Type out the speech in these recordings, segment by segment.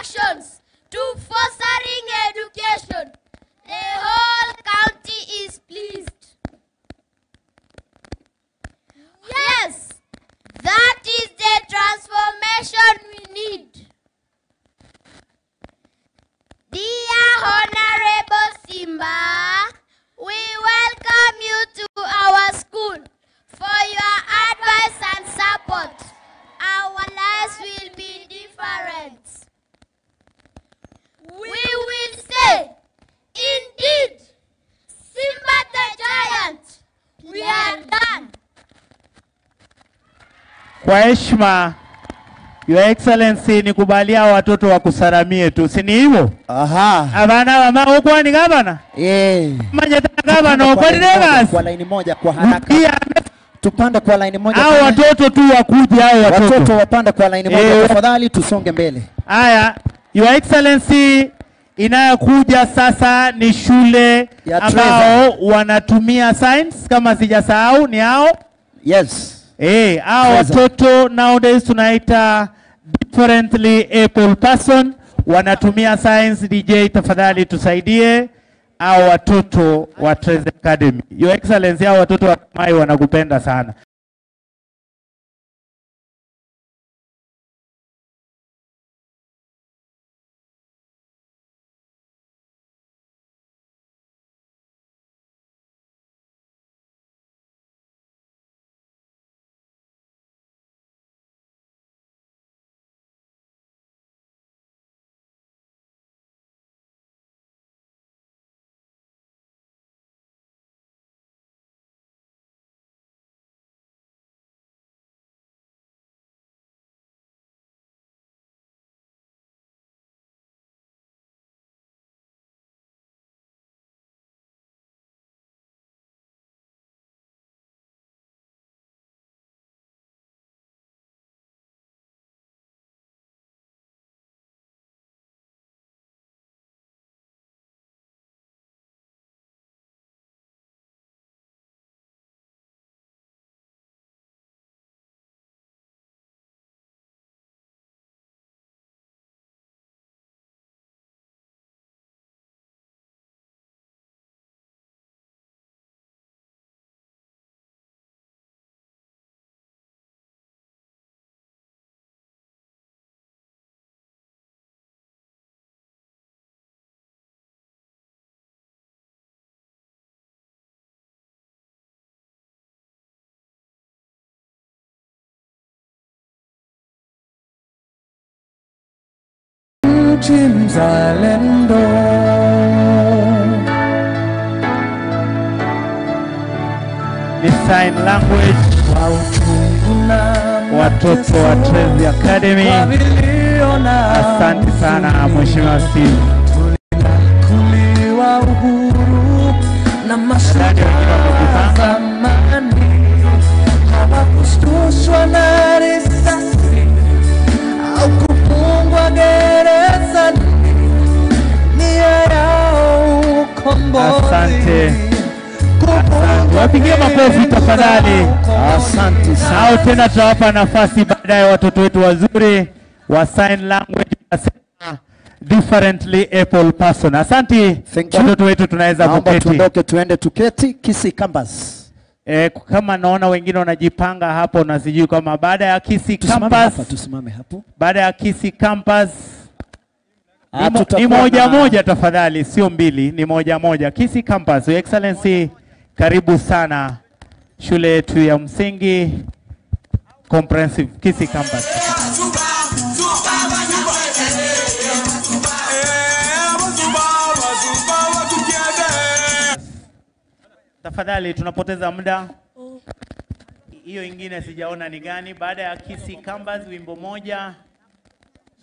actions to fostering education. The whole county is pleased. Yes, that is the transformation we need. Dear Honorable Simba, we welcome you to our school for your advice and support. Our lives will be different. We will say, indeed, Simba the Giant, we are done. Kwa heshima, Your Excellency, nikubalia watoto wakusalamie tu, si ni hivyo? Aha. Abana mama huko ni gavana? Manya gavana kwa nini kwa line moja kwa haraka. Tupande kwa line moja. Hao watoto tu wakuje, hao watoto wapande kwa line moja tafadhali, tusonge mbele. Haya, Your Excellency, inayokuja sasa ni shule ambao wanatumia science, kama sijasahau ni hao. Yes. Hao watoto nowadays tunaita differently able person, wanatumia science. DJ tafadhali tusaidie hao watoto wa Treza Academy. Your Excellency, hao watoto wa Mai wanakupenda sana. Mzalendo, the sign language watoto wa Treza Academy. Asante sana Mheshimiwa Steve. Kuliwa uhuru na mashaka zamani, hawakushtushwa na risasi au kufungwa gerezani, nia yao ukombozi. Asante. Wapigie makofi tafadhali. Asante sana. Hao tena tutawapa nafasi baadaye watoto wetu wazuri wa sign language, differently able person. Asante watoto wetu, tunaweza kuketi. Tuondoke tuende tuketi Kisii campus. Kama naona wengine wanajipanga hapo na sijui kama baada ya Kisii campus. Tusimame hapo. Baada ya Kisii campus ni moja moja tafadhali, sio mbili, ni moja moja. Kisii campus. Your Excellency, karibu sana shule yetu ya msingi comprehensive Kisii campus. Tafadhali, tunapoteza muda. Hiyo ingine sijaona ni gani. Baada ya Kisii campus wimbo moja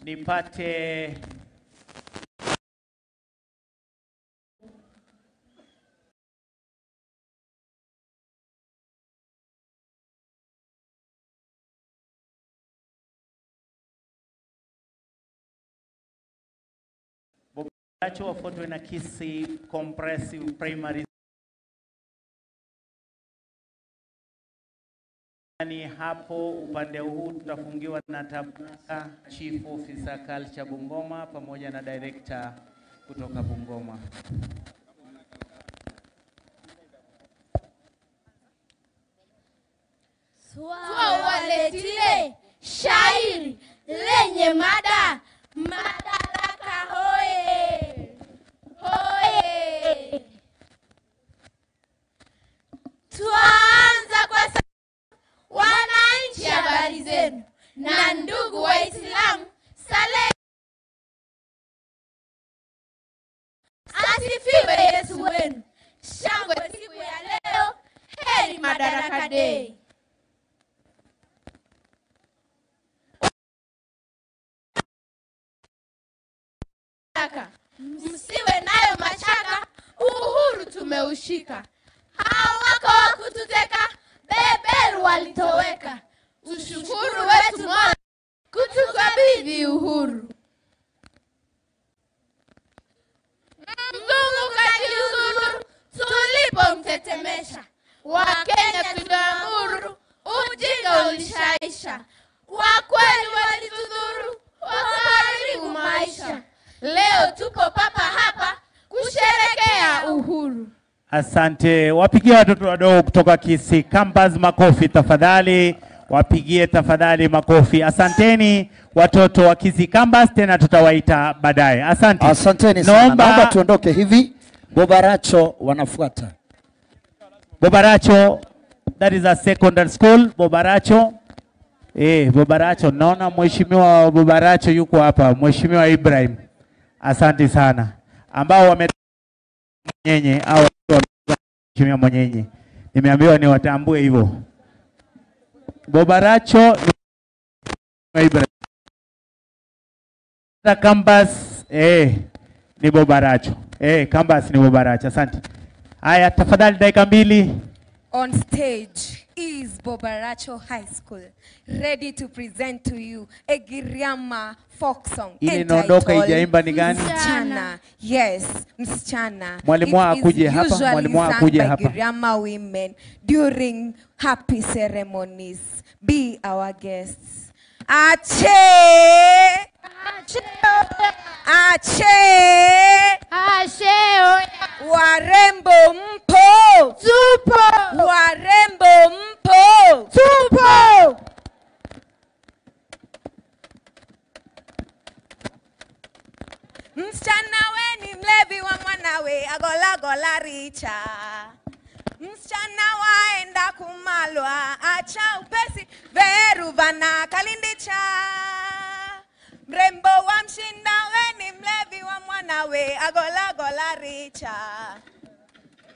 nipate Bobacho wafuatwe na Kisii Comprehensive Primary Ni hapo upande huu tutafungiwa na tabaka Chief Officer Culture Bungoma pamoja na director kutoka Bungoma. Waletile shairi lenye mada Madaraka hoye hoye. Tuanza kwa wananchi, habari zenu, na ndugu Waislamu, sale asifiwe Yesu wenu. Shangwe siku ya leo, heri Madaraka Day. Msiwe nayo mashaka, uhuru tumeushika. Hao wako wa kututeka, beberu walitoweka. Ushukuru wetu Mola kutukabidhi uhuru. Mzungu kajiuzuru tulipomtetemesha. Wakenya tuliamuru, ujinga ulishaisha. Wakweli walitudhuru, wakaharibu maisha. Leo tupo papa hapa kusherekea uhuru. Asante. Wapigie watoto wadogo kutoka Kisii Campus makofi tafadhali. Wapigie tafadhali makofi. Asanteni watoto wa Kisii Campus, tena tutawaita baadaye. Asante. Asanteni sana. Naomba tuondoke hivi. Bobaracho wanafuata. Bobaracho, that is a secondary school. Bobaracho. Bobaracho, naona mheshimiwa Bobaracho yuko hapa. Mheshimiwa Ibrahim. Asante sana. Ambao wame Mwenyenye au Mheshimiwa Mwenyenye. Nimeambiwa ni watambue hivyo. Bobaracho Ibrahim. Campus ni Bobaracho. Campus ni Bobaracho. Asante. Haya, tafadhali dakika 2. On stage is Bobaracho High School, ready to present to you a Giriama folk song entitled ijaimba ni gani? Msichana. Yes, Msichana. Mwalimu akuje hapa, mwalimu akuje hapa. Giriama women during happy ceremonies. Be our guests. Ache! Ache! Ache! Ache! Warembo mpo! Tupo! Warembo mpo! Tupo! Msichana we ni mlevi wa mwanawe, agola gola richa. Msichana waenda kumalwa, acha upesi, veru vana kalindicha. Mrembo wa mshinda we ni mlevi wa mwanawe, agola gola richa.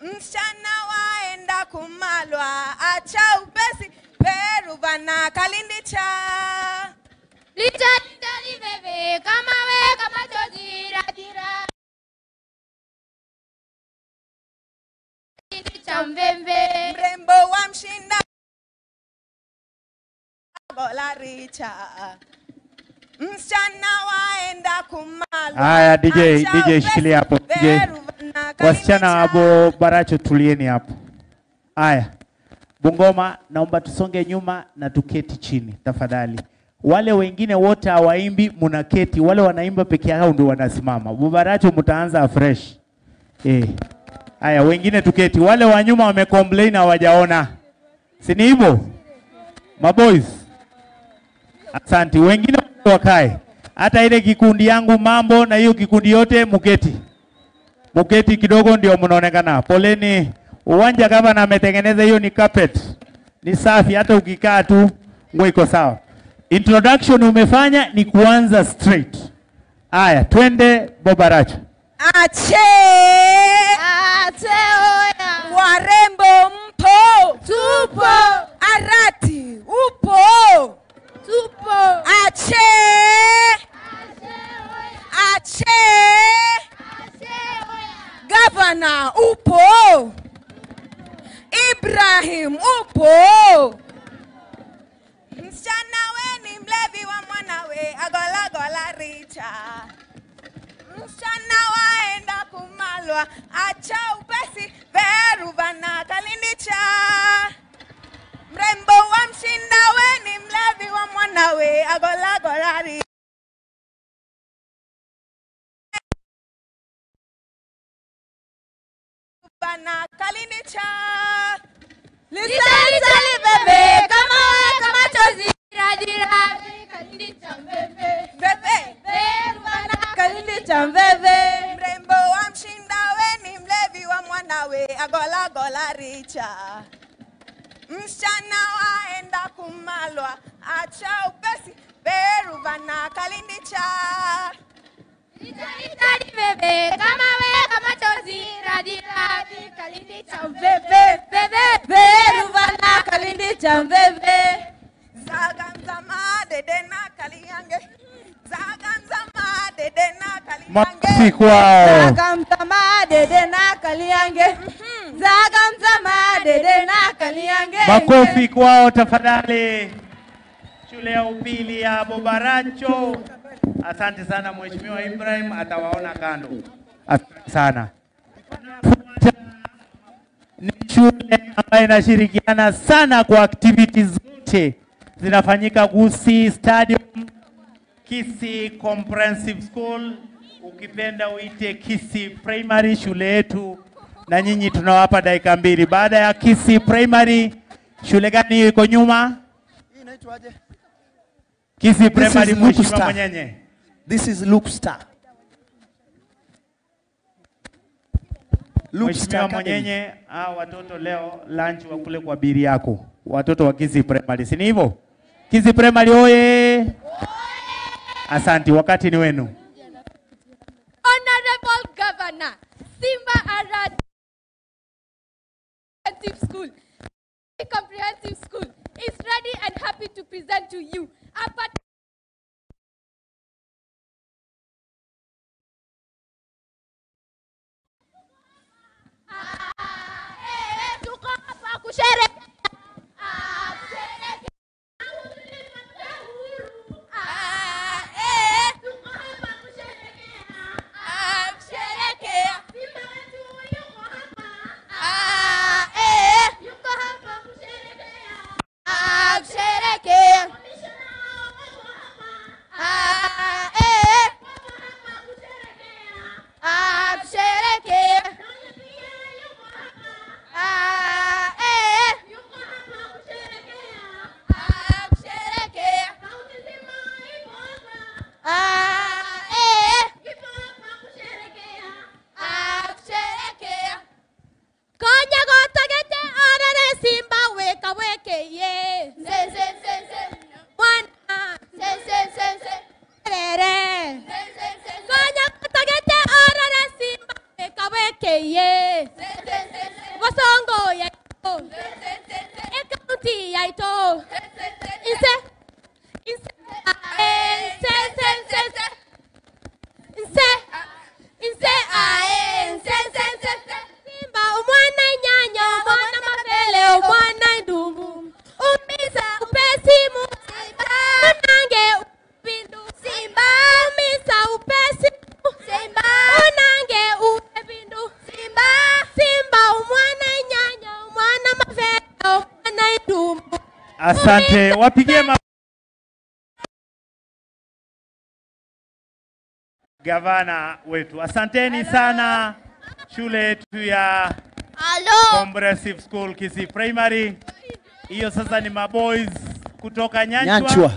Msichana waenda kumalwa, acha upesi, veru vana kalindicha. Licha libebe kama we kama chozira tira. Licha mbembe. Mrembo wa mshinda gola richa. Msichana waenda kumalwa. Haya, DJ shikilia hapo. DJ. Wasichana wa Bobaracho tulieni hapo. Haya. Bungoma, naomba tusonge nyuma na tuketi chini tafadhali. Wale wengine wote hawaimbi, mnaketi. Wale wanaimba peke yao ndio wanasimama. Bobaracho mtaanza fresh. Haya, wengine tuketi. Wale wa nyuma wamecomplain hawajaona. Si ni hivyo? Maboys. Asante. Wengine wakae. Hata ile kikundi yangu mambo na hiyo kikundi yote muketi. Muketi kidogo ndio mnaonekana. Poleni. Uwanja kama na ametengeneza hiyo ni carpet. Ni safi, hata ukikaa tu nguo iko sawa. Introduction umefanya ni kuanza straight. Aya, twende Bobaracho. Ache! Ache oya. Warembo mpo! Tupo! Arati upo! Tupo! Ache! Ache! Governor upo! Ibrahim upo! Msichana we ni mlevi wa mwanawe, agola gola richa. Msichana waenda kumalwa, acha upesi, veru vana kalindicha. Mrembo wa mshinda we ni mlevi wa mwanawe agola golari. Bana kalinicha. Lisali bebe kama chozi radira kalinicha bebe. Bebe Bana kalinicha bebe. mrembo wa mshinda we ni mlevi wa mwanawe agola golaricha. Msichana waenda kumalwa acha upesi beru bana kalinicha. Lisali bebe kama chozi radira kalinicha bebe. Bebe Bana kalinicha bebe. Zaganzama dedena kaliyange. Zaganzama dedena Makofi kaliyange. kwao. Zagamzama dede na kaliange. Zagamzama dede na kaliange. Makofi kwao tafadhali. Shule ya upili ya Bobaracho. Asante sana Mheshimiwa Ibrahim, atawaona kando. Asante sana. Ni shule ambayo inashirikiana sana kwa activities zote zinafanyika Gusii Stadium, Kisii Comprehensive School, ukipenda uite Kisii Primary shule yetu, na nyinyi tunawapa dakika 2. Baada ya Kisii Primary, shule gani hiyo iko nyuma? Inaitwaje? Kisii Primary, is Luke Mheshimiwa Star. Mwenyenye. This is Luke Star. Luke Mheshimiwa Star Academy. Mwenyenye, watoto leo lunch wakule kwa biri yako. Watoto wa Kisii Primary, si ni hivyo? Kisii Primary oye! Asante, wakati ni wenu. Honorable Governor, Simba Arad Comprehensive School is ready and happy to present to you a tuko hapa kusherehekea Asante, wapigie gavana wetu. Asanteni sana shule yetu ya Comprehensive School Kisii Primary. Hiyo sasa ni maboys kutoka Nyanchwa.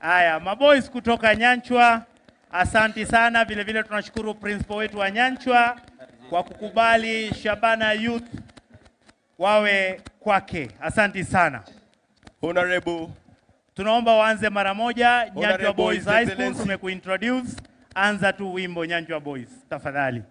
Haya, maboys kutoka Nyanchwa. Asante sana, vile vile tunashukuru principal wetu wa Nyanchwa kwa kukubali Shabana Youth wawe kwake. Asante sana. Honorable, tunaomba waanze mara moja. Nyanchwa Boys His High School Excellency. tumekuintroduce. Anza tu wimbo Nyanchwa Boys tafadhali.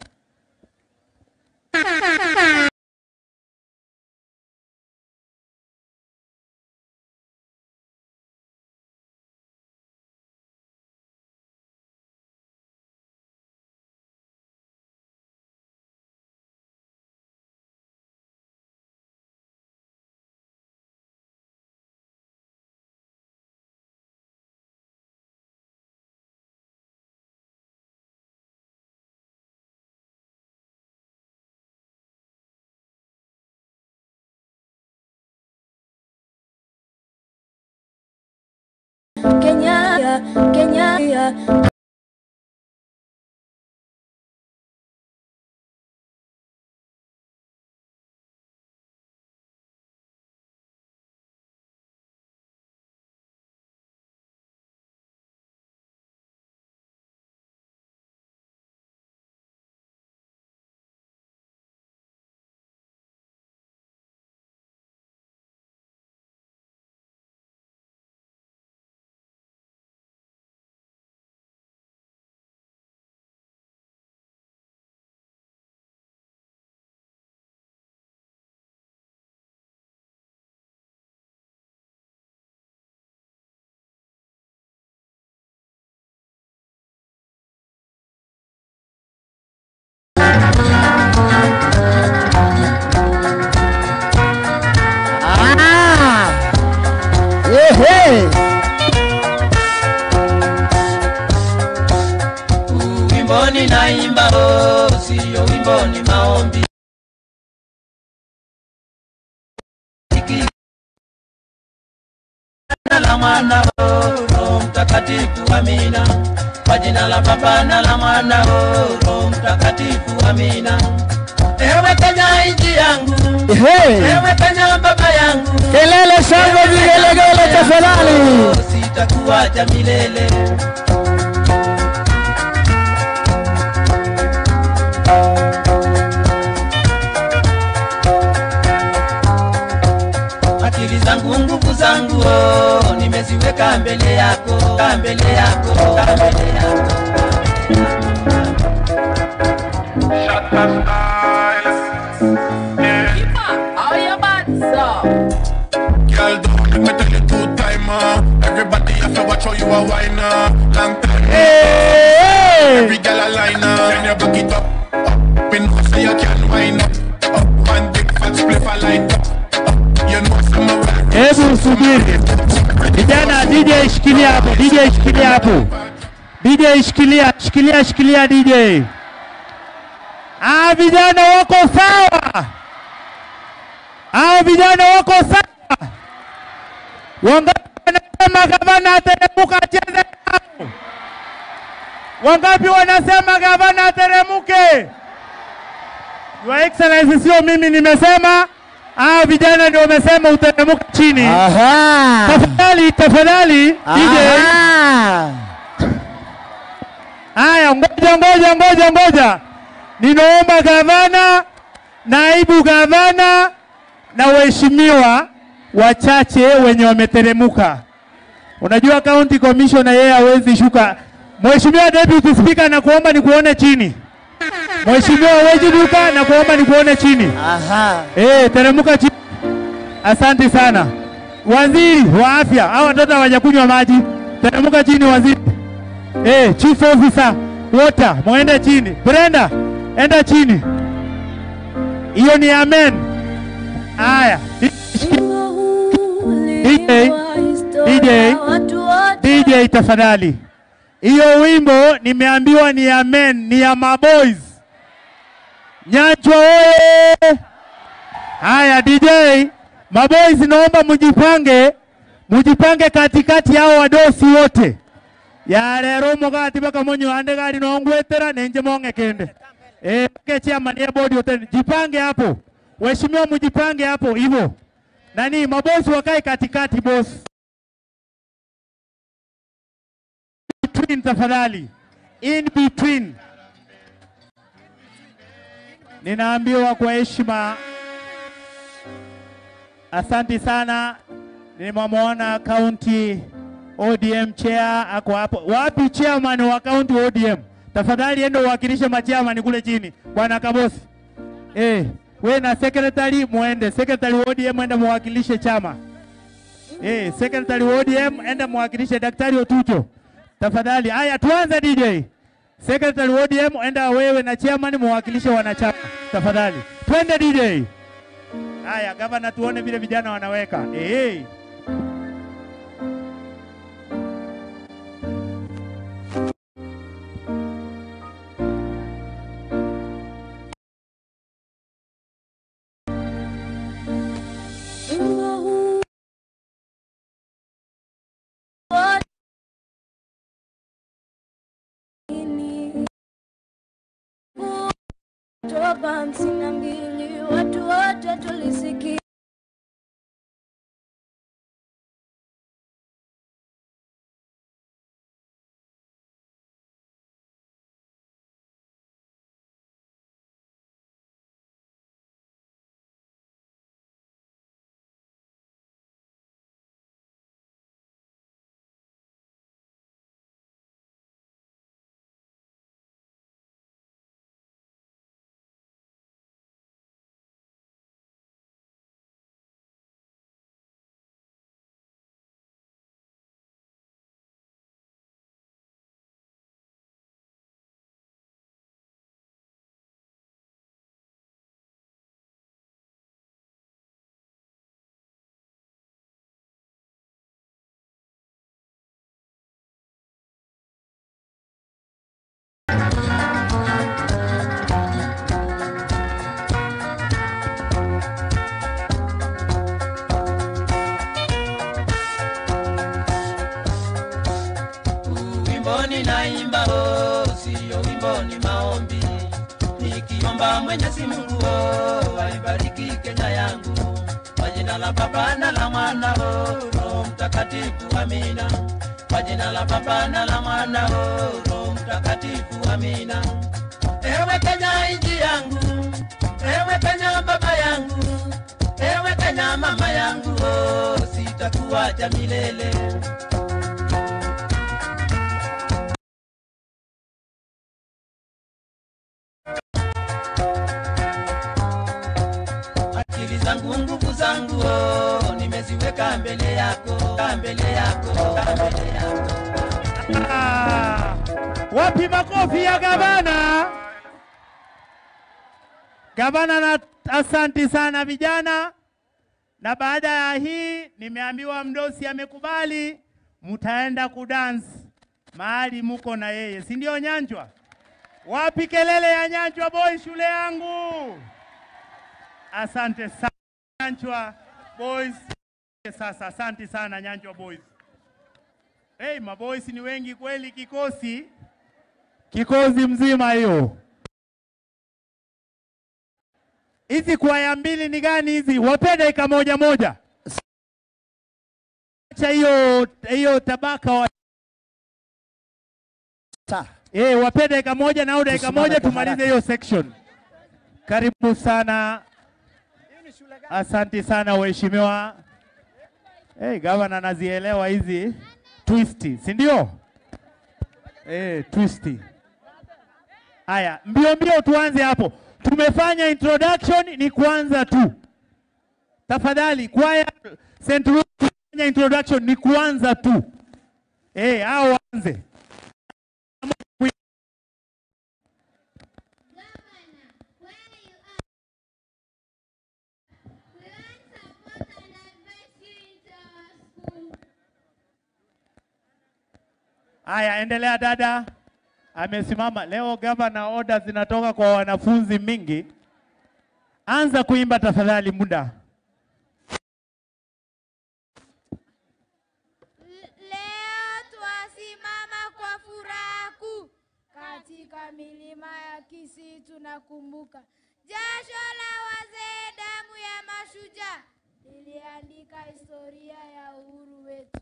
Kenya. Wimbo ninaimba sio wimbo ni maombi. Jina la Mwana Roho Mtakatifu, amina. Kwa jina la Baba na la Mwana Roho Mtakatifu, amina. Ewe Kenya nchi yangu, ewe Kenya baba yangu, Kelele shangwe vigelegele tafadhali. Sitakuacha milele. Akili zangu nguvu zangu nimeziweka mbele yako, mbele yako, mbele yako. Girl, don't let me tell you two timer. Everybody have to watch how you a whiner. Long time. Every girl a liner. When you back it up, we know say you can wind up. One big fat spliff a light up. You know some of that. Hebu subiri. Vijana, DJ shikilia hapo, DJ shikilia hapo. DJ shikilia DJ. Vijana wako sawa. Vijana wako sawa. Wangapi wanasema gavana ateremka acheze nao? Wangapi wanasema gavana ateremke? Your Excellency, sio mimi nimesema. Vijana ndio wamesema uteremka chini. Tafadhali DJ. Haya, ngoja. Ninaomba gavana, naibu gavana na waheshimiwa wachache wenye wameteremuka. Unajua county commissioner yeye hawezi shuka. Mheshimiwa deputy speaker, na kuomba nikuone chini. Mheshimiwa Wejibuka, na kuomba nikuone chini. Teremuka chini. Asante sana. Waziri wa afya, hao watoto hawajakunywa maji. Teremuka chini waziri. Chief officer water, muende chini. Brenda, enda chini. Hiyo ni amen. Haya. DJ tafadhali. Hiyo wimbo nimeambiwa ni amen, ni ya maboys. Nyanchwa oye. Haya DJ, maboys naomba mujipange katikati hao wadosi wote. Ya rero mugati baka monyo ande gari no ngwetera nenje monge kende. Kechia mania body hotel. Jipange hapo. Waheshimiwa mujipange hapo hivyo. Nani mabosi wakae katikati boss. Between tafadhali. In between. Ninaambiwa kwa heshima. Asante sana. Nimemwona county ODM chair ako hapo. Wapi chairman wa county ODM? Tafadhali endo wakilishe machairman kule chini. Bwana Kabosi. We na secretary muende. Secretary ODM enda muwakilishe chama. Secretary ODM enda muwakilishe Daktari Otucho. Tafadhali. Haya tuanze DJ. Secretary ODM enda wewe na chairman muwakilishe wanachama. Tafadhali. Twende DJ. Haya governor tuone vile vijana wanaweka. 752 watu wote tulisikia. Naimba sio wimbo ni maombi, nikiomba Mwenyezi Mungu aibariki Kenya yangu, kwa jina la Baba na la Mwana Roho Mtakatifu, amina. Kwa jina la Baba na la Mwana Roho Mtakatifu, amina. Ewe Kenya nchi yangu, ewe Kenya baba yangu, ewe Kenya mama yangu, sitakuacha milele. Nguvu zangu nimeziweka mbele yako, mbele yako, mbele yako. Wapi makofi ya gavana? Gavana na asanti sana vijana. Na baada ya hii nimeambiwa mdosi amekubali mtaenda kudance mahali muko na yeye, si ndio Nyanjwa? Wapi kelele ya Nyanjwa boy shule yangu? Asante sana Nyanjwa boys. Sasa asante sana Nyanjwa boys. Hey, maboys ni wengi kweli, kikosi mzima hiyo. Hizi kwaya mbili ni gani hizi? Wape dakika moja moja. Acha hiyo tabaka wa... wape dakika moja na dakika moja tumalize hiyo section. Karibu sana. Asante sana waheshimiwa. Gavana anazielewa hizi twisti, si ndio? Twisti. Haya, mbio tuanze hapo. Tumefanya introduction, ni kuanza tu. Tafadhali kwaya St. Louis, tumefanya introduction ni kuanza tu. Hao waanze. Aya, endelea dada. Amesimama. Leo gavana order zinatoka kwa wanafunzi mingi. Anza kuimba tafadhali muda. Leo twasimama kwa furaha kuu katika milima ya Kisii, tunakumbuka jasho la wazee, damu ya mashujaa iliandika historia ya uhuru wetu.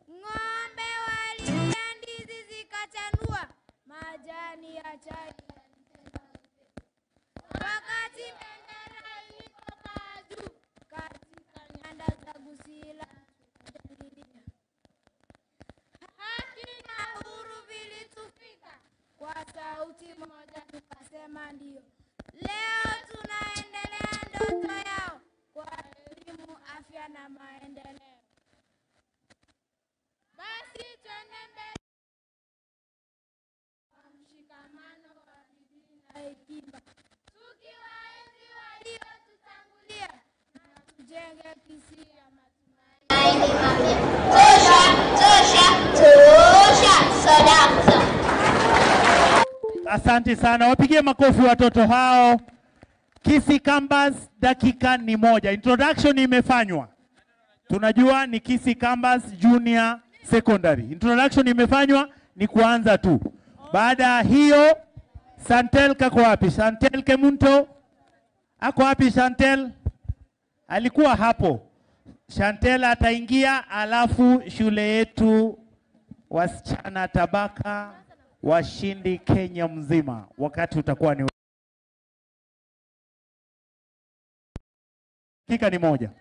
Ng'ombe walilia, ndizi zikachanua, majani ya chai wakati bendera ilipokaa juu katika nyanda za Gusii. Haki na uhuru vilitufika, kwa sauti moja tukasema ndio. Leo tunaendelea ndoto yao kwa elimu, afya na maendeleo. Basi twende mbele kwa mshikamano wa bidii na hekima, tukiwaenzi waliotutangulia na tujenge Kisii ya matumaini. Tosha, sadaka. Asante sana. Wapigie makofi watoto hao. Kisii Campus dakika ni moja. Introduction imefanywa. Tunajua ni Kisii Campus Junior Secondary. Introduction imefanywa, ni kuanza tu. Baada ya hiyo Chantel kako wapi? Chantel Kemunto? Ako wapi Chantel? Alikuwa hapo. Chantel ataingia, alafu shule yetu wasichana tabaka washindi Kenya mzima. Wakati utakuwa ni dakika ni moja.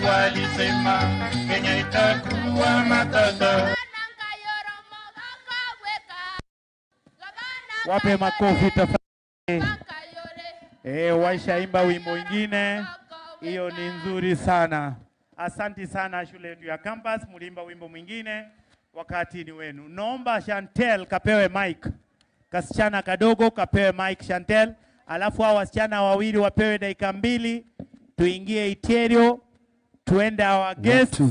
Walisema Kenya itakuwa matata. Wape makofi tafadhali. Waishaimba wimbo mwingine. Hiyo ni nzuri sana. Asante sana shule yetu ya campus, mlimba wimbo mwingine. Wakati ni wenu. Naomba Chantel kapewe mic. Kasichana kadogo kapewe mic Chantel. Alafu hao wasichana wawili wapewe dakika 2. Tuingie Iterio. Tuende our guests.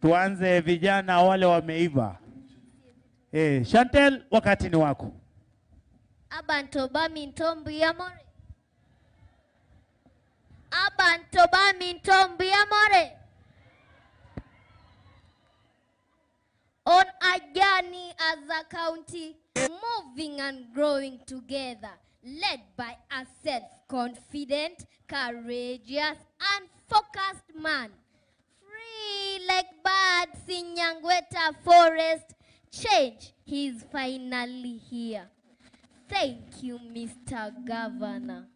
Tuanze vijana wale wameiva. Chantel, wakati ni wako. Abantu bamintombi amore. Abantu bamintombi amore. On a journey as a county, moving and growing together, led by a self-confident, courageous, and focused man. Free like birds in Nyangweta forest, change is finally here. Thank you, Mr. Governor.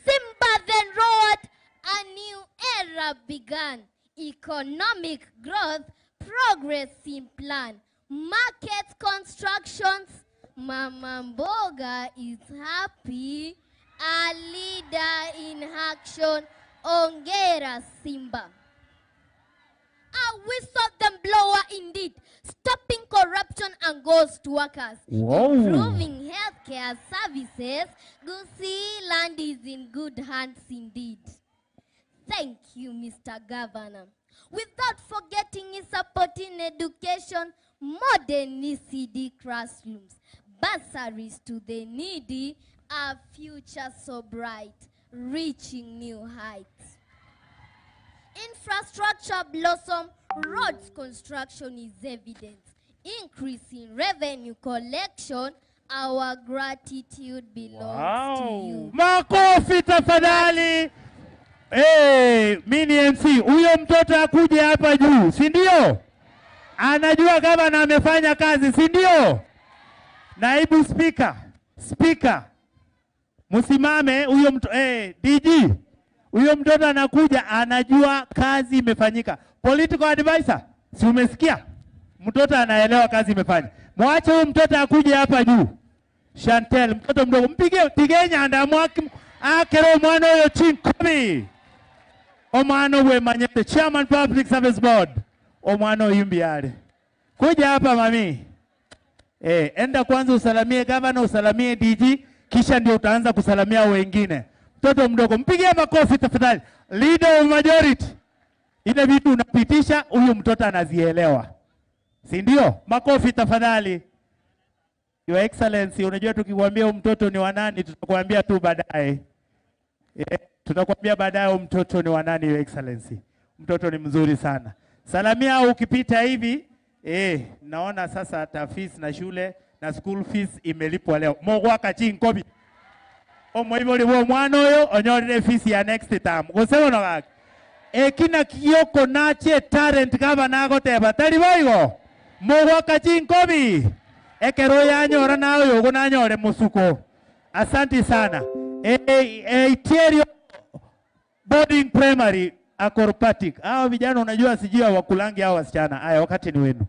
Simba then wrote, a new era began. Economic growth, progress in plan. Markets, constructions, Mama Mboga is happy. A leader in action, Ongera Simba. A whistle them blower indeed, stopping corruption and ghost workers, improving healthcare services. Gusii land is in good hands indeed. Thank you, Mr. Governor. Without forgetting his support in education, modern ECD classrooms, bursaries to the needy, a future so bright, reaching new heights. Infrastructure blossom, roads construction is evidence. Increase in revenue collection, our gratitude belongs to you. Makofi tafadhali. Mini MC, huyo mtoto akuje hapa juu, si ndio? Anajua gavana amefanya kazi, si ndio? Naibu speaker, msimame huyo mtoto. DG, huyo mtoto anakuja, anajua kazi imefanyika. Political advisor, si umesikia? Mtoto anaelewa kazi imefanya. Mwache huyo mtoto akuje hapa juu. Chantel, mtoto mdogo, mpige tigenya ndamwaki akero mwana huyo chinkomi. Omano we manyete, Chairman Public Service Board. Omano yumbiare. Kuja hapa mami. Enda kwanza usalamie governor, usalamie DG, kisha ndio utaanza kusalamia wengine. Mtoto mdogo, mpigie makofi tafadhali. Leader of majority. Ile vitu unapitisha, huyu mtoto anazielewa. Si ndio? Makofi tafadhali. Your Excellency, unajua tukikwambia mtoto ni wa nani, tutakwambia tu baadaye. Tutakwambia baadaye mtoto ni wa nani, Your Excellency. Mtoto ni mzuri sana. Salamia ukipita hivi, naona sasa hata fees na shule na school fees imelipwa leo. Mogwa kachi nkobi. Omoiboli wo mwana oyo onyorire fees ya next term. Gosebo no gak. Kina kiyoko nache talent kaba nago teba. Tari boigo. Mogwa kachi nkobi. Ekero ya nyora na oyo go na nyore musuko. Asante sana. Iterio boarding primary acrobatic. Hao vijana unajua sijui wakulangi hao wasichana. Haya wakati ni wenu.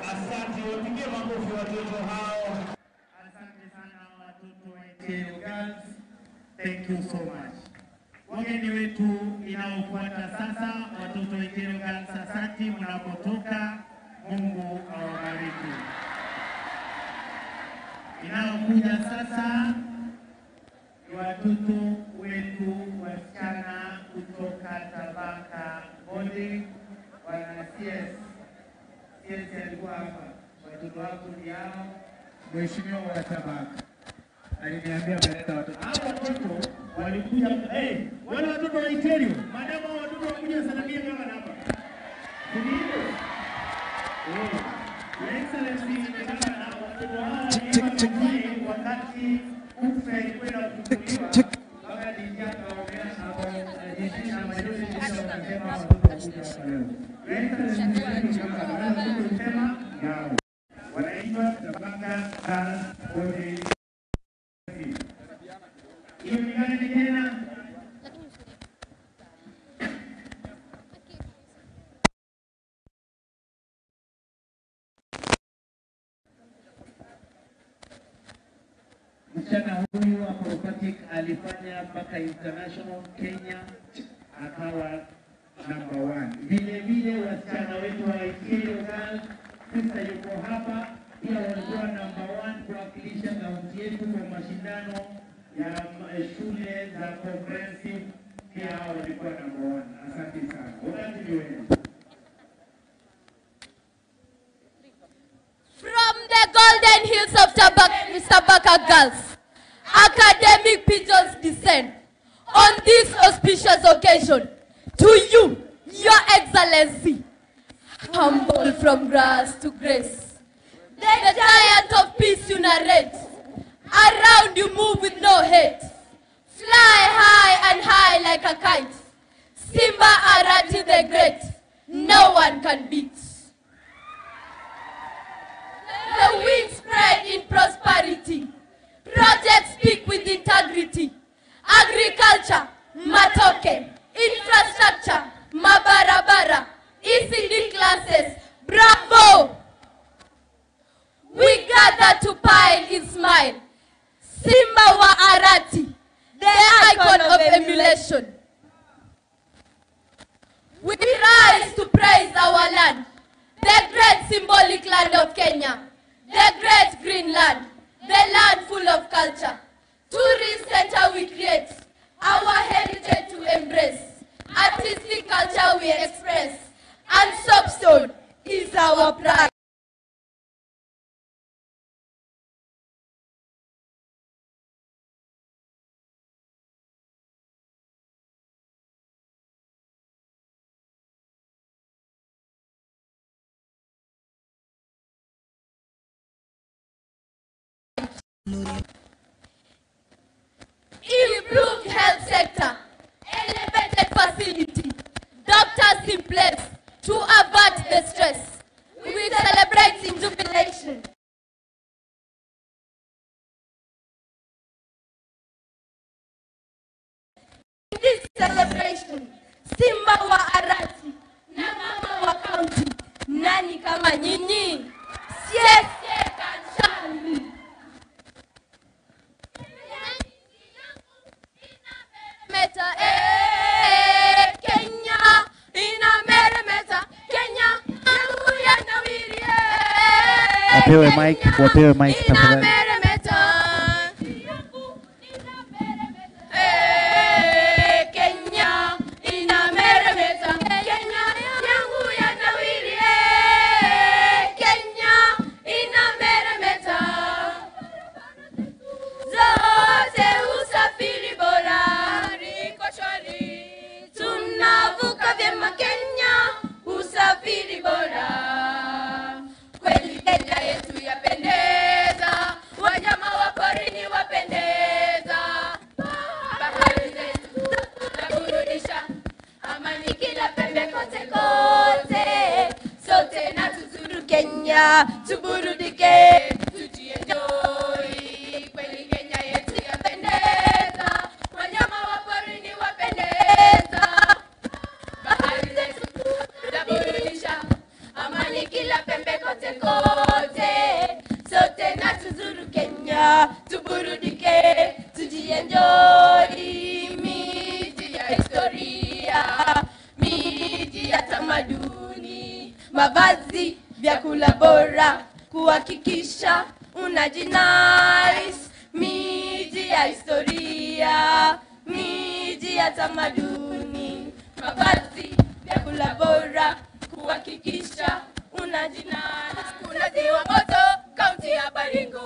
Asante, wapigie makofi watoto hao. Asante sana watoto wa Itiero Girls. Thank you so much. Wageni wetu inaofuata sasa, watoto wa Itiero Girls, asante mnapotoka. Mungu awabariki. Inaokuja sasa ni watoto wetu wasichana kutoka tabaka bodi, wana CS. CS alikuwa hapa, watoto wako ni hao. Mheshimiwa wa tabaka aliniambia ameleta watoto. Hao watoto walikuja, wale watoto wa Iterio, madama watoto wakuja salamia kama hapa. Ndio. Your Excellency, kama na watoto hao ni wakati ufe kwenda kuchukuliwa. Kama ndio kaongea hapo, jinsi na majuzi ndio wanasema watoto wakuja hapa leo. Your Excellency, kama kusema yao. Wanaitwa tabaka bodi. Hiyo ni gani tena? Msichana huyu acrobatic alifanya mpaka international Kenya, akawa number 1. Vile vile wasichana wetu wa Itiero Girls, sasa yuko hapa, pia walikuwa number 1 kuwakilisha kaunti yetu kwa mashindano ya shule za comprehensive, pia hao walikuwa number 1. Asante sana. Wakati ni wenu. From the Golden Hills of Tabaka Girls, academic pigeons descend on this auspicious occasion to you, Your Excellency, humble from grass to grace. The giant of peace you narrate, around you move with no hate. Fly high and high like a kite. Simba Arati the Great, no one can beat. The wings spread in prosperity. Projects speak with integrity. Agriculture, matoke. Infrastructure, mabarabara. ECD classes, bravo! We gather to pile in smile. Simba wa Arati, the icon of emulation. We rise to praise our land, the great symbolic land of Kenya, the great green land, the land full of culture. Tourist center we create, our heritage to embrace, artistic culture we express, and soapstone is our pride. Improved health sector, elevated facility, doctors in place to avert the stress. We celebrate in jubilation. In this celebration, Simba wa Arati na mama wa county, nani kama nyinyi? Siese Kanshani. Meta, Kenya, ina meremeta, Kenya, yangu ya nawiri, wapewe mic tafadhali. Kenya, ina meremeta, Kenya, yangu ya nawiri, Kenya, ina meremeta. Zote usafiri bora, riko shwari, tunavuka vyema Kenya, usafiri bora. Kweli Kenya yetu yapendeza, wanyama wa porini wapendeza. Bahari zetu tunaburudisha, amani kila pembe kote kote. Sote na tuzuru Kenya, tuburudike, tujienjoy. Kweli Kenya yetu yapendeza, wanyama wa porini wapendeza. Bahari zetu tunaburudisha, amani kila pembe kote kote. Sote na tuzuru Kenya, tuburudike, tujienjoy. Miji ya historia, miji ya tamaduni, mavazi, vyakula bora, kuhakikisha unajinais. Miji ya historia, miji ya tamaduni, mavazi, vyakula bora, kuhakikisha unajinais. Kuna ziwa moto, kaunti ya Baringo,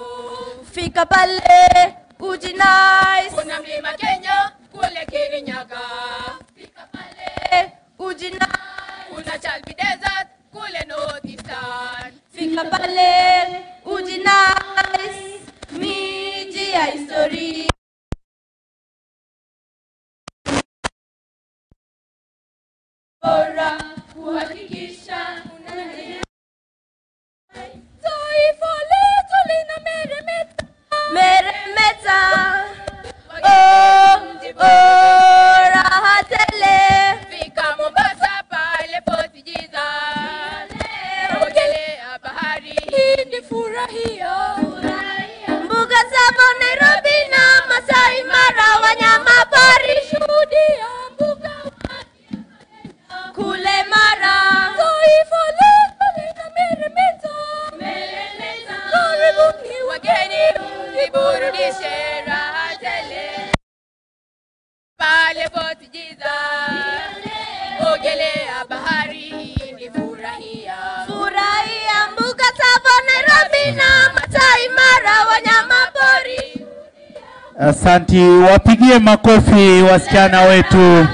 fika pale ujinais. Kuna mlima Kenya, kule Kirinyaga, fika pale ujinais. Kuna Chalbi Desert, kule North Eastern, fika pale ujinais. Miji ya historia, bora, kuhakikisha unajinais. Taifa letu lina meremeta, meremeta. Oh, raha tele. Fika Mombasa pale Fort Jesus, ogelea bahari, hii ni furahia. Mbuga za Nairobi na Masai Mara, wanyama pori, shuhudia mbuga kule Mara. Taifa letu lina meremeta, meremeta. Karibuni wageni, iburudishe raha tele. Pale Fort Jesus, ogelea bahari, ni furahia. Furahia mbuga za Nairobi na Masai Mara, wanyama pori. Asanti, wapigie makofi wasichana wetu.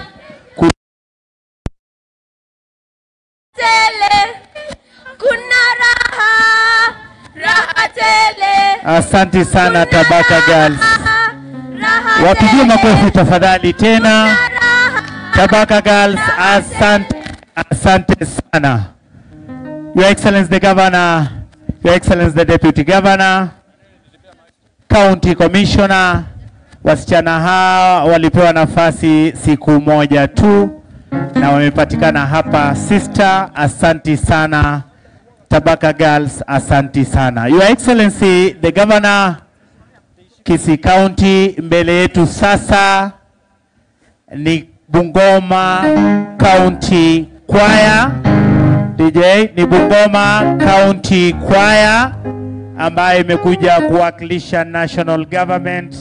Tele, kuna raha, raha tele. Asanti sana Tabaka Girls. Raha Wapigie tele. makofi tafadhali tena. Tabaka Girls, asante sana. Your Excellency the Governor, Your Excellency the Deputy Governor, County Commissioner, wasichana hawa walipewa nafasi siku moja tu na wamepatikana hapa. Sister, asanti sana. Tabaka Girls, asanti sana. Your Excellency the Governor, Kisii County, mbele yetu sasa ni Bungoma County Choir. DJ, ni Bungoma County Choir ambayo imekuja kuwakilisha National Government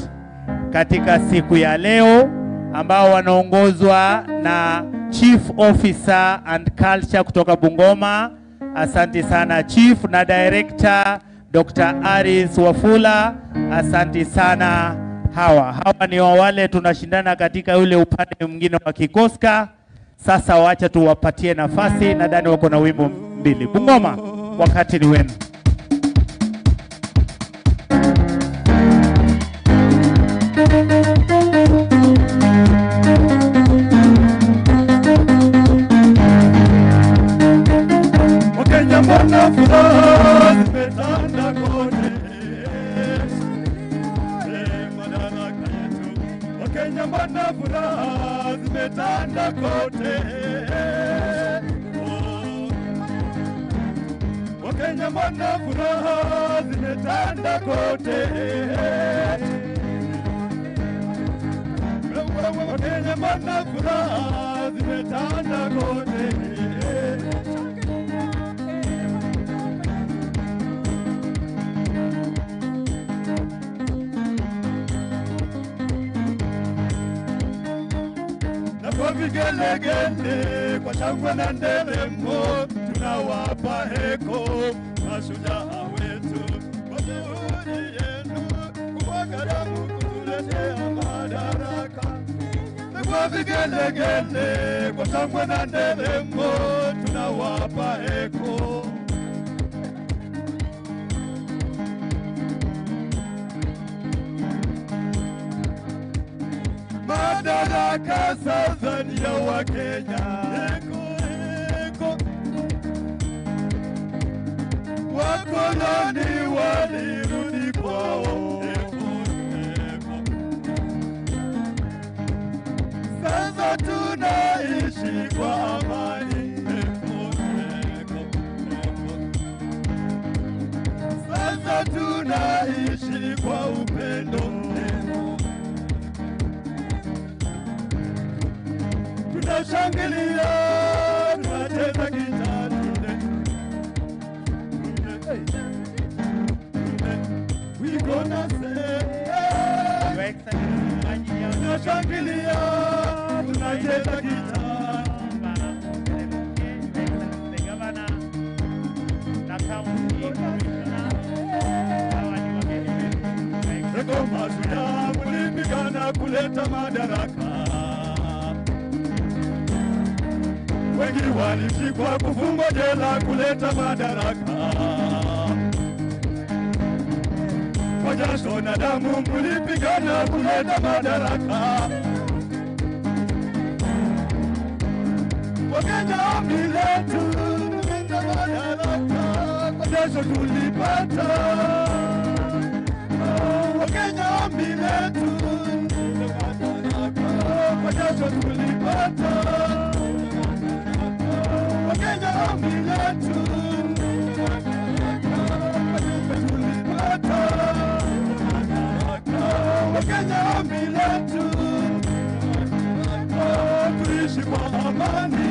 katika siku ya leo, ambao wanaongozwa na Chief Officer and Culture kutoka Bungoma. Asante sana Chief, na Director Dr. Aris Wafula. Asante sana. Hawa ni wale tunashindana katika ule upande mwingine wa Kikoska. Sasa waacha tuwapatie nafasi, nadhani wako na wimbo mbili. Bungoma, wakati ni wenu. zimetanda kote. Wakenya wana furaha zimetanda kote. Wakenya wana furaha zimetanda kote. Na kwa vigelegele, kwa shangwe na nderemo, tunawapa heko mashujaa wetu kwa juhudi yenu kumwaga damu kutuletea madaraka. Na kwa vigelegele, kwa shangwe na nderemo, tunawapa heko. Madaraka sasa ni ya Wakenya. Wakoloni walirudi kwao. Sasa tunaishi kwa amani. Sasa tunaishi kwa upendo. Tunashangilia, tunacheza gitaa, we gonna say, tunashangilia, tunacheza gitaa. Ngoma ya mlipigana kuleta madaraka. Wengi walishikwa kufungwa jela kuleta madaraka. Kwa jasho na damu mlipigana kuleta madaraka. Wakenya ombi letu kuleta madaraka. Kwa jasho tulipata. Wakenya ombi letu kuleta madaraka. Kwa jasho tulipata. Wakenya ombi letu tulipata. Wakenya ombi letu tuishi kwa amani.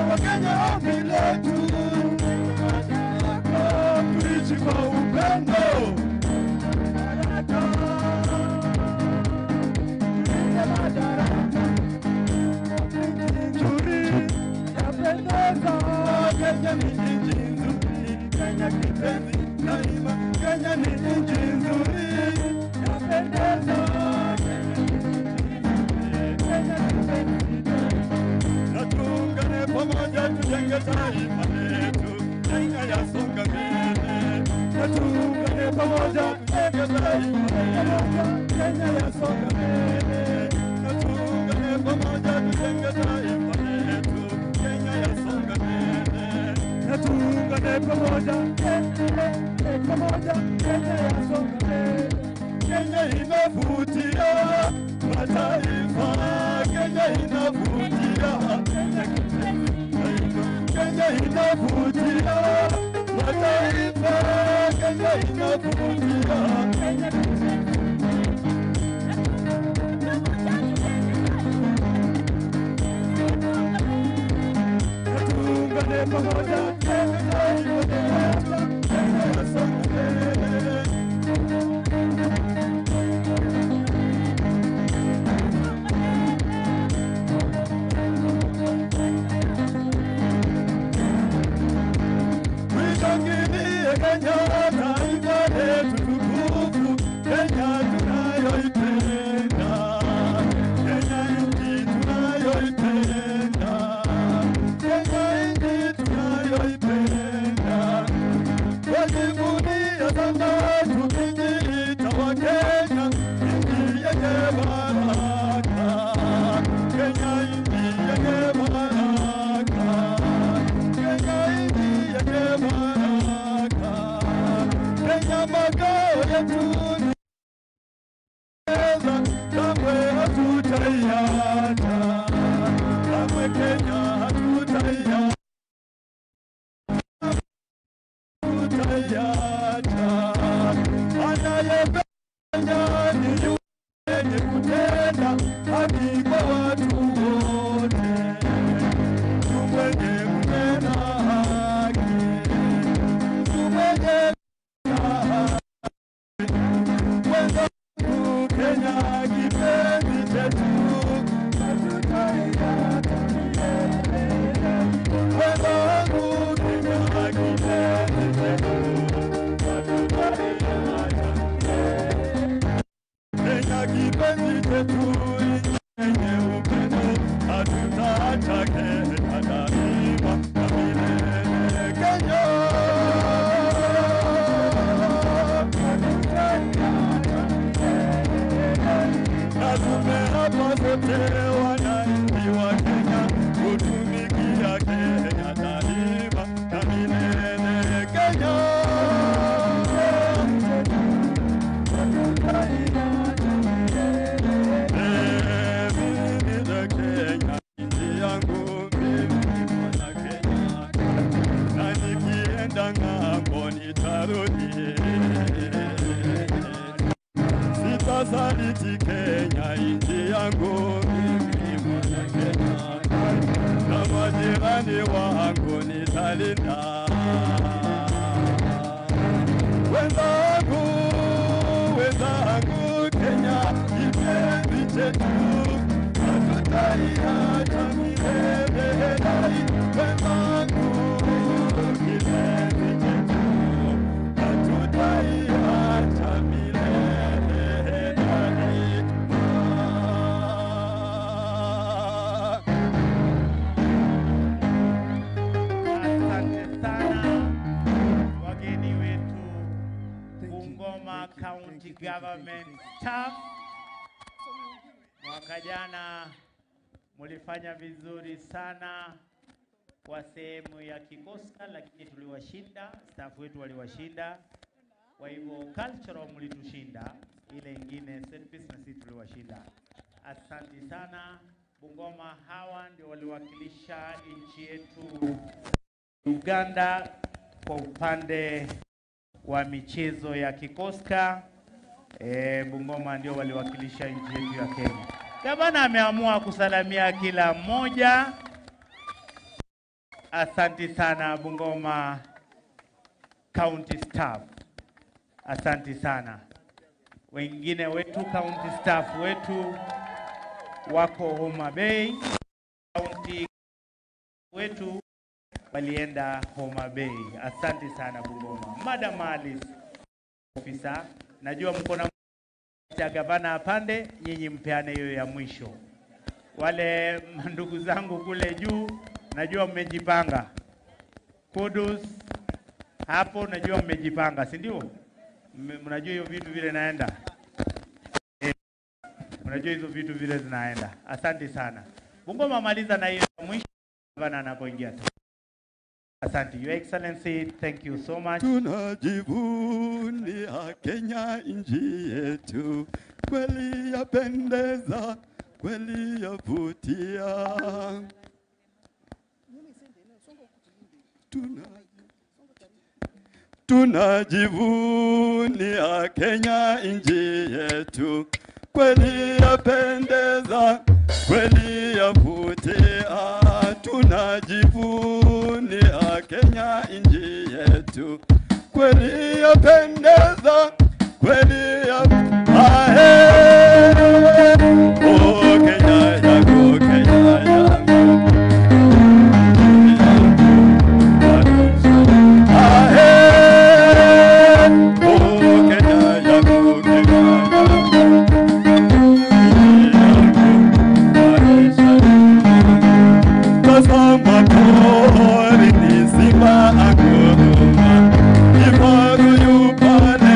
Wakenya ombi letu tuishi kwa upendo. Kenya ni nchi nzuri, Kenya kipenzi daima. Kenya ni nchi nzuri, yapendeza. Kenya kipenzi daima. Na tuungane pamoja tujenge taifa letu, Kenya yasonga mbele. Na tuungane pamoja tujenge taifa letu, Kenya yasonga mbele. Na tuungane pamoja tujenge taifa letu, Kenya yasonga mbele. Na tuungane pamoja, pamoja, Kenya yasonga mbele. Kenya inavutia mataifa, Kenya inavutia, Kenya inavutia mataifa, Kenya inavutia. Tuungane pamoja, Kenya yasonga mbele. Tushangilie Kenya, taifa letu tukufu, Kenya tunayoipenda, Kenya nchi tunayoipenda, Kenya nchi tunayoipenda. hatutaiacha, kamwe Kenya hatutaiacha, hatutaiacha. Anayepenya ni yule kutenda haki kwa watu wote, tumwenge kunena haki, tumwenge Kenya kipenzi chetu, hatutaiacha milele. Wenzangu, Kenya kipenzi chetu, hatutaiacha milele. Kenya kipenzi chetu, yenye upendo, hatutaacha Kenya daima na milele. Kenya na tumeapa sote wananchi wa Kenya kutumikia Kenya daima na milele. Kenya mimi ni Kenya, nchi yangu mimi ni mwana Kenya, na nikienda ng'ambo nitarudi. Sitasaliti Kenya, nchi yangu mimi ni mwana Kenya, na majirani wangu nitalinda. Wenzangu, wenzangu, Kenya kipenzi chetu, hatutaiacha milele. Wenzangu, kipenzi chetu, hatutaiacha milele daima. Asante sana wageni wetu Bungoma County Government staff. Mwaka jana mulifanya vizuri sana kwa sehemu ya kikosta, lakini tuliwashinda, staff wetu waliwashinda. Kwa hivyo cultural mlitushinda, ile ingine service na sisi tuliwashinda. Asante sana Bungoma, hawa ndio waliwakilisha nchi yetu Uganda kwa upande wa michezo ya kikoska. Bungoma ndio waliwakilisha nchi yetu ya Kenya. Gavana ameamua kusalamia kila mmoja. Asante sana Bungoma County staff. Asante sana. Wengine wetu county staff wetu wako Homa Bay. County wetu walienda Homa Bay. Asante sana Bungoma. Madam Alice ofisa, najua mko na gavana apande, nyinyi mpeane hiyo ya mwisho. Wale ndugu zangu kule juu, najua mmejipanga. Kudus hapo, najua mmejipanga, si ndio? Mnajua hiyo vitu vile naenda. Mnajua hizo vitu vile zinaenda. Asante sana. Bungoma maliza na hiyo ya mwisho gavana anapoingia. Asante, Your Excellency, thank you so much. Tunajivunia Kenya nchi yetu, kweli yapendeza, kweli yavutia. Tunajivunia Kenya nchi yetu, kweli yapendeza, kweli yavutia. Tunajivunia Kenya nchi yetu, kweli yapendeza, kweli yavutia. Oh Kenya yangu, Kenya yangu, Simba akuma, ifaru yupale,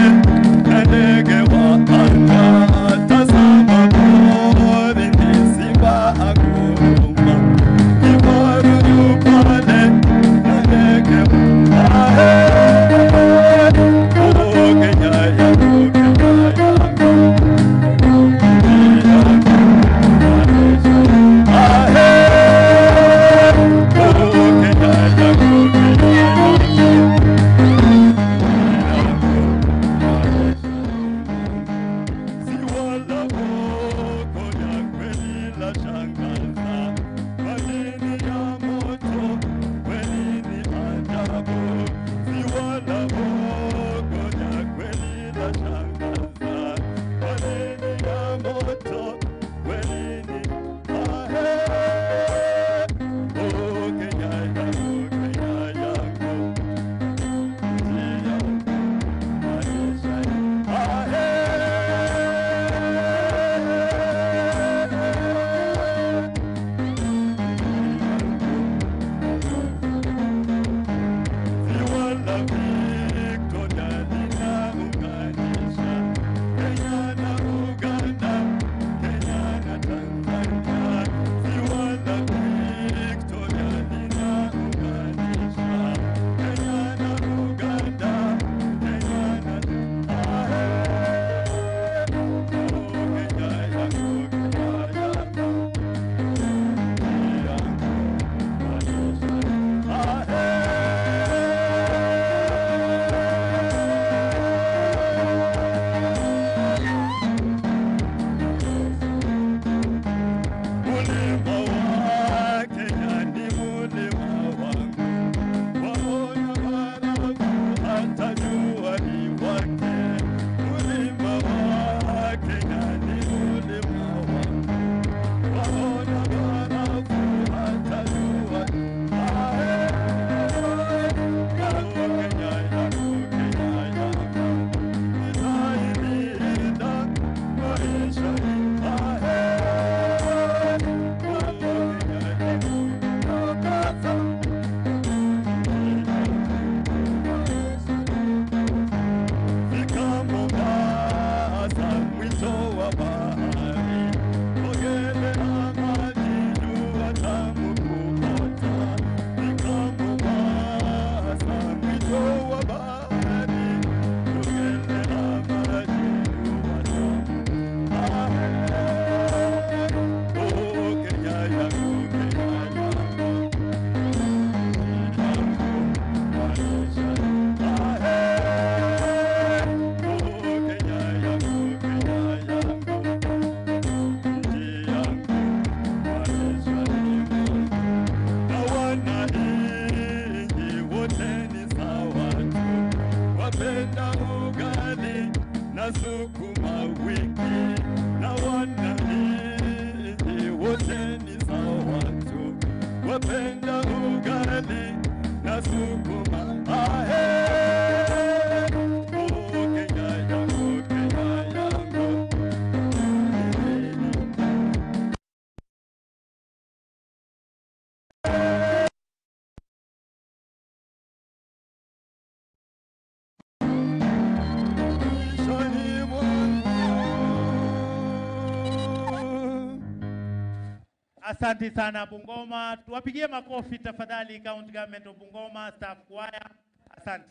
Asante sana Bungoma. Tuwapigie makofi tafadhali County Government of Bungoma staff choir. Asante.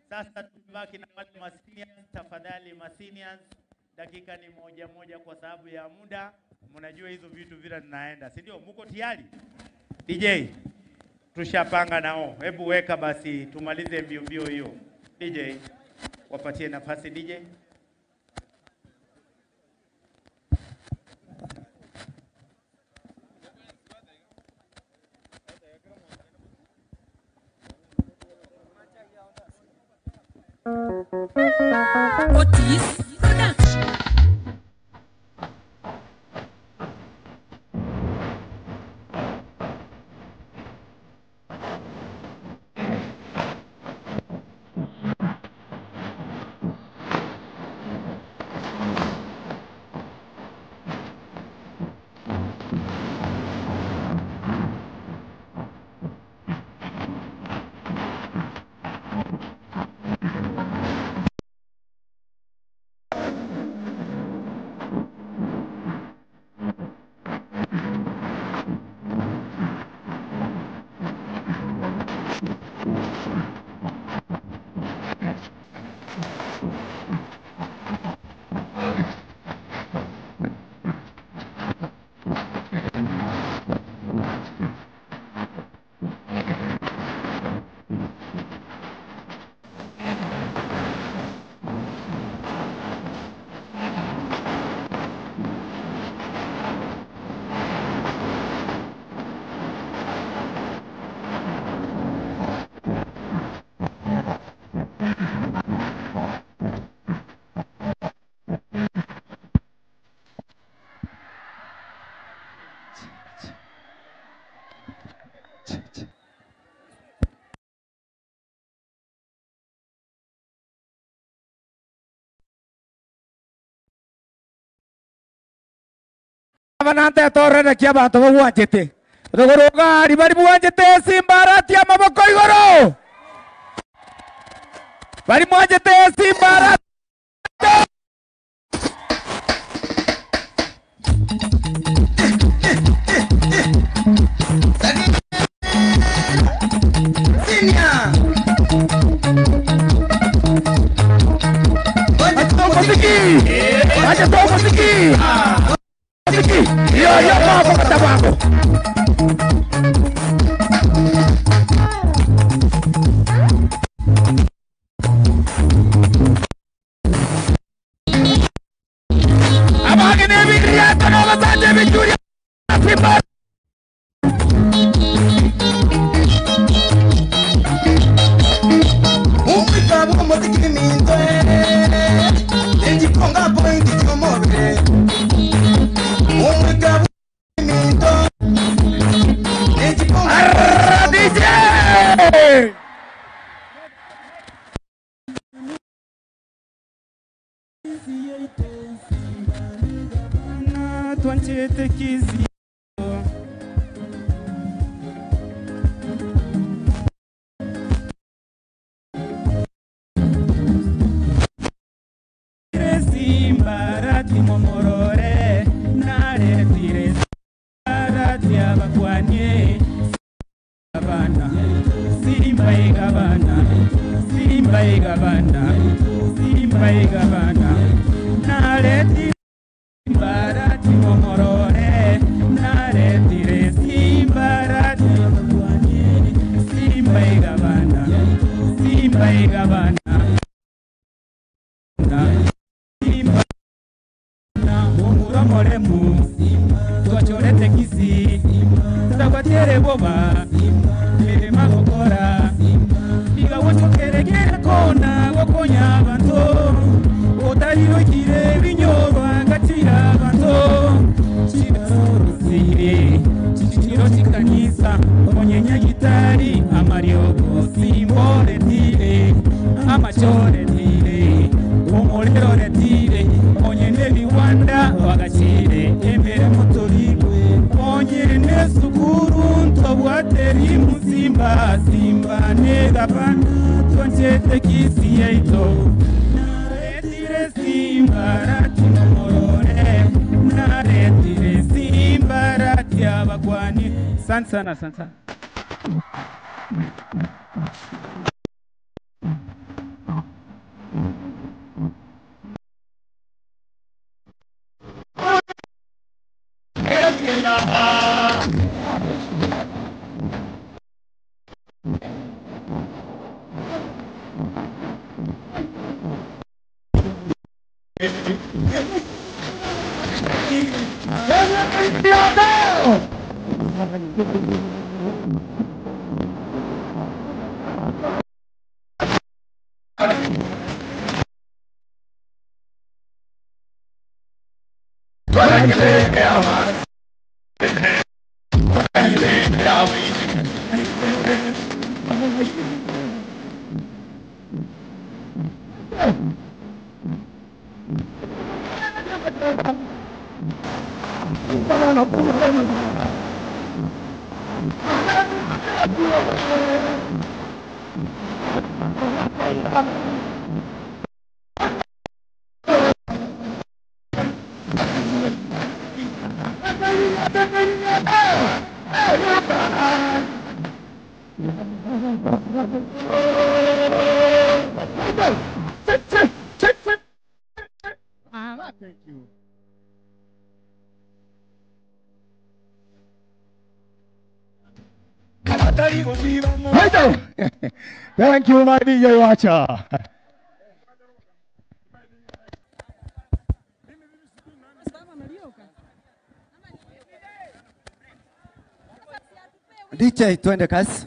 Sasa tubaki na wale maseniors tafadhali maseniors. Dakika ni moja kwa sababu ya muda. Mnajua hizo vitu vile zinaenda. Si ndio? Mko tayari? DJ. Tushapanga nao. Hebu weka basi tumalize mbio hiyo. DJ. Wapatie nafasi DJ. Otis Production. Vanante torre na kia bantu bwanjete rugoroga ribari bwanjete simbarati amaboko igoro bari bwanjete simbarati Yo mambo kata wangu. Abang ini bidria tanah saja bijuria simba. Umika bumo tikimindo. Endi ponga pointi chomore. Umika DJ! Tuanchete kizi Simbarati momorore nare tire Simbarati abakwanye Gabana Simba igabana Simba igabana Simba igabana nare tire Simbarati momorore nare tire Simbarati abakwanye Simba igabana Simba igabana Simba na umura moremu Tuachorete kisi Tabatere boba Mere magokora Diga wacho kere kona Wakonya banto Otairo kire vinyoro Agatira banto Chibasoro sire Chichiro chikanisa Onyenya gitari Amarioko Simbole tire Amachore tire Umolero retire Onyene viwanda Wagachire Emere motorigwe Onyene sukuru Ntobwateri musimba Simba negabana Tuanchete kisi yeito Naretire simba Rati nomorore Naretire simba Rati cia bakwani. Asante sana, asante sana. Thank you. Thank you, my DJ watcher. DJ, twende kazi.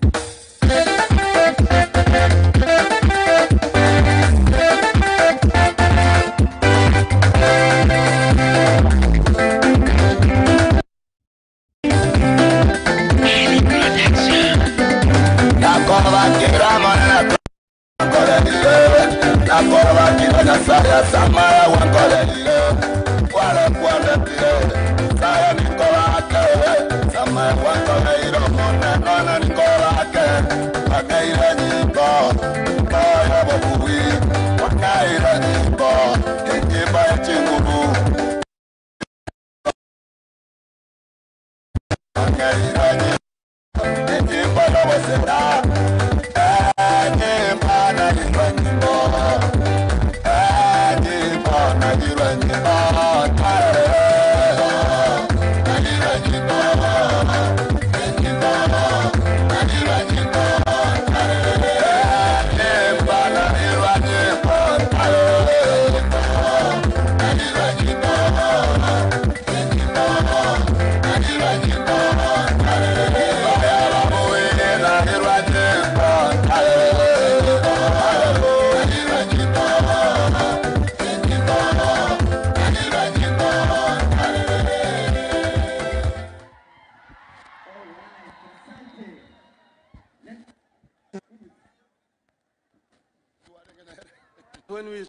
When we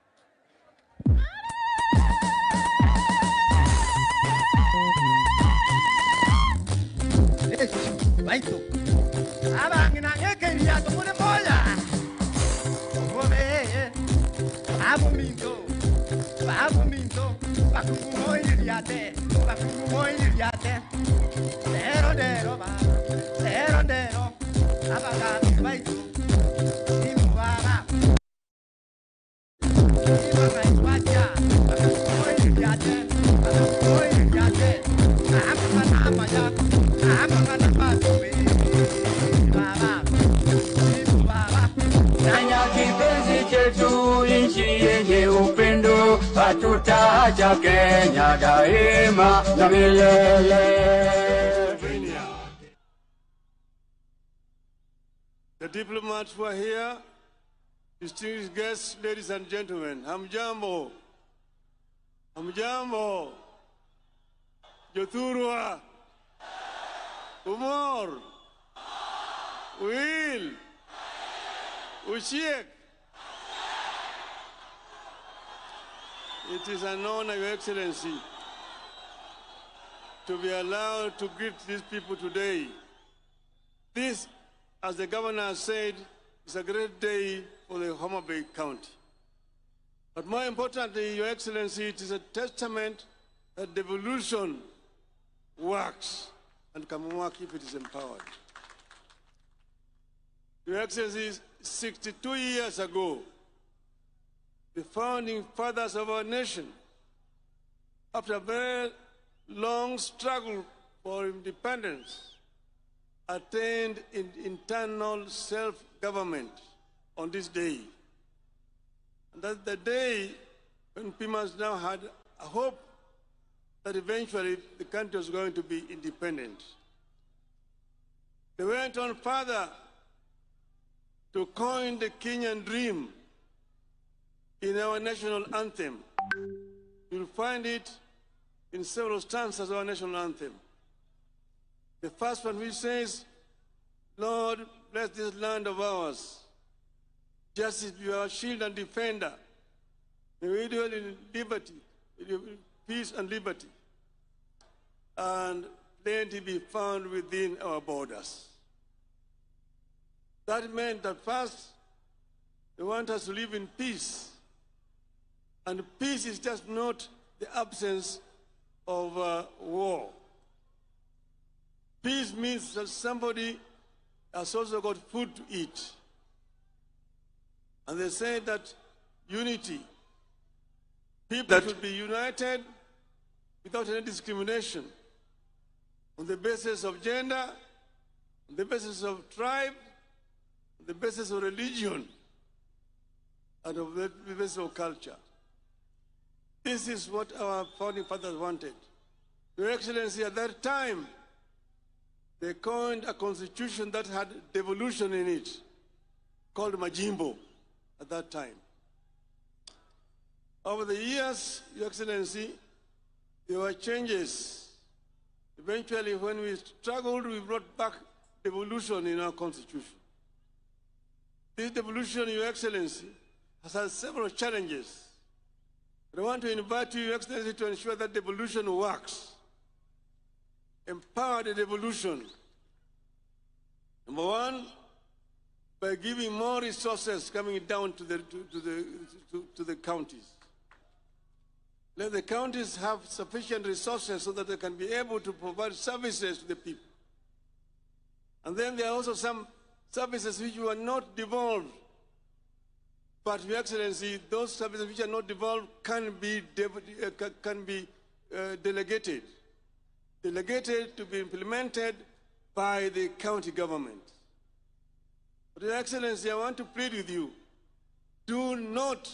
Baito. Abangina ngekeria tumune moya. Ome. Abu minto. Bakungu moyiriate. Dero ba. Dero. Abaga baito. Imubara. Nanya kipenzi chetu, nchi yenye upendo, hatutaacha Kenya daima na milele. The diplomats who are here, distinguished guests, ladies and gentlemen, hamjambo, Jothurwa, Umar, Will, Ushiek. It is an honor, Your Excellency, to be allowed to greet these people today. This, as the governor said, is a great day for the Homa Bay County. But more importantly, Your Excellency, it is a testament that devolution works. and Kamwaki if it is empowered. Your Excellency, 62 years ago, the founding fathers of our nation, after a very long struggle for independence, attained internal self-government on this day. And that's the day when Pimas now had a hope that eventually the country was going to be independent. They went on further to coin the Kenyan dream in our national anthem. You'll find it in several stanzas of our national anthem. The first one which says, Lord, bless this land of ours. Justice be our shield and defender. May we dwell in liberty, in peace and liberty, and plenty be found within our borders. That meant that first, they want us to live in peace. And peace is just not the absence of war. Peace means that somebody has also got food to eat. And they say that unity, people should be united without any discrimination on the basis of gender, on the basis of tribe, on the basis of religion, and on the basis of culture. This is what our founding fathers wanted. Your Excellency, at that time, they coined a constitution that had devolution in it, called Majimbo at that time. Over the years, Your Excellency, there were changes. Eventually, when we struggled, we brought back devolution in our constitution. This devolution, Your Excellency, has had several challenges. I want to invite you, Your Excellency, to ensure that devolution works. Empower the devolution. Number one, by giving more resources coming down to the counties. Let the counties have sufficient resources so that they can be able to provide services to the people. And then there are also some services which were not devolved. But, Your Excellency, those services which are not devolved can be delegated. Delegated to be implemented by the county government. But, Your Excellency, I want to plead with you, do not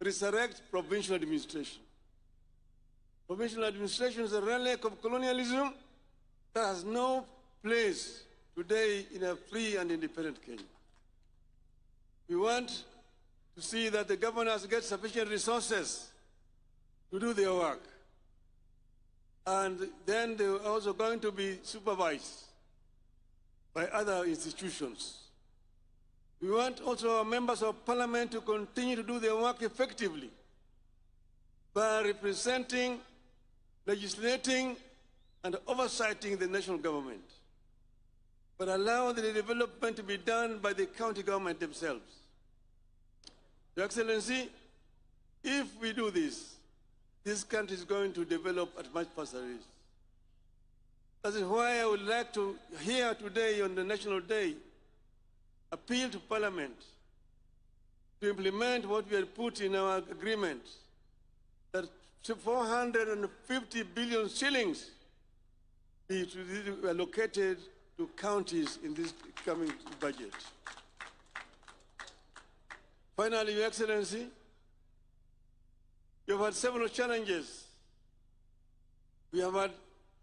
resurrect provincial administration. Provincial administration is a relic of colonialism that has no place today in a free and independent Kenya. We want to see that the governors get sufficient resources to do their work. And then they are also going to be supervised by other institutions. We want also our members of parliament to continue to do their work effectively by representing, legislating, and oversighting the national government, but allow the development to be done by the county government themselves. Your Excellency, if we do this, this country is going to develop at much faster rate. That is why I would like to here today on the National Day appeal to Parliament to implement what we had put in our agreement, that 450 billion shillings be allocated to counties in this coming budget. Finally, Your Excellency, you've had several challenges. We have had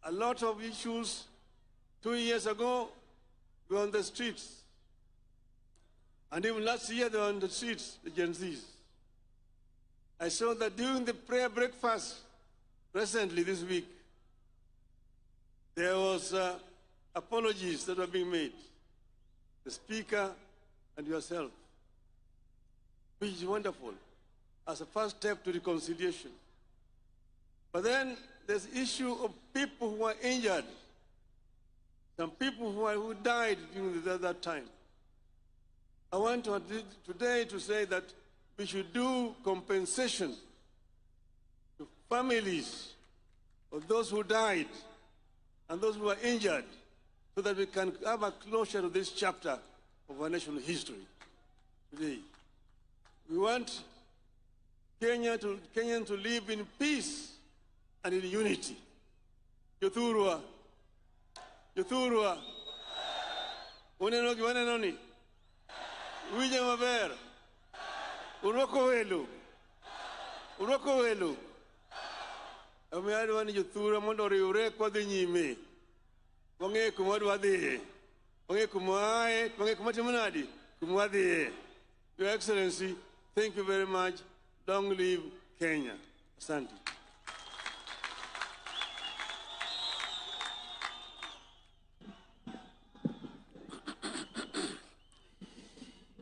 a lot of issues. 2 years ago, we were on the streets. And even last year, they were on the streets, the Gen Zs. I saw that during the prayer breakfast recently this week, there was apologies that were being made, the Speaker and yourself, which is wonderful as a first step to reconciliation. But then there's the issue of people who are injured, some people who died during that time. I want to today to say that we should do compensation to families of those who died and those who are injured, so that we can have a closure to this chapter of our national history today. We want Kenyans to live in peace and in unity. Yothurwa. Unenogi wanenoni. Wija maber. Uroko welu. Amiadu wani Yothurwa mondo riure kwa dhi nyime. Wange kumwadwa dhi. Wange kumwae. Wange kumatimunadi. Kumwadhi. Your Excellency, thank you very much. Long live Kenya. Asante.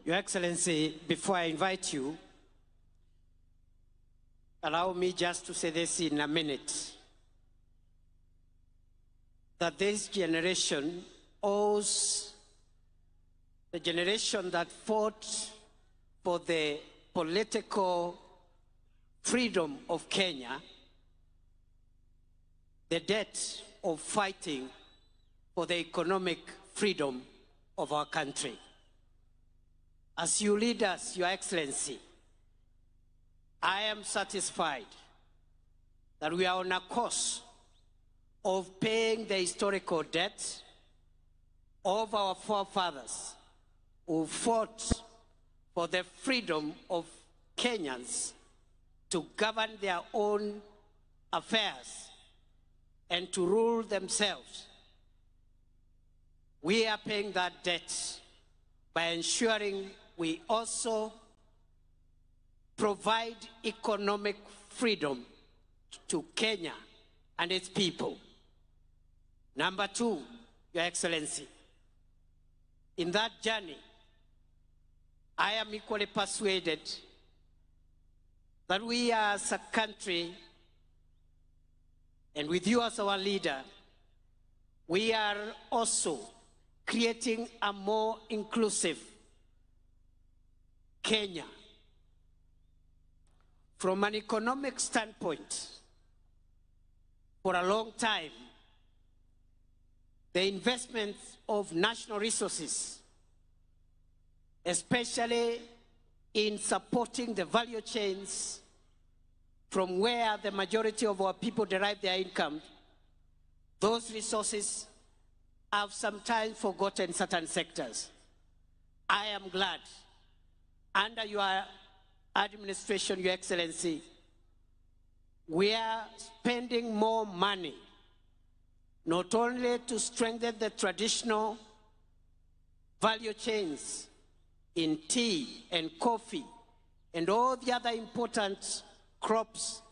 Your Excellency, before I invite you, allow me just to say this in a minute. That this generation owes the generation that fought for the political freedom of Kenya, the debt of fighting for the economic freedom of our country. As you lead us, Your Excellency, I am satisfied that we are on a course of paying the historical debt of our forefathers who fought for the freedom of Kenyans to govern their own affairs and to rule themselves. We are paying that debt by ensuring we also provide economic freedom to Kenya and its people. Number two, Your Excellency, in that journey, I am equally persuaded that we as a country, and with you as our leader, we are also creating a more inclusive Kenya. From an economic standpoint, for a long time, the investment of national resources, especially in supporting the value chains from where the majority of our people derive their income, those resources have sometimes forgotten certain sectors. I am glad, under your administration, Your Excellency, we are spending more money, not only to strengthen the traditional value chains in tea and coffee and all the other important crops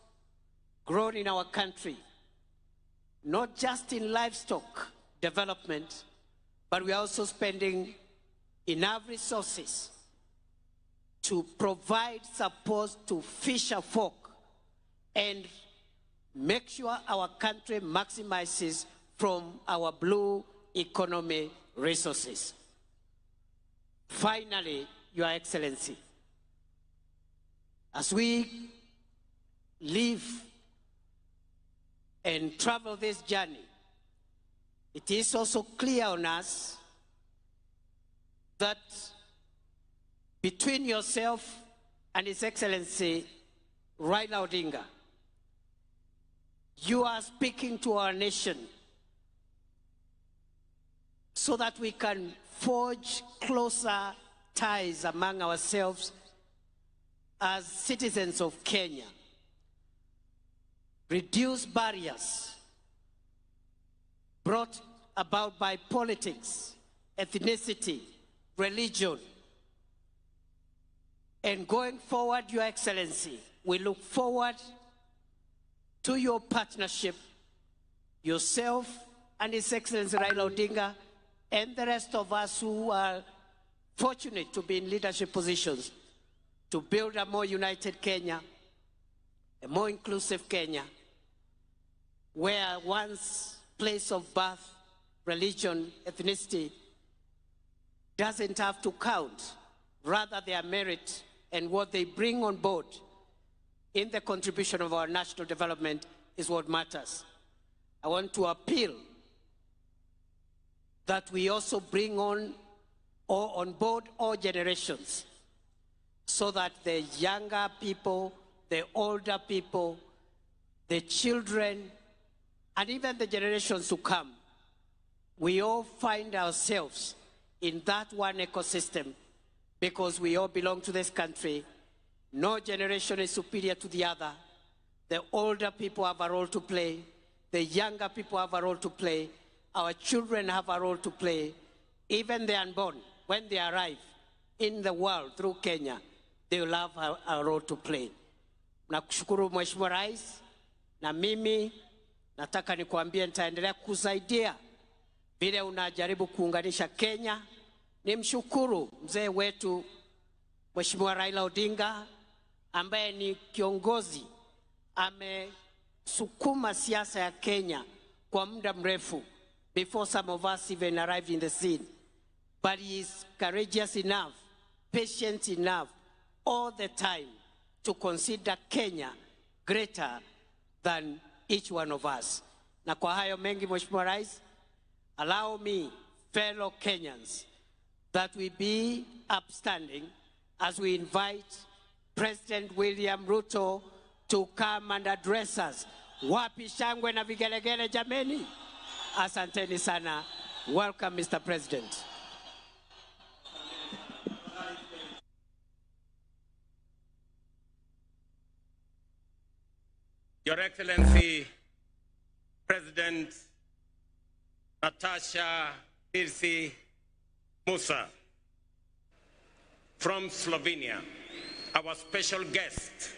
grown in our country, not just in livestock development, but we are also spending enough resources to provide support to fisher folk and make sure our country maximizes from our blue economy resources. Finally, Your Excellency, as we live and travel this journey, it is also clear on us that between yourself and His Excellency Raila Odinga, you are speaking to our nation so that we can forge closer ties among ourselves as citizens of Kenya, reduce barriers brought about by politics, ethnicity, religion. And going forward, Your Excellency, we look forward to your partnership, yourself and His Excellency Raila Odinga, and the rest of us who are fortunate to be in leadership positions to build a more united Kenya, a more inclusive Kenya, where one's place of birth, religion, ethnicity doesn't have to count. Rather, their merit and what they bring on board in the contribution of our national development is what matters. I want to appeal that we also bring on board all generations, so that the younger people, the older people, the children, and even the generations to come, we all find ourselves in that one ecosystem, because we all belong to this country. No generation is superior to the other. The older people have a role to play. The younger people have a role to play. Our children have a role to play. Even the unborn, when they arrive in the world through Kenya, they will have a role to play. Nakushukuru Mheshimiwa Rais, na mimi nataka nikuambie nitaendelea kusaidia vile unajaribu kuunganisha Kenya. Nimshukuru mzee wetu Mheshimiwa Raila Odinga, ambaye ni kiongozi amesukuma siasa ya Kenya kwa muda mrefu, before some of us even arrived in the scene. But he is courageous enough, patient enough, all the time to consider Kenya greater than each one of us. Na kwa hayo mengi, Mheshimiwa Rais, allow me, fellow Kenyans, that we be upstanding as we invite President William Ruto to come and address us. Wapi shangwe na vigelegele jameni? Asanteni sana. Welcome, Mr. President. Your Excellency, President Natasha Hirsi Musa from Slovenia, our special guest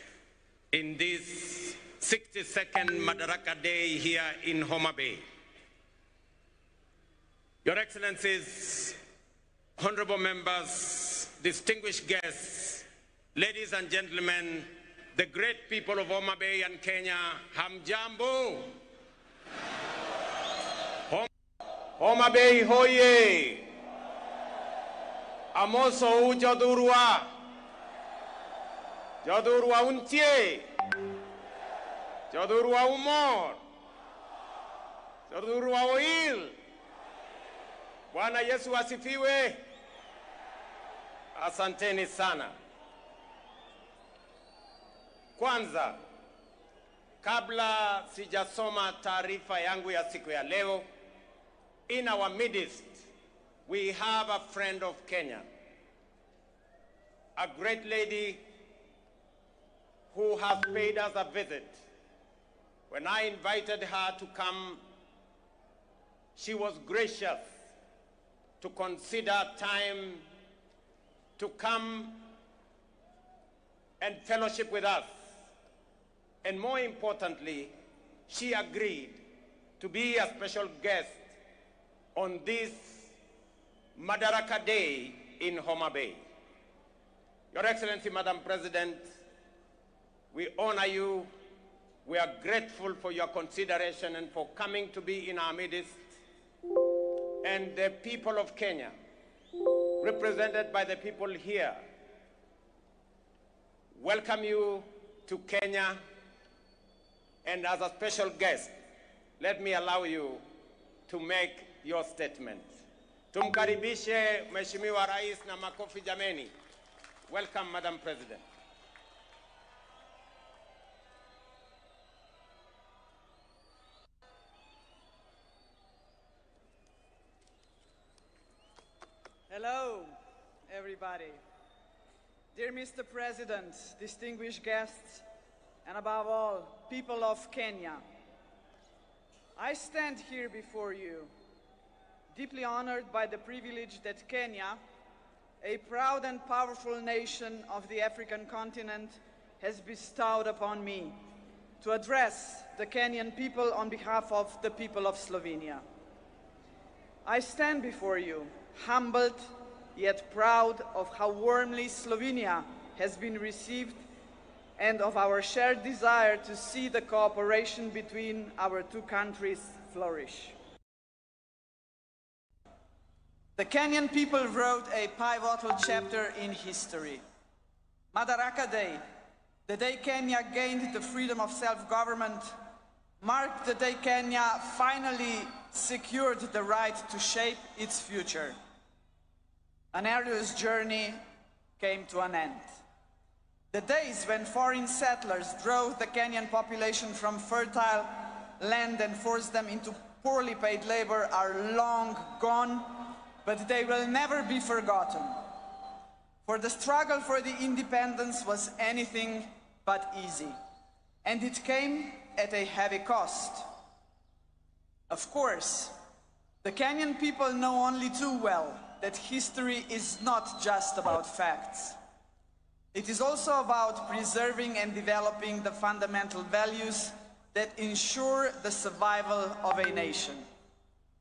in this 62nd Madaraka Day here in Homa Bay. Your Excellencies, honorable members, distinguished guests, ladies and gentlemen, the great people of Homa Bay and Kenya, hamjambo. Homa Bay hoye. Amoso u jodurwa. Jodurwa untie. Jodurwa umor. Jodurwa oil. Bwana Yesu asifiwe. Asanteni sana. Kwanza, kabla sijasoma taarifa yangu ya siku ya leo, in our midst, we have a friend of Kenya, a great lady who has paid us a visit. When I invited her to come, she was gracious to consider time to come and fellowship with us. And more importantly, she agreed to be a special guest on this Madaraka Day in Homa Bay. Your Excellency, Madam President, we honor you. We are grateful for your consideration and for coming to be in our midst. And the people of Kenya, represented by the people here, welcome you to Kenya. And as a special guest, let me allow you to make your statement. Tumkaribishe Mheshimiwa Rais na makofi jameni. Welcome, Madam President. Hello, everybody. Dear Mr. President, distinguished guests, and above all, people of Kenya, I stand here before you, deeply honored by the privilege that Kenya, a proud and powerful nation of the African continent, has bestowed upon me to address the Kenyan people on behalf of the people of Slovenia. I stand before you, humbled yet proud of how warmly Slovenia has been received and of our shared desire to see the cooperation between our two countries flourish. The Kenyan people wrote a pivotal chapter in history. Madaraka Day, the day Kenya gained the freedom of self-government, marked the day Kenya finally secured the right to shape its future. An arduous journey came to an end. The days when foreign settlers drove the Kenyan population from fertile land and forced them into poorly paid labor are long gone, but they will never be forgotten. For the struggle for the independence was anything but easy, and it came at a heavy cost. Of course, the Kenyan people know only too well that history is not just about facts. It is also about preserving and developing the fundamental values that ensure the survival of a nation.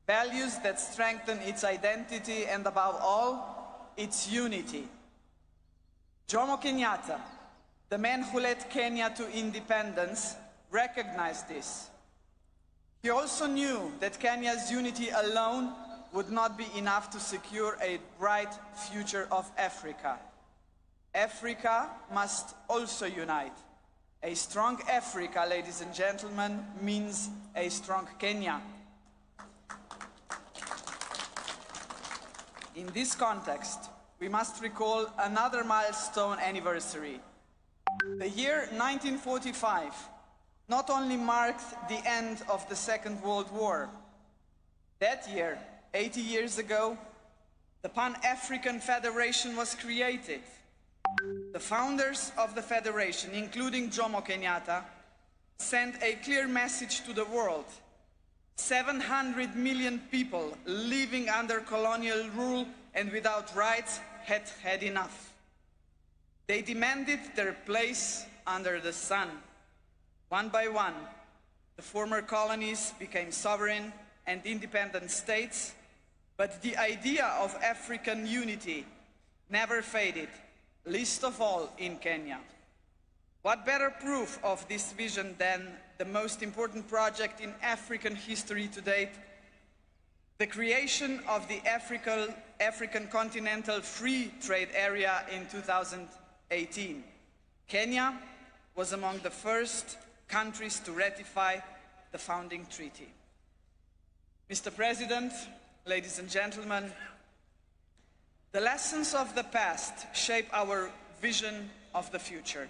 Values that strengthen its identity and, above all, its unity. Jomo Kenyatta, the man who led Kenya to independence, recognized this. He also knew that Kenya's unity alone would not be enough to secure a bright future of Africa. Africa must also unite. A strong Africa, ladies and gentlemen, means a strong Kenya. In this context, we must recall another milestone anniversary. The year 1945 not only marked the end of the Second World War. That year, 80 years ago, the Pan-African Federation was created. The founders of the Federation, including Jomo Kenyatta, sent a clear message to the world. 700 million people living under colonial rule and without rights had had enough. They demanded their place under the sun. One by one, the former colonies became sovereign and independent states, but the idea of African unity never faded, least of all in Kenya. What better proof of this vision than the most important project in African history to date, the creation of the African Continental Free Trade Area in 2018. Kenya was among the first countries to ratify the founding treaty. Mr. President, ladies and gentlemen, the lessons of the past shape our vision of the future.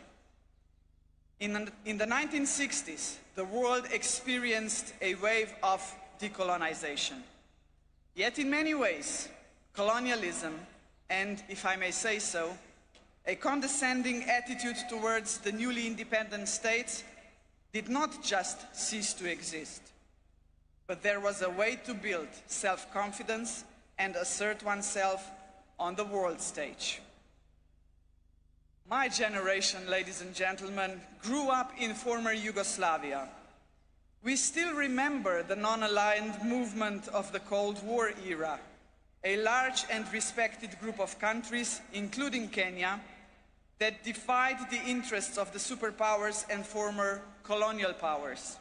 In the 1960s, the world experienced a wave of decolonization. Yet in many ways, colonialism, and if I may say so, a condescending attitude towards the newly independent states did not just cease to exist, but there was a way to build self-confidence and assert oneself on the world stage. My generation, ladies and gentlemen, grew up in former Yugoslavia. We still remember the non-aligned movement of the Cold War era, a large and respected group of countries, including Kenya, that defied the interests of the superpowers and former colonial powers.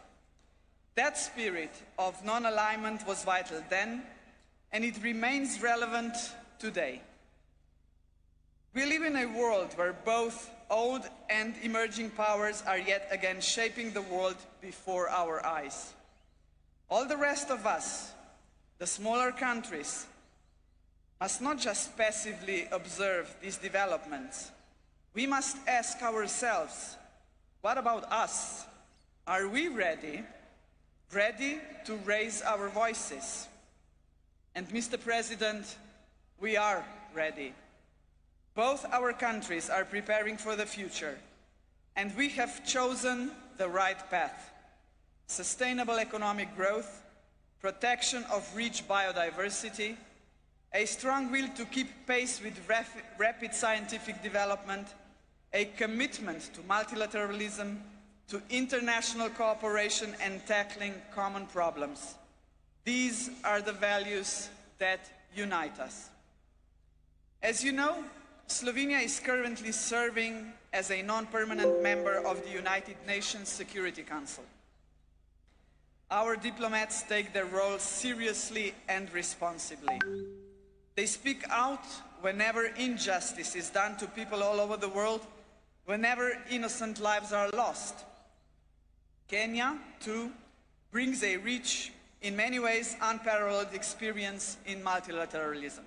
That spirit of non-alignment was vital then, and it remains relevant today. We live in a world where both old and emerging powers are yet again shaping the world before our eyes. All the rest of us, the smaller countries, must not just passively observe these developments. We must ask ourselves, what about us? Are we ready to raise our voices? And Mr. President, we are ready. Both our countries are preparing for the future, and we have chosen the right path. Sustainable economic growth, protection of rich biodiversity, a strong will to keep pace with rapid scientific development, a commitment to multilateralism, to international cooperation and tackling common problems. These are the values that unite us. As you know, Slovenia is currently serving as a non-permanent member of the United Nations Security Council. Our diplomats take their role seriously and responsibly. They speak out whenever injustice is done to people all over the world, whenever innocent lives are lost. Kenya, too, brings a rich in many ways unparalleled experience in multilateralism.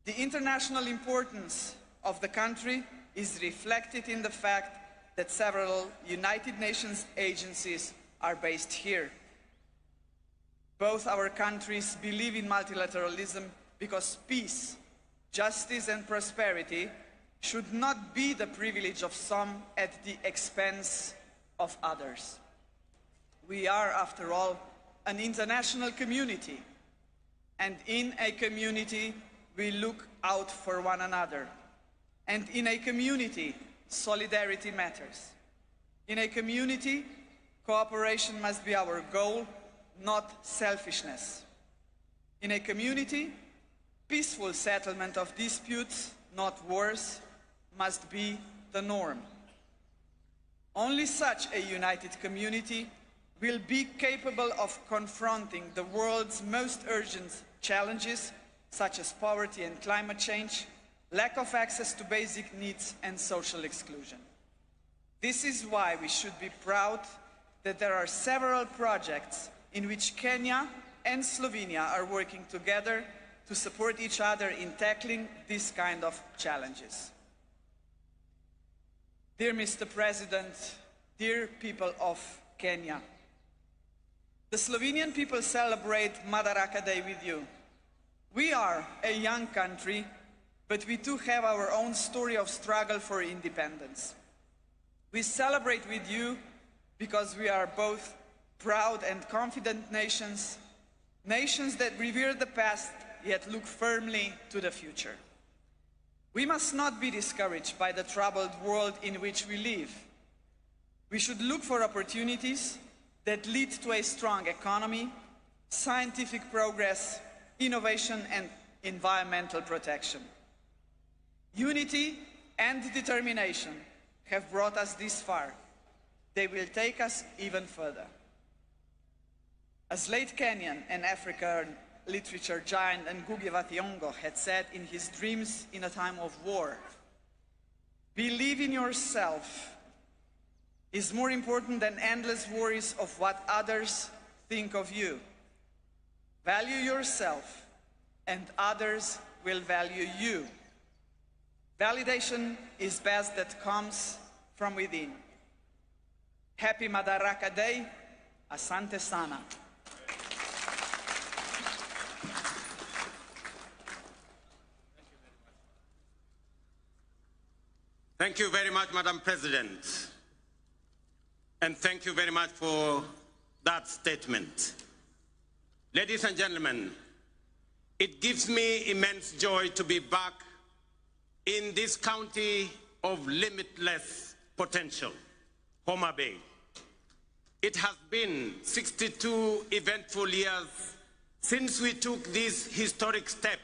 The international importance of the country is reflected in the fact that several United Nations agencies are based here. Both our countries believe in multilateralism because peace, justice and prosperity should not be the privilege of some at the expense of others. We are, after all, an international community, and in a community we look out for one another. And in a community, solidarity matters. In a community, cooperation must be our goal, not selfishness. In a community, peaceful settlement of disputes, not wars, must be the norm. Only such a united community will be capable of confronting the world's most urgent challenges, such as poverty and climate change, lack of access to basic needs and social exclusion. This is why we should be proud that there are several projects in which Kenya and Slovenia are working together to support each other in tackling this kind of challenges. Dear Mr. President, dear people of Kenya, the Slovenian people celebrate Madaraka Day with you. We are a young country, but we too have our own story of struggle for independence. We celebrate with you because we are both proud and confident nations, nations that revere the past yet look firmly to the future. We must not be discouraged by the troubled world in which we live. We should look for opportunities that lead to a strong economy, scientific progress, innovation and environmental protection. Unity and determination have brought us this far. They will take us even further. As late Kenyan and African literature giant Ngugi wa Thiong'o had said in his Dreams in a Time of War, believe in yourself is more important than endless worries of what others think of you. Value yourself and others will value you. Validation is best that comes from within. Happy Madaraka Day. Asante sana. Thank you very much, Madam President. And thank you very much for that statement. Ladies and gentlemen, it gives me immense joy to be back in this county of limitless potential, Homa Bay. It has been 62 eventful years since we took this historic step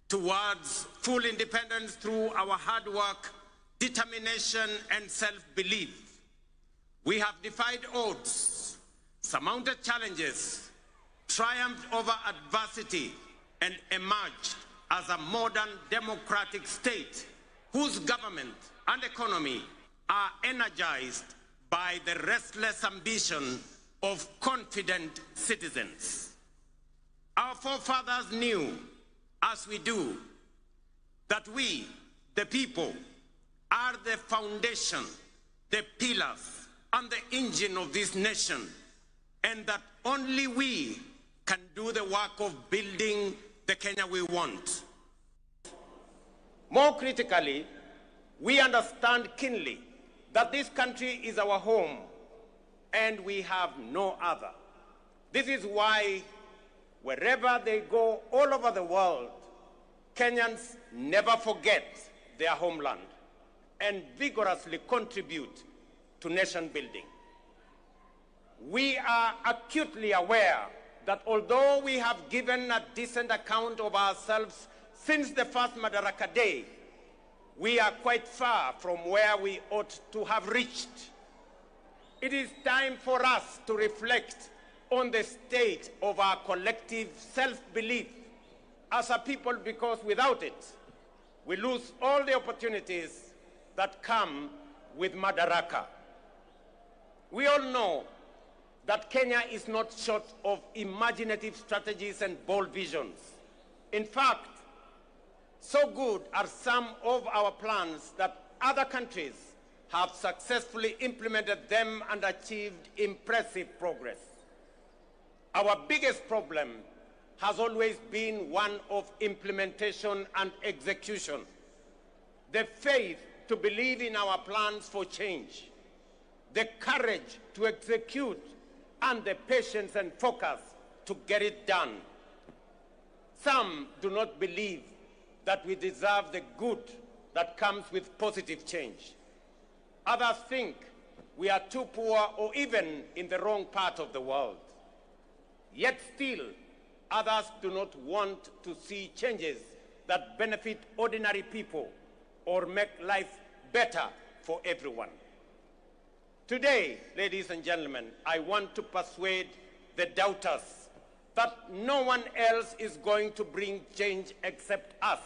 towards full independence through our hard work, determination, and self-belief. We have defied odds, surmounted challenges, triumphed over adversity, and emerged as a modern democratic state whose government and economy are energized by the restless ambition of confident citizens. Our forefathers knew, as we do, that we, the people, are the foundation, the pillars, and the engine of this nation, and that only we can do the work of building the Kenya we want. More critically, we understand keenly that this country is our home and we have no other. This is why wherever they go all over the world, Kenyans never forget their homeland and vigorously contribute to nation building. We are acutely aware that although we have given a decent account of ourselves since the first Madaraka Day, we are quite far from where we ought to have reached. It is time for us to reflect on the state of our collective self-belief as a people, because without it, we lose all the opportunities that come with Madaraka. We all know that Kenya is not short of imaginative strategies and bold visions. In fact, so good are some of our plans that other countries have successfully implemented them and achieved impressive progress. Our biggest problem has always been one of implementation and execution. The faith to believe in our plans for change, the courage to execute, and the patience and focus to get it done. Some do not believe that we deserve the good that comes with positive change. Others think we are too poor or even in the wrong part of the world. Yet still, others do not want to see changes that benefit ordinary people or make life better for everyone. Today, ladies and gentlemen, I want to persuade the doubters that no one else is going to bring change except us,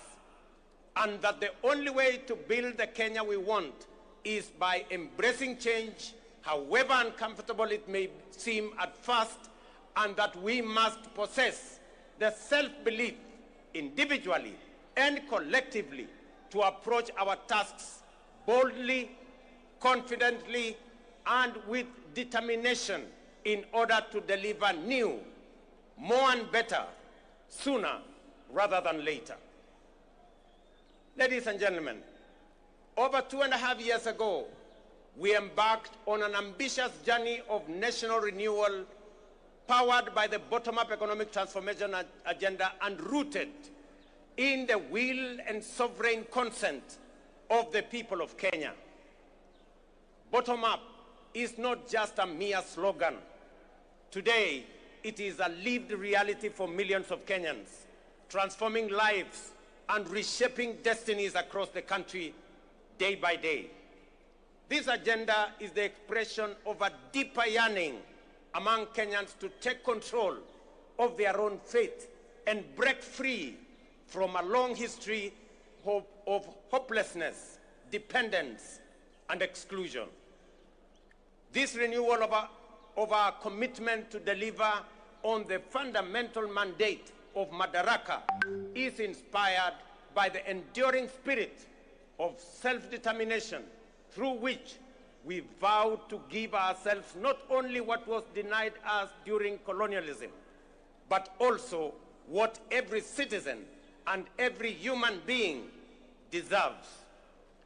and that the only way to build the Kenya we want is by embracing change, however uncomfortable it may seem at first, and that we must possess the self-belief individually and collectively to approach our tasks boldly, confidently, and with determination in order to deliver new, more and better, sooner rather than later. Ladies and gentlemen, over 2.5 years ago, we embarked on an ambitious journey of national renewal powered by the bottom-up economic transformation agenda and rooted in the will and sovereign consent of the people of Kenya. Bottom-up is not just a mere slogan. Today, it is a lived reality for millions of Kenyans, transforming lives and reshaping destinies across the country day by day. This agenda is the expression of a deeper yearning among Kenyans to take control of their own fate and break free from a long history of hopelessness, dependence, and exclusion. This renewal of our commitment to deliver on the fundamental mandate of Madaraka is inspired by the enduring spirit of self-determination through which we vow to give ourselves not only what was denied us during colonialism, but also what every citizen and every human being deserves.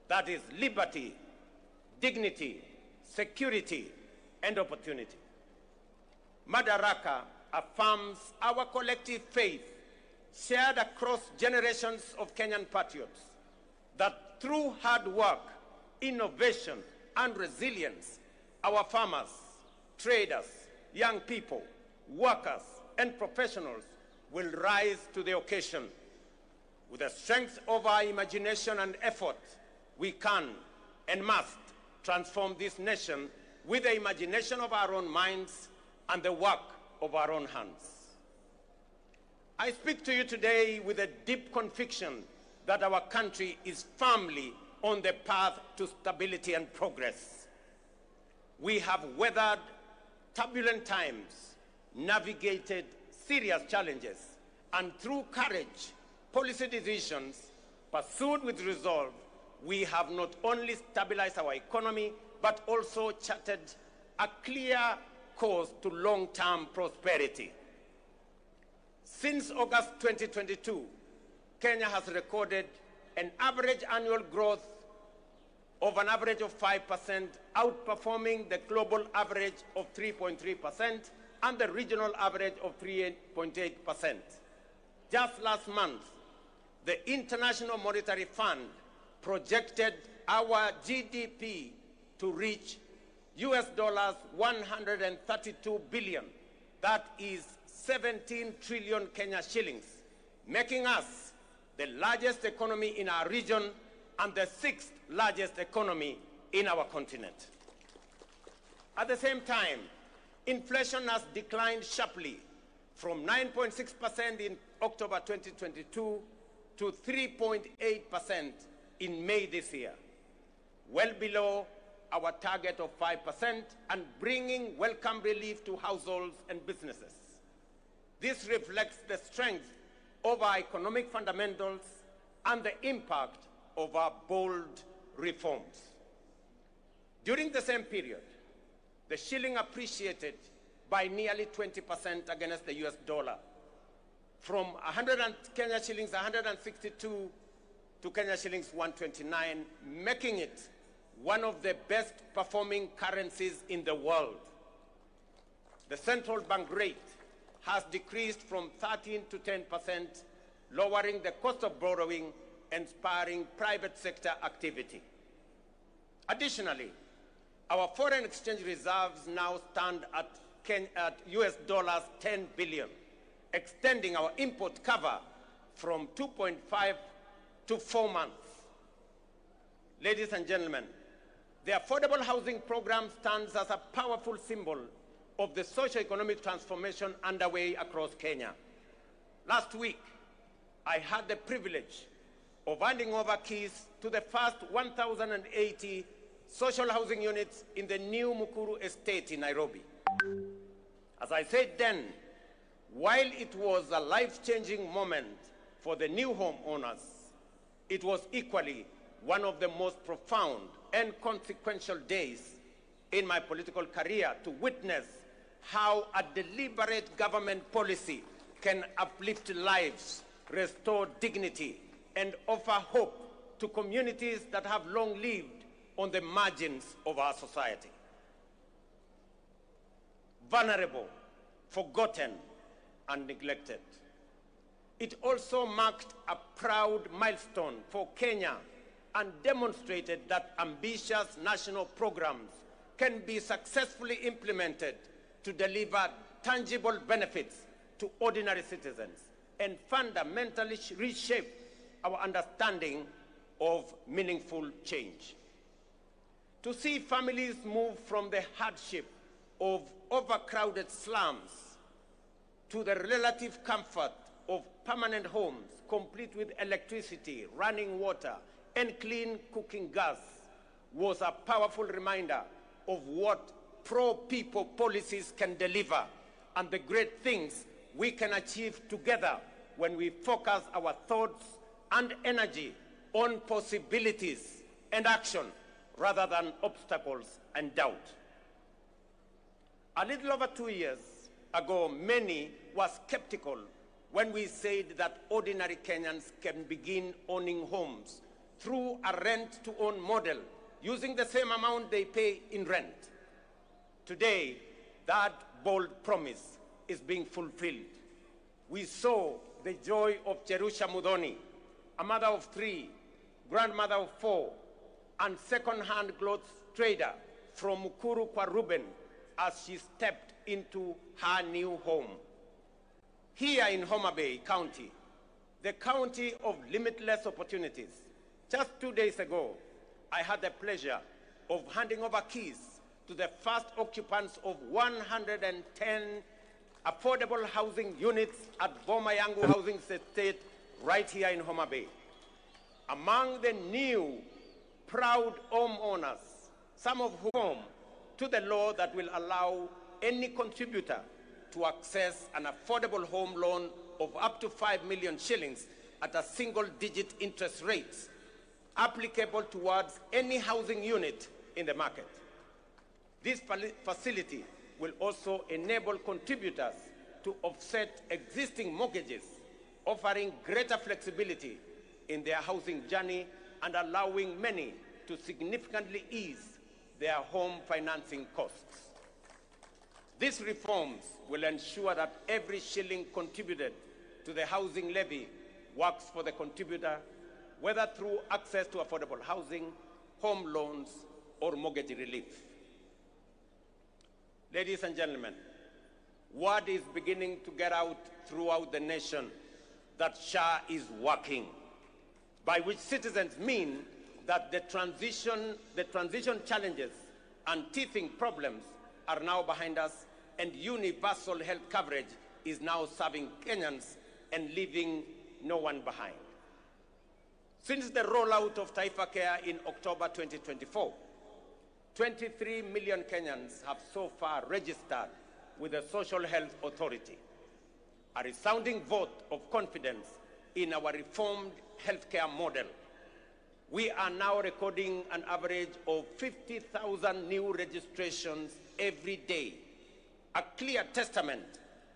That is liberty, dignity, security, and opportunity. Madaraka affirms our collective faith, shared across generations of Kenyan patriots, that through hard work, innovation, and resilience, our farmers, traders, young people, workers, and professionals will rise to the occasion. With the strength of our imagination and effort, we can and must transform this nation with the imagination of our own minds and the work of our own hands. I speak to you today with a deep conviction that our country is firmly on the path to stability and progress. We have weathered turbulent times, navigated serious challenges, and through courage, policy decisions pursued with resolve, we have not only stabilized our economy, but also charted a clear course to long-term prosperity. Since August 2022, Kenya has recorded an average annual growth of an average of 5%, outperforming the global average of 3.3% and the regional average of 3.8%. Just last month, the International Monetary Fund projected our GDP to reach US dollars 132 billion. That is 17 trillion Kenya shillings, making us the largest economy in our region and the 6th largest economy in our continent. At the same time, inflation has declined sharply from 9.6% in October 2022 to 3.8% in May this year, well below our target of 5% and bringing welcome relief to households and businesses. This reflects the strength of our economic fundamentals and the impact of our bold reforms. During the same period, the shilling appreciated by nearly 20% against the US dollar, from Kenya shillings 162 to Kenya shillings 129, making it one of the best performing currencies in the world. The central bank rate has decreased from 13 to 10%, lowering the cost of borrowing and spurring private sector activity. Additionally, our foreign exchange reserves now stand at US dollars 10 billion, extending our import cover from 2.5 to 4 months. Ladies and gentlemen, the affordable housing program stands as a powerful symbol of the socio-economic transformation underway across Kenya. Last week, I had the privilege of handing over keys to the first 1,080 social housing units in the new Mukuru estate in Nairobi. As I said then, while it was a life-changing moment for the new homeowners, it was equally one of the most profound and consequential days in my political career to witness how a deliberate government policy can uplift lives, restore dignity, and offer hope to communities that have long lived on the margins of our society. Vulnerable, forgotten, and neglected. It also marked a proud milestone for Kenya and demonstrated that ambitious national programs can be successfully implemented to deliver tangible benefits to ordinary citizens and fundamentally reshape our understanding of meaningful change. To see families move from the hardship of overcrowded slums to the relative comfort of permanent homes, complete with electricity, running water, and clean cooking gas, was a powerful reminder of what pro-people policies can deliver and the great things we can achieve together when we focus our thoughts and energy on possibilities and action rather than obstacles and doubt. A little over 2 years ago, many were skeptical when we said that ordinary Kenyans can begin owning homes through a rent-to-own model using the same amount they pay in rent. Today, that bold promise is being fulfilled. We saw the joy of Cherusha Mudhoni, a mother of 3, grandmother of 4, and second-hand clothes trader from Mukuru kwa Ruben as she stepped into her new home. Here in Homa Bay County, the county of limitless opportunities, just 2 days ago, I had the pleasure of handing over keys to the first occupants of 110 affordable housing units at Boma Yangu Housing Estate right here in Homa Bay. Among the new proud homeowners, some of whom to the law that will allow any contributor to access an affordable home loan of up to 5 million shillings at a single-digit interest rate, applicable towards any housing unit in the market. This facility will also enable contributors to offset existing mortgages, offering greater flexibility in their housing journey and allowing many to significantly ease their home financing costs. These reforms will ensure that every shilling contributed to the housing levy works for the contributor, whether through access to affordable housing, home loans, or mortgage relief. Ladies and gentlemen, word is beginning to get out throughout the nation that SHA is working, by which citizens mean that the transition challenges and teething problems are now behind us, and universal health coverage is now serving Kenyans and leaving no one behind. Since the rollout of Taifa Care in October 2024, 23 million Kenyans have so far registered with the Social Health Authority, a resounding vote of confidence in our reformed healthcare model. We are now recording an average of 50,000 new registrations every day, a clear testament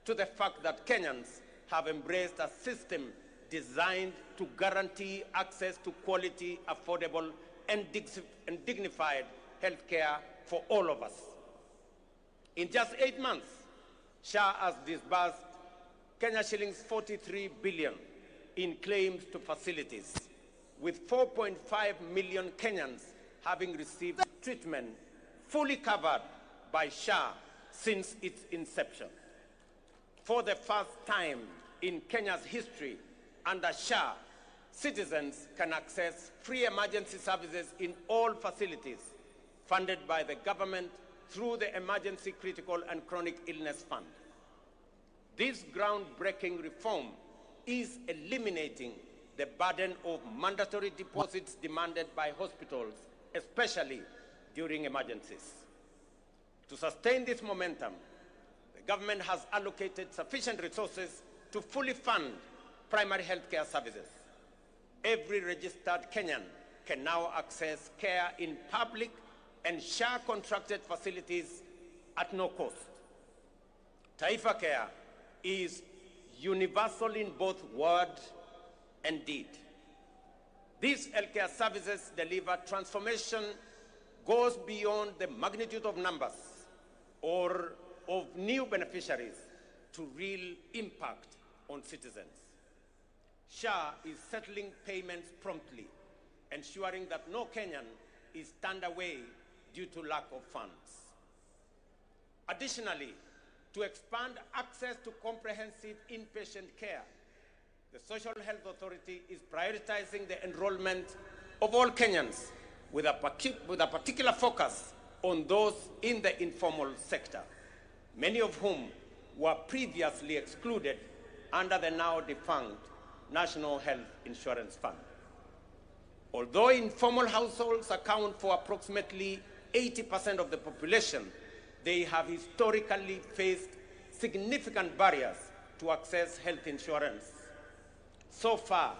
to the fact that Kenyans have embraced a system designed to guarantee access to quality, affordable, and dignified healthcare for all of us. In just 8 months, SHA has disbursed Kenya shillings 43 billion in claims to facilities, with 4.5 million Kenyans having received treatment fully covered by SHA since its inception. For the first time in Kenya's history, under SHA, citizens can access free emergency services in all facilities funded by the government through the Emergency Critical and Chronic Illness Fund. This groundbreaking reform is eliminating the burden of mandatory deposits demanded by hospitals, especially during emergencies. To sustain this momentum, the government has allocated sufficient resources to fully fund primary healthcare services. Every registered Kenyan can now access care in public and SHA-contracted facilities at no cost. Taifa Care is universal in both word and deed. These healthcare services deliver transformation goes beyond the magnitude of numbers or of new beneficiaries to real impact on citizens. SHA is settling payments promptly, ensuring that no Kenyan is turned away due to lack of funds. Additionally, to expand access to comprehensive inpatient care, the Social Health Authority is prioritizing the enrollment of all Kenyans with a particular focus on those in the informal sector, many of whom were previously excluded under the now defunct National Health Insurance Fund. Although informal households account for approximately 80% of the population, they have historically faced significant barriers to access health insurance. So far,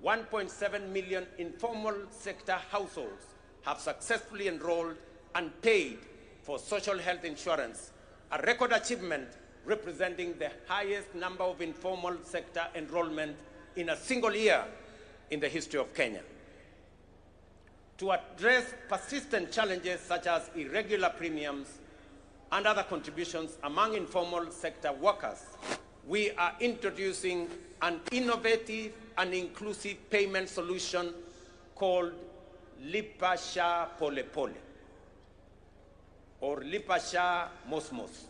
1.7 million informal sector households have successfully enrolled and paid for social health insurance, a record achievement representing the highest number of informal sector enrollment in a single year in the history of Kenya. To address persistent challenges such as irregular premiums and other contributions among informal sector workers, we are introducing an innovative and inclusive payment solution called Lipa SHA Pole Pole, or Lipa SHA Mos Mos.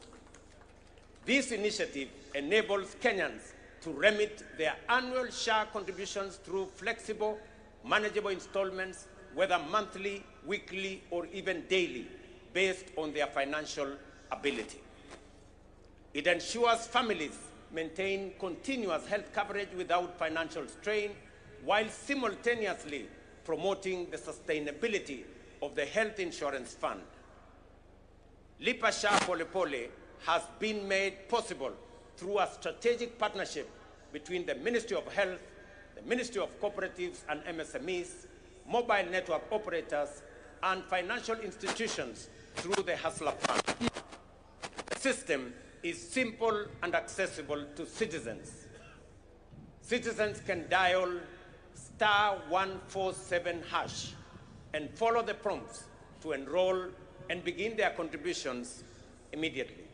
This initiative enables Kenyans to remit their annual SHA contributions through flexible, manageable installments, whether monthly, weekly, or even daily, based on their financial ability. It ensures families maintain continuous health coverage without financial strain, while simultaneously promoting the sustainability of the health insurance fund. Lipa SHA Pole Pole has been made possible through a strategic partnership between the Ministry of Health, the Ministry of Cooperatives and MSMEs, mobile network operators, and financial institutions through the Hustler Fund. The system is simple and accessible to citizens. Citizens can dial *147# and follow the prompts to enroll and begin their contributions immediately.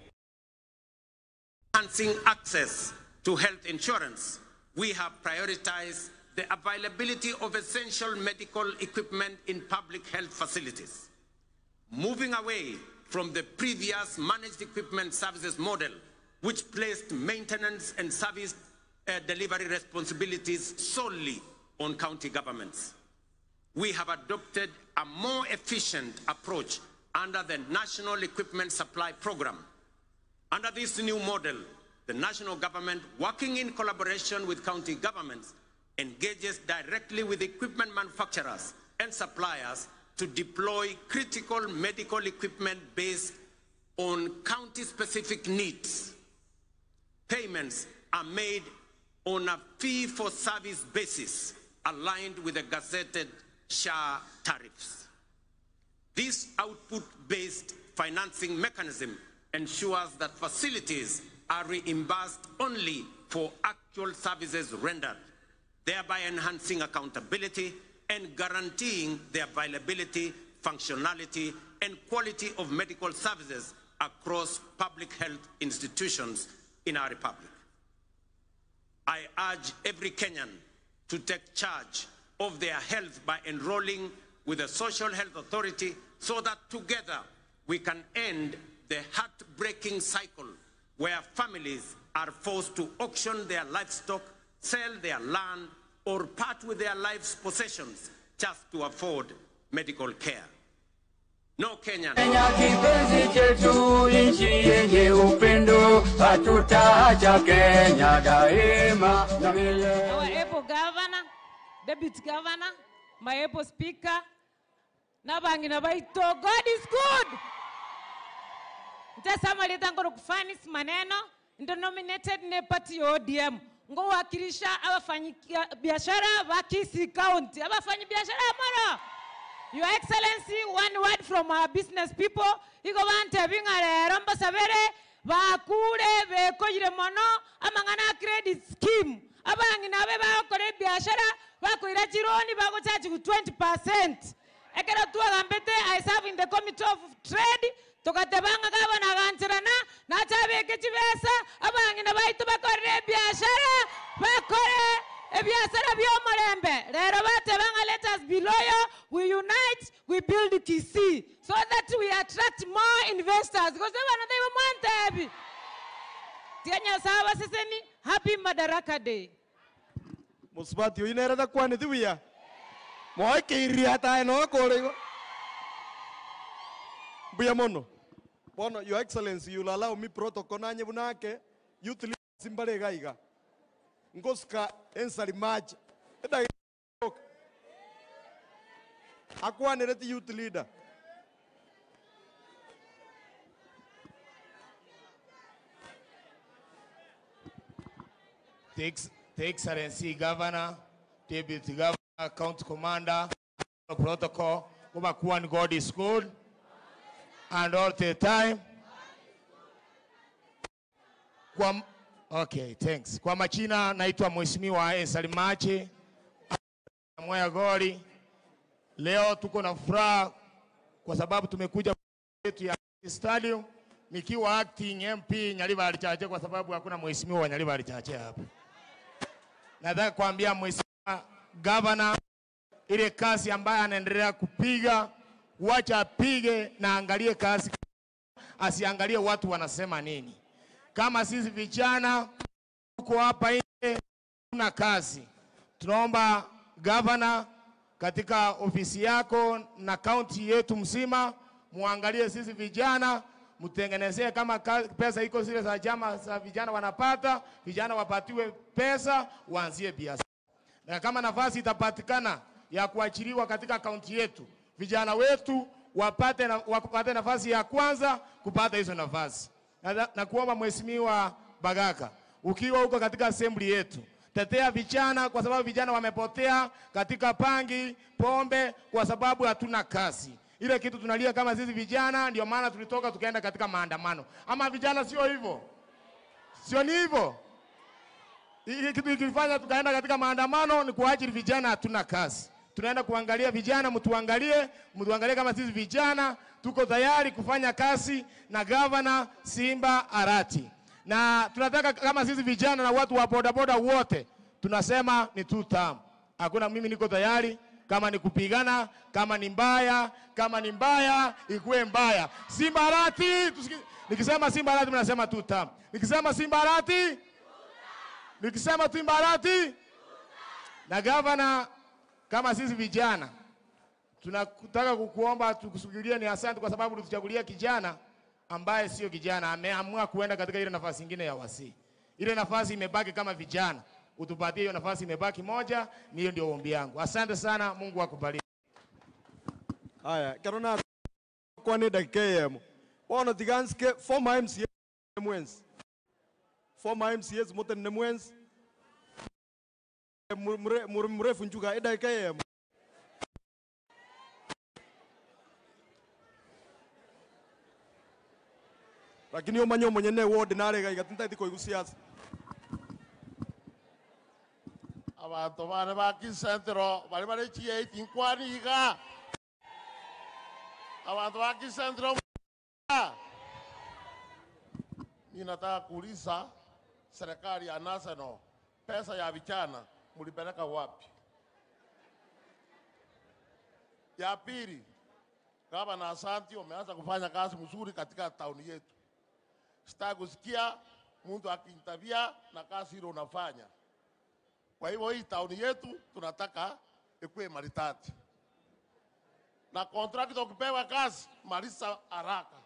Enhancing access to health insurance, we have prioritized the availability of essential medical equipment in public health facilities, moving away from the previous managed equipment services model, which placed maintenance and service delivery responsibilities solely on county governments. We have adopted a more efficient approach under the National Equipment Supply Program. Under this new model, the national government, working in collaboration with county governments, engages directly with equipment manufacturers and suppliers to deploy critical medical equipment based on county-specific needs. Payments are made on a fee-for-service basis aligned with the gazetted SHA tariffs. This output-based financing mechanism ensures that facilities are reimbursed only for actual services rendered, thereby enhancing accountability and guaranteeing the availability, functionality, and quality of medical services across public health institutions in our republic. I urge every Kenyan to take charge of their health by enrolling with the Social Health Authority so that together we can end the heartbreaking cycle where families are forced to auction their livestock, sell their land, or part with their life's possessions just to afford medical care. No Kenyan. Kenya kipenzi chetu, nchi yenye upendo, hatutaacha Kenya daima na milele. Our able governor, deputy governor, my able speaker, nabangi nabaito, God is good. Ntasama leta ngoro kufanis maneno, ndo nominated ne party ODM. Ngo wakilisha abafanyi biashara ba Kisii County, abafanyi biashara mara. Your Excellency, one word from our business people. Iko bante bingare romba sabere bakure bekoyire mono amangana credit scheme. Abangi nabe bakore biashara bakoira jironi bako charge 20%. Ekera tuwa gambete I serve in the committee of trade. Tokatebanga gabana gantirana na chabe kechibesa abangi nabaito bakore biashara bakore ebiasara biomolembe. Lero batebanga, let us be loyal, we unite, we build Kisii so that we attract more investors. Because they want Tianya sawa siseni, happy Madaraka Day. Musbati uinera da kwani tuya. Moy kiriata no kore. Buyamono. Bono, Your Excellency, you'll allow me protocol nanye bunake youth leader simbale gaiga. Ngoska ensari match. Eda Akwa nereti youth leader. The Excellency Governor, Deputy Governor, County Commander, Protocol, Kumakuan God is good, and all the time. Okay, thanks. Kwa majina naitwa Mheshimiwa Ensalimache Mwaya Goli. Leo tuko na furaha kwa sababu tumekuja yetu ya stadium nikiwa acting MP Nyaliva Chache kwa sababu hakuna mheshimiwa wa Nyaliva Chache hapa. Nataka kuambia Mheshimiwa Governor ile kazi ambayo anaendelea kupiga, wacha apige na angalie kazi, asiangalie watu wanasema nini. Kama sisi vijana tuko hapa nje tuna kazi, tunaomba Governor katika ofisi yako na county yetu mzima muangalie sisi vijana, mtengenezee kama pesa iko zile za chama za vijana wanapata, vijana wapatiwe pesa waanzie biashara. Na kama nafasi itapatikana ya kuachiliwa katika county yetu, vijana wetu wapate nafasi ya kwanza kupata hizo nafasi. Na kuomba Mheshimiwa Bagaka, ukiwa huko katika assembly yetu, tetea vijana kwa sababu vijana wamepotea katika pangi, pombe kwa sababu hatuna kazi. Ile kitu tunalia kama sisi vijana, ndio maana tulitoka tukaenda katika maandamano. Ama vijana sio hivyo? Sio ni hivyo? Ile kitu ikifanya tukaenda katika maandamano ni kwa ajili vijana hatuna kazi. Tunaenda kuangalia vijana, mtuangalie kama sisi vijana tuko tayari kufanya kazi na Governor Simba Arati. Na tunataka kama sisi vijana na watu wa bodaboda wote tunasema ni 2 term. Hakuna mimi niko tayari kama ni kupigana, kama ni mbaya, ikuwe mbaya. Simba Arati, nikisema Simba Arati mnasema 2 term. Nikisema Simba Arati, nikisema Simba Arati. Na Governor, kama sisi vijana tunataka kukuomba tukusugirie ni asante kwa sababu tuchagulia kijana ambaye sio kijana, ameamua kuenda katika ile nafasi nyingine ya wasi. Ile nafasi imebaki kama vijana. Utupatie hiyo nafasi imebaki moja, ni hiyo ndio ombi yangu. Asante sana, Mungu akubariki. Haya, karona kwa ni dakika yemo. Bono tiganske former MCA mwenzi. Former MCAs moten ne mwenzi. Mrefu njuga dakika yemo. Lakini yo manyo mwenye ne ward nare ga igatinta itiko igusiasa. Abantu bane ba Kisentro bari bari chiye tinkwaniga. Abantu ba Kisentro. Ninataka kuuliza serikali ya National, pesa ya vijana mulipeleka wapi? Ya pili, Gavana Asante umeanza kufanya kazi mzuri katika tauni yetu. Sitaki kusikia mtu akiintabia na kazi ile unafanya. Kwa hivyo hii tauni yetu tunataka ikuwe maritati. Na contract ukipewa kazi maliza haraka.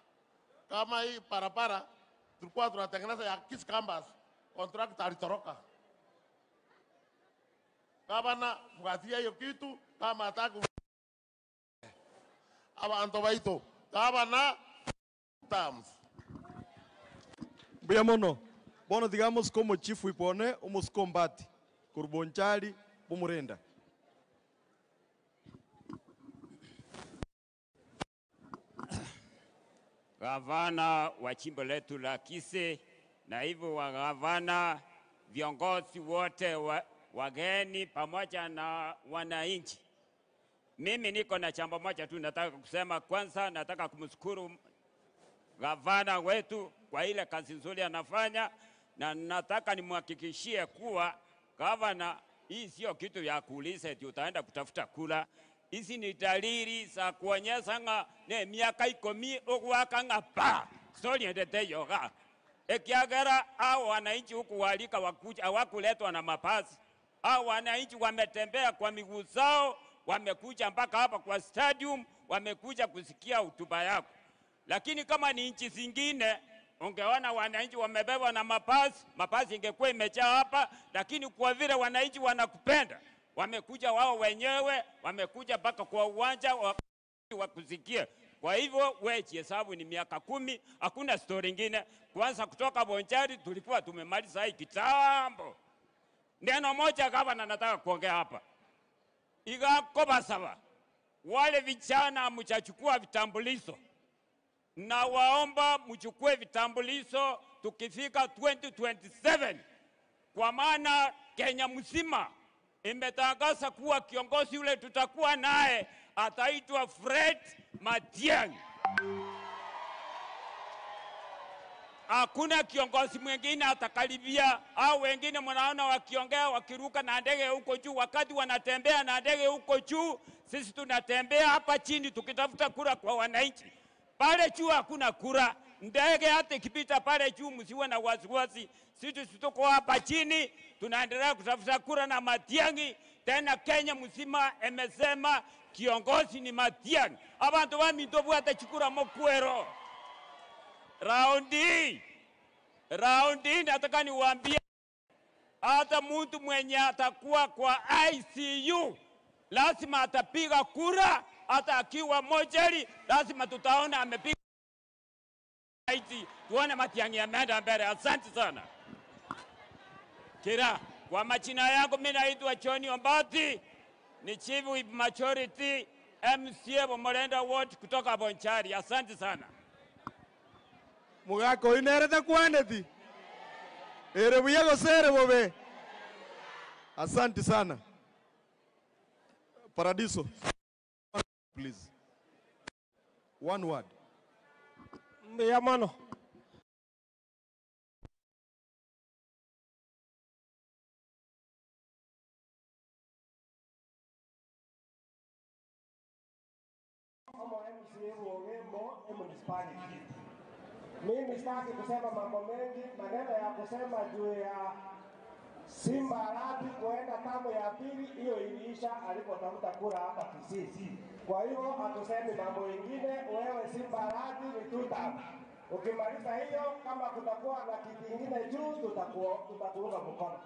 Kama hii barabara tulikuwa tunatengeneza ya Kiss Campus, contract alitoroka. Gavana fuatia hiyo kitu kama ataka abantu baito. Gavana terms. Biamono, bono digamos como chifu ipone umos combate. Kurbonchari Bumurenda. Gavana wa jimbo letu la Kisii, na hivyo wa gavana, viongozi wote wageni pamoja na wananchi. Mimi niko na jambo moja tu nataka kusema. Kwanza nataka kumshukuru gavana wetu kwa ile kazi nzuri anafanya, na nataka nimhakikishie kuwa gavana, hii sio kitu ya kuuliza eti utaenda kutafuta kula. Hizi ni dalili za kuonyesha nga ne miaka 10 ogwakanga pa story ndete yoga ekiagera au wananchi huku walika wakuja hawakuletwa na mapasi, au wananchi wametembea kwa miguu zao, wamekuja mpaka hapa kwa stadium, wamekuja kusikia hotuba yako. Lakini kama ni nchi zingine ungeona wananchi wamebebwa na mapasi ingekuwa imejaa hapa, lakini kwa vile wananchi wanakupenda, wamekuja wao wenyewe, wamekuja mpaka kwa uwanja wa kusikia. Kwa hivyo wewe hesabu ni miaka 10, hakuna story nyingine. Kwanza kutoka Bonchari tulikuwa tumemaliza hii kitambo. Neno moja gavana nataka kuongea hapa. Igakoba sawa. Wale vijana mchachukua vitambulisho. Na waomba mchukue vitambulisho tukifika 2027. Kwa maana Kenya mzima imetangaza kuwa kiongozi yule tutakuwa naye ataitwa Fred Matiang'i. Hakuna kiongozi mwingine atakaribia, au wengine mnaona wakiongea wakiruka na ndege huko juu. Wakati wanatembea na ndege huko juu, sisi tunatembea hapa chini tukitafuta kura kwa wananchi. Pale juu hakuna kura. Ndege hata ikipita pale juu msiwe na wasiwasi. Sisi tuko hapa chini tunaendelea kutafuta kura na Matiang'i. Tena Kenya mzima imesema kiongozi ni Matiang'i. Abantu bamintobu atachukura mokwero. Raundi nataka niwaambie hata mtu mwenye atakuwa kwa ICU lazima atapiga kura, hata akiwa mochari lazima tutaona amepiga. Tuone Matiang'i ameenda mbele. Asante sana. Kira, kwa majina yangu mimi naitwa John Ombati, ni Chief Whip Majority MCA Bomorenda Ward kutoka Bonchari. Asante sana. Mugako inereta kwaneti. Erebuya gosere bobe. Asante sana. Paradiso. Please. One word. Mbiyamano. Mimi sitaki kusema mambo mengi, maneno ya kusema juu ya Simba Arati kuenda tamu ya pili, hiyo iliisha alipotafuta kura hapa Kisii. Kwa hiyo hatusemi mambo mengine, wewe Simba Arati ni tuta. Ukimaliza hiyo, kama kutakuwa na kitu kingine juu, tutakuunga mkono.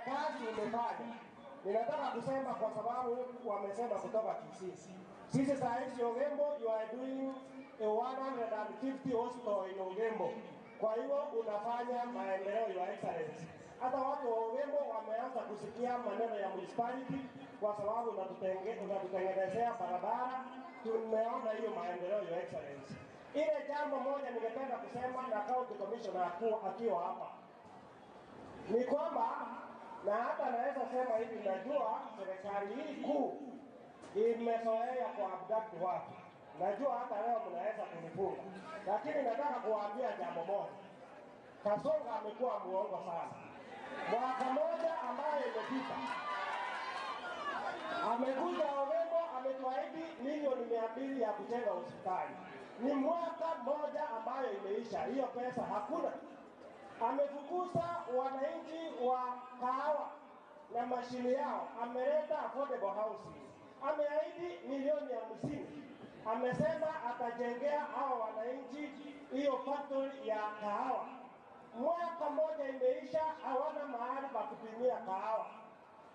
Kazi umefanya. Ninataka kusema kwa sababu wamesema kutoka Kisii. Sisi saa hizi Ogembo, you are doing a 150 hospital in Ogembo. Kwa hiyo unafanya maendeleo, Your Excellency. Hata watu wa Ogembo wameanza kusikia maneno ya municipality kwa sababu unatutengenezea barabara. Tumeona hiyo maendeleo, Your Excellency. Ile jambo moja ningependa kusema na county commissioner akiwa hapa ni kwamba, na hata naweza sema hivi, najua serikali hii kuu imezoea kwa abduct watu. Najua hata leo mnaweza kunifunga, lakini nataka kuwaambia jambo moja. Kasonga amekuwa muongo sana. Mwaka moja ambaye imepita, amekuja Ogembo, ametuahidi milioni 200 ya kujenga hospitali. Ni mwaka moja ambayo imeisha, hiyo pesa hakuna. Amefukuza wananchi wa kahawa na mashini yao, ameleta affordable housing. Ameahidi milioni 50. Amesema atajengea hao wananchi hiyo factory ya kahawa. Mwaka moja imeisha, hawana mahali pa kupimia kahawa.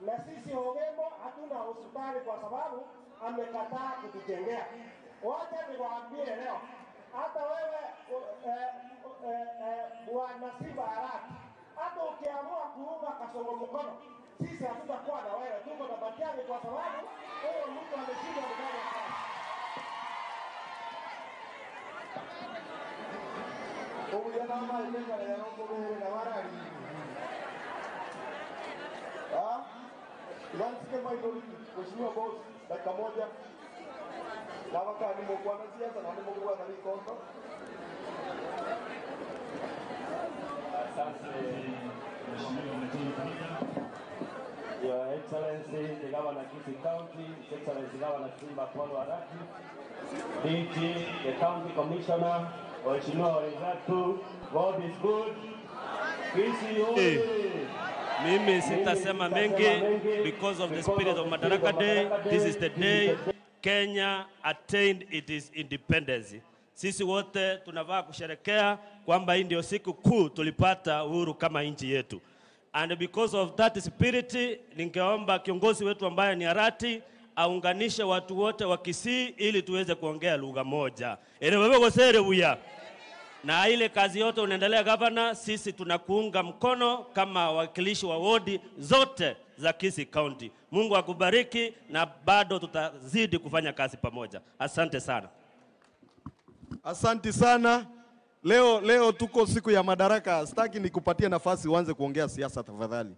Na sisi Ogembo hatuna hospitali kwa sababu amekataa kutujengea. Wacha niwaambie leo, hata wewe Bwana Simba Arati, hata ukiamua kuunga Kasongo mkono, sisi hatutakuwa na wewe, tuko na Batiani kwa sababu huyo mtu ameshindwa kufanya kazi. Ujana mama imenga ya rombo mbele na warari. Tuanzike maidoli, mheshimiwa boss, dakika moja. Na wakati mko na siasa na mko na mikono. Asante Mheshimiwa Your Excellency, the Governor of Kisii County, His Excellency Governor Simba Paul Arati, DG, the County Commissioner, Mheshimiwa wenzangu, God is good. Kisii oye! Mimi sitasema mengi because of the spirit of Madaraka Day. This is the day Kenya attained its independence. Sisi wote tunavaa kusherekea kwamba hii ndio siku kuu tulipata uhuru kama nchi yetu. And because of that spirit, ningeomba kiongozi wetu ambaye ni Arati aunganishe watu wote wa Kisii ili tuweze kuongea lugha moja. Na ile kazi yote unaendelea governor, sisi tunakuunga mkono kama wakilishi wa wodi zote za Kisii County. Mungu akubariki na bado tutazidi kufanya kazi pamoja. Asante sana. Asante sana. Leo tuko siku ya Madaraka. Sitaki nikupatie nafasi uanze kuongea siasa tafadhali.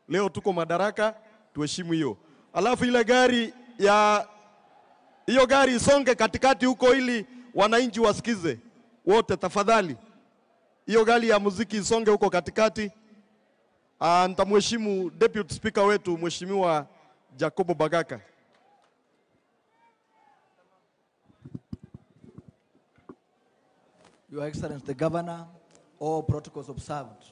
Leo tuko Madaraka, tuheshimu hiyo. Alafu ile gari isonge katikati huko ili wananchi wasikize wote tafadhali. Hiyo gari ya muziki isonge huko katikati. Nitamheshimu Deputy Speaker wetu Mheshimiwa Jacobo Bagaka. Your Excellency the Governor, all protocols observed.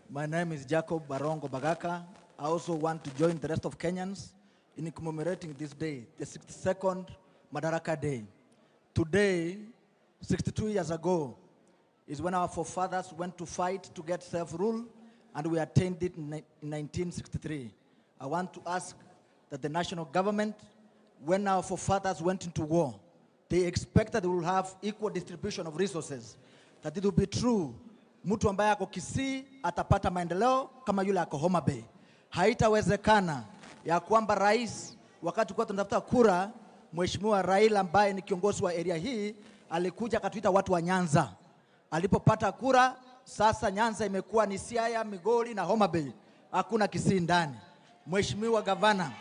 My name is Jacob Barongo Bagaka. I also want to join the rest of Kenyans in commemorating this day, the 62nd Madaraka Day. Today, 62 years ago, is when our forefathers went to fight to get self-rule, and we attained it in 1963. I want to ask that the national government, when our forefathers went into war, they expected they will have equal distribution of resources. That it will be true, mtu ambaye ako Kisii atapata maendeleo kama yule ako Homa Bay. Haitawezekana ya kwamba rais, wakati kwa tunatafuta kura, Mheshimiwa Raila ambaye ni kiongozi wa area hii, alikuja akatuita watu wa Nyanza. Alipopata kura, sasa Nyanza imekuwa ni Siaya, Migori na Homa Bay. Hakuna Kisii ndani. Mheshimiwa Gavana,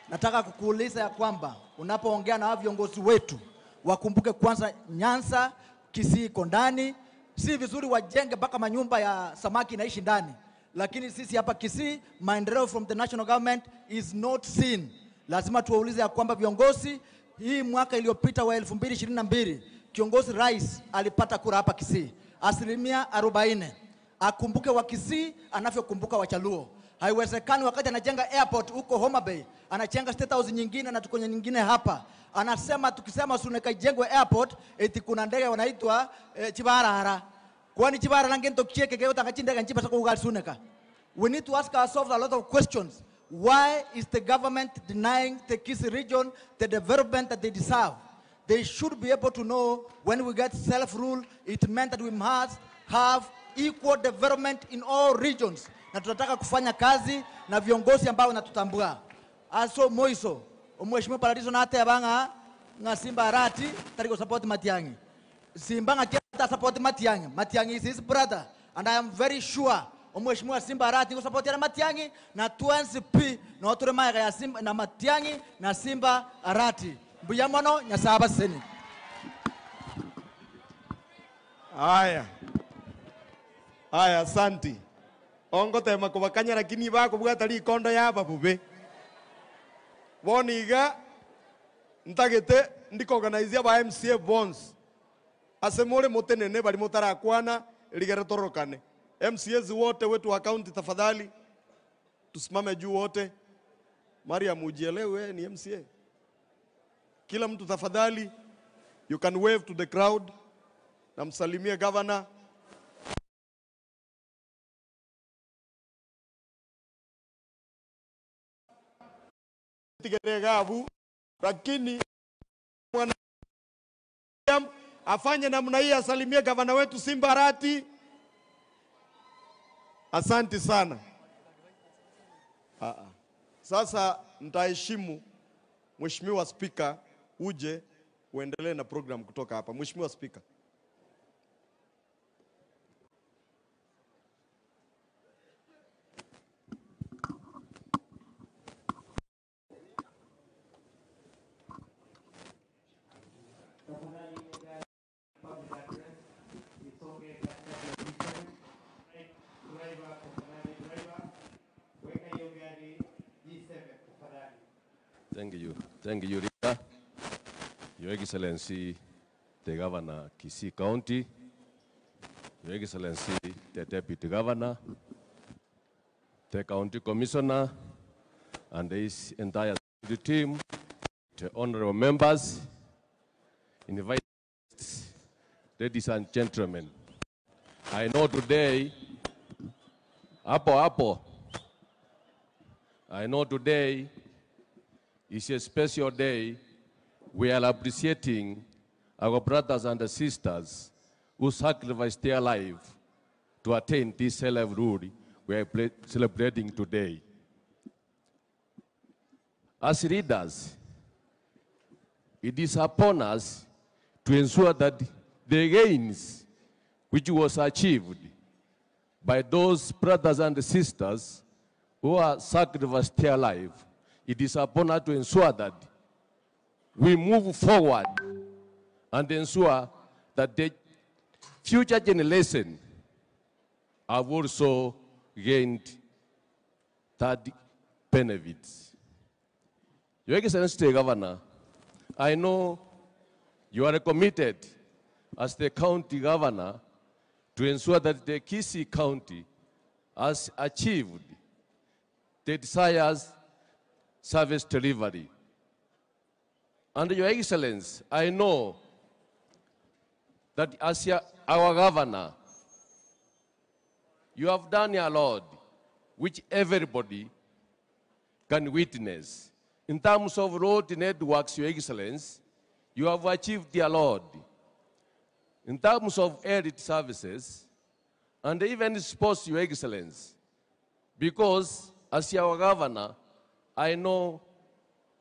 nataka kukuuliza ya kwamba unapoongea na viongozi wetu, wakumbuke kwanza Nyanza, Kisii iko ndani. Si vizuri wajenge mpaka manyumba ya samaki inaishi ndani. Lakini sisi hapa Kisii, maendeleo from the national government is not seen. Lazima tuwaulize ya kwamba viongozi, hii mwaka iliyopita wa 2022, kiongozi rais alipata kura hapa Kisii 40%. Akumbuke wa Kisii anavyokumbuka Wachaluo. Haiwezekani wakati anajenga airport huko Homa Bay, anajenga state house nyingine na tuko nyingine hapa. Anasema tukisema Suneka ijengwe airport, eti kuna ndege wanaitwa Chibarara. Kwani Chibarara ngento kicheke keo tangachindega nchipa sako ugali Suneka. We need to ask ourselves a lot of questions. why is the government denying the Kisii region the development that they deserve? They should be able to know when we get self-rule, it meant that we must have equal development in all regions. Na tunataka kufanya kazi na viongozi ambao wanatutambua. Aso Moiso, Mheshimiwa Paradiso na ate abanga nga Simba Arati tariko support Matiang'i. Simba nga kia support Matiang'i. Matiang'i is his brother, and I am very sure Mheshimiwa Simba Arati ngo support ya Matiang'i na 2NCP na otore maya ya Simba na Matiang'i na Simba Arati. Mbuyamono nyasaba seni. Aya. Aya, asante. Ongo tema kubakanya lakini bako bwatali kondo yaba bube. Boniga ntagete ndiko organize ba MCA bonds. Asemole motenene bali mutarakwana ligere torokane. MCAs wote wetu wa county tafadhali tusimame juu wote. Maria mujielewe ni MCA. Kila mtu tafadhali, you can wave to the crowd. Na msalimie governor. Tigeregabu lakini mwana afanye namna hii, asalimie gavana wetu Simba Arati. Asante sana. Sasa nitaheshimu Mheshimiwa Speaker uje uendelee na program kutoka hapa. Mheshimiwa Speaker. Thank you, Rita. Your Excellency, the Governor, Kisii County, Your Excellency, the Deputy Governor, the County Commissioner, and this entire team, the honorable members, invited ladies and gentlemen. I know today, I know today is a special day. We are appreciating our brothers and sisters who sacrificed their life to attain this self-rule we are celebrating today. As leaders, it is upon us to ensure that the gains which was achieved by those brothers and sisters who have sacrificed their life, it is upon us to ensure that we move forward and ensure that the future generation have also gained that benefits. Your Excellency Governor, I know you are committed as the county governor to ensure that the Kisii County has achieved the desired service delivery. And Your Excellency, I know that as our governor, you have done a lot which everybody can witness. In terms of road networks, Your Excellency, you have achieved a lot. In terms of aid services, and even sports, Your Excellency, because as our governor, I know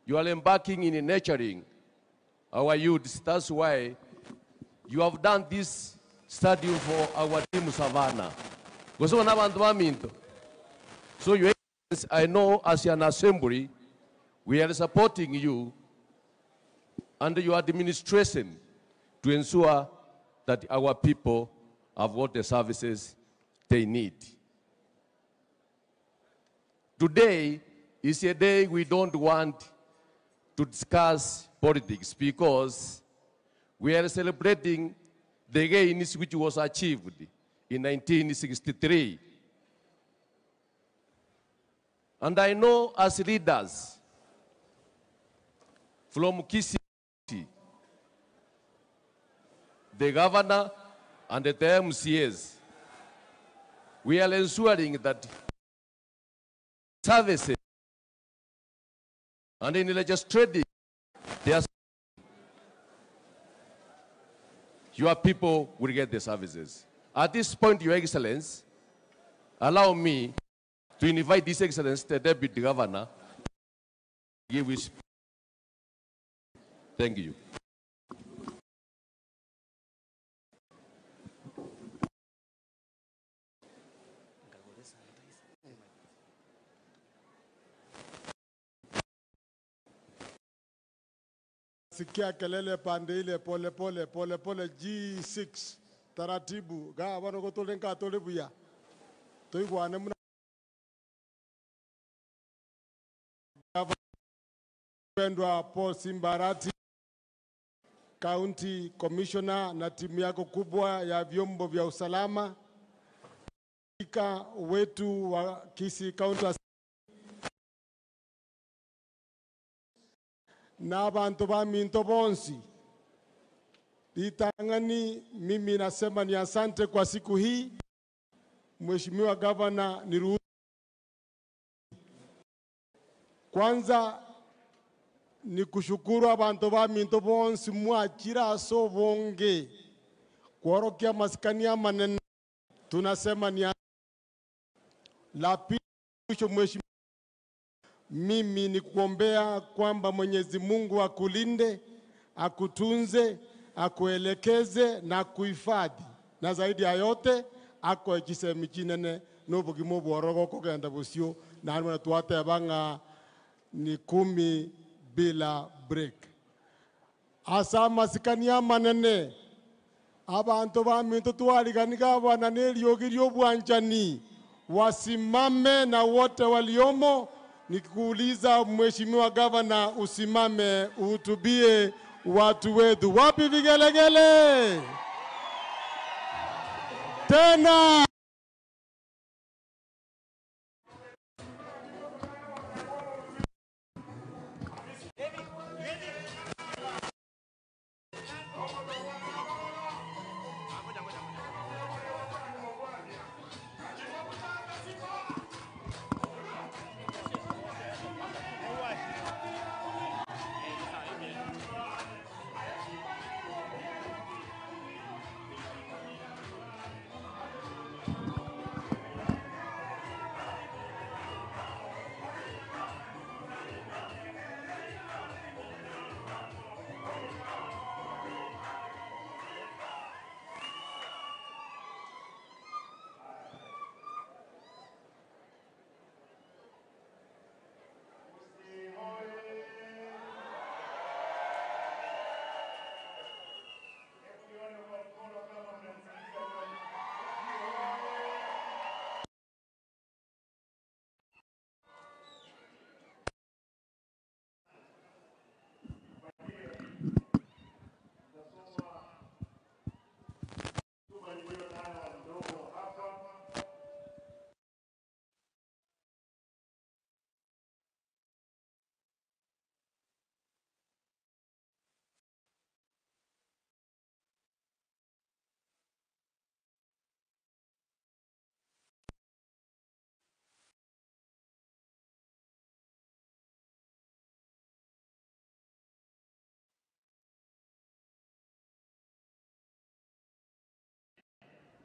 you are embarking in nurturing our youth. That's why you have done this stadium for our team Savannah. So Your Excellency, I know as an assembly, we are supporting you and your administration to ensure that our people have what the services they need. Today is a day we don't want to discuss politics because we are celebrating the gains which was achieved in 1963. And I know as leaders from Kisii, the governor and the MCAs, we are ensuring that services And in legislating, your people will get the services. At this point, Your Excellency, allow me to invite His Excellency, the Deputy Governor, to give his. Thank you. Sikia kelele pande ile pole pole pole pole G6 taratibu ga bano ko tolen ka tole buya to igwane muna pendwa Paul Simbarati County Commissioner na timu yako kubwa ya vyombo vya usalama wetu wa Kisii County na abantu ba minto bonsi ditangani. Mimi nasema ni asante kwa siku hii. Mheshimiwa Gavana, niruhusu kwanza ni kushukuru abantu ba minto bonsi mwachira so bonge kuorokia maskani ya manene. Tunasema ni la pili. Mheshimiwa, mimi ni kuombea kwamba Mwenyezi Mungu akulinde, akutunze, akuelekeze na kuhifadhi, na zaidi ya yote ako ekisemi kinene n'obugimo bworogo kugenda busyo na harimo tuwate banga ni 10 bila break. Asa masikani ya manene abantu ba minto twaliganiga bana neliogirio bwanjani wasimame na wote waliomo. Nikikuuliza Mheshimiwa Gavana, usimame uhutubie watu wetu. Wapi vigelegele? Tena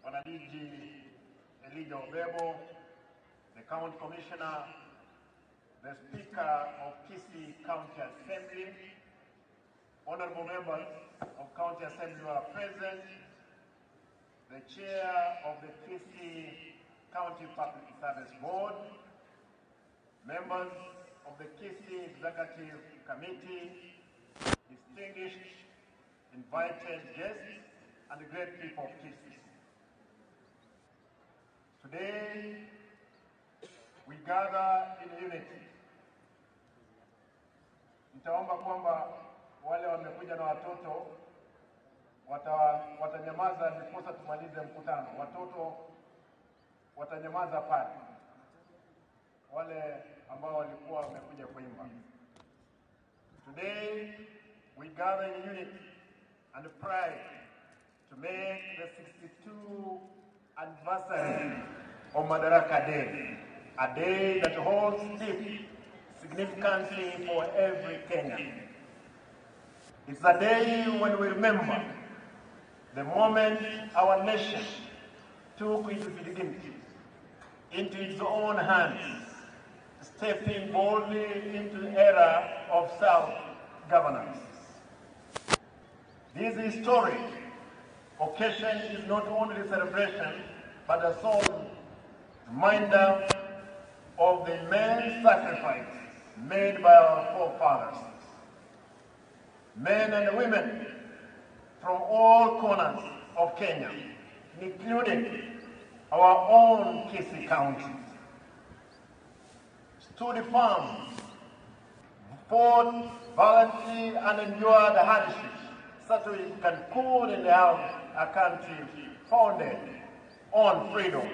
Wanadiji Elijah Obebo, the County Commissioner, the Speaker of Kisii County Assembly, honorable members of County Assembly who are present, the Chair of the Kisii County Public Service Board, members of the Kisii Executive Committee, distinguished invited guests, and the great people of Kisii. Today, we gather in unity. Nitaomba kwamba wale wamekuja na watoto watanyamaza ndiposa tumalize mkutano. Watoto watanyamaza pale, wale ambao walikuwa wamekuja kuimba. Today, we gather in unity and pride to make the 62 anniversary of Madaraka Day, a day that holds deep significantly for every Kenyan. It's a day when we remember the moment our nation took its dignity into its own hands, stepping boldly into the era of self-governance. This historic occasion is not only a celebration, but a solemn reminder of the immense sacrifice made by our forefathers. Men and women from all corners of Kenya, including our own Kisii County, stood firm, fought valiantly, and endured hardships such that we can currently have a country founded on freedom,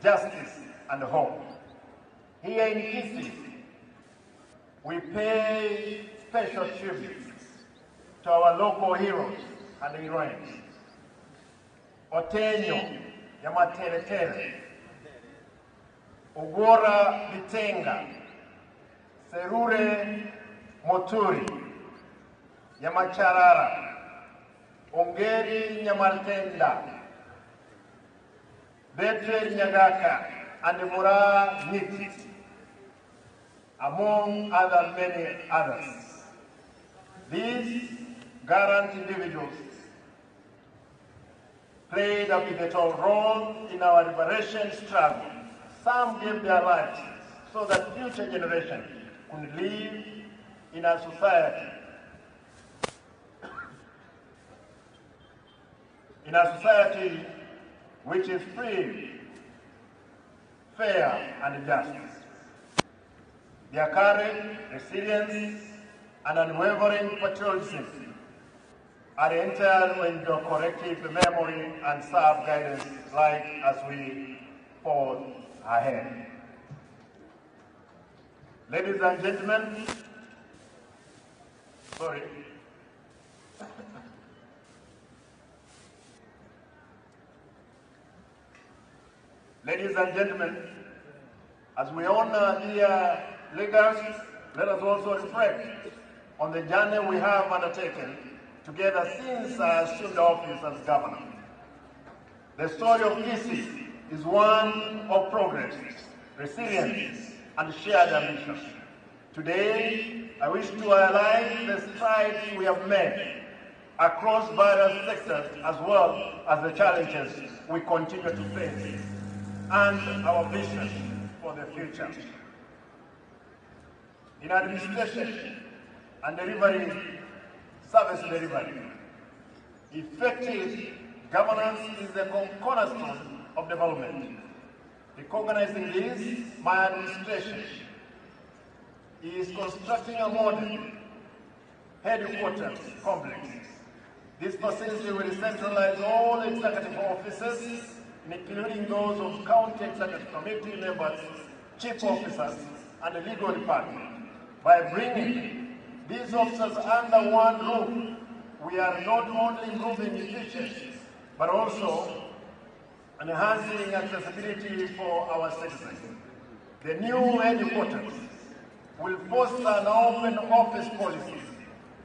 justice, and hope. Here in Kisii, we pay special tribute to our local heroes and heroines. Otenyo ya Materetere, Ugora Bitenga, Serure Moturi ya Macharara, Ongeri Nyamartenda, Betre Nyagaka, and Mura Niti, among other many others. These gallant individuals played a pivotal role in our liberation struggle. Some gave their lives so that future generations could live in a society which is free, fair, and just. Their courage, resilience, and unwavering patriotism are entered with your corrective memory and serve guidance like as we forge ahead. Ladies and gentlemen, Ladies and gentlemen, as we honor dear leaders, let us also reflect on the journey we have undertaken together since I assumed office as governor. The story of Kisii is one of progress, resilience, and shared ambition. Today, I wish to highlight the strides we have made across various sectors as well as the challenges we continue to face and our vision for the future. In administration and delivery, service delivery, effective governance is the cornerstone of development. Recognizing this, my administration is constructing a modern headquarters complex. This facility will centralize all executive offices, including those of county executive committee members, chief officers, and the legal department. By bringing these officers under one roof, we are not only improving efficiency, but also enhancing accessibility for our citizens. The new headquarters will foster an open office policy,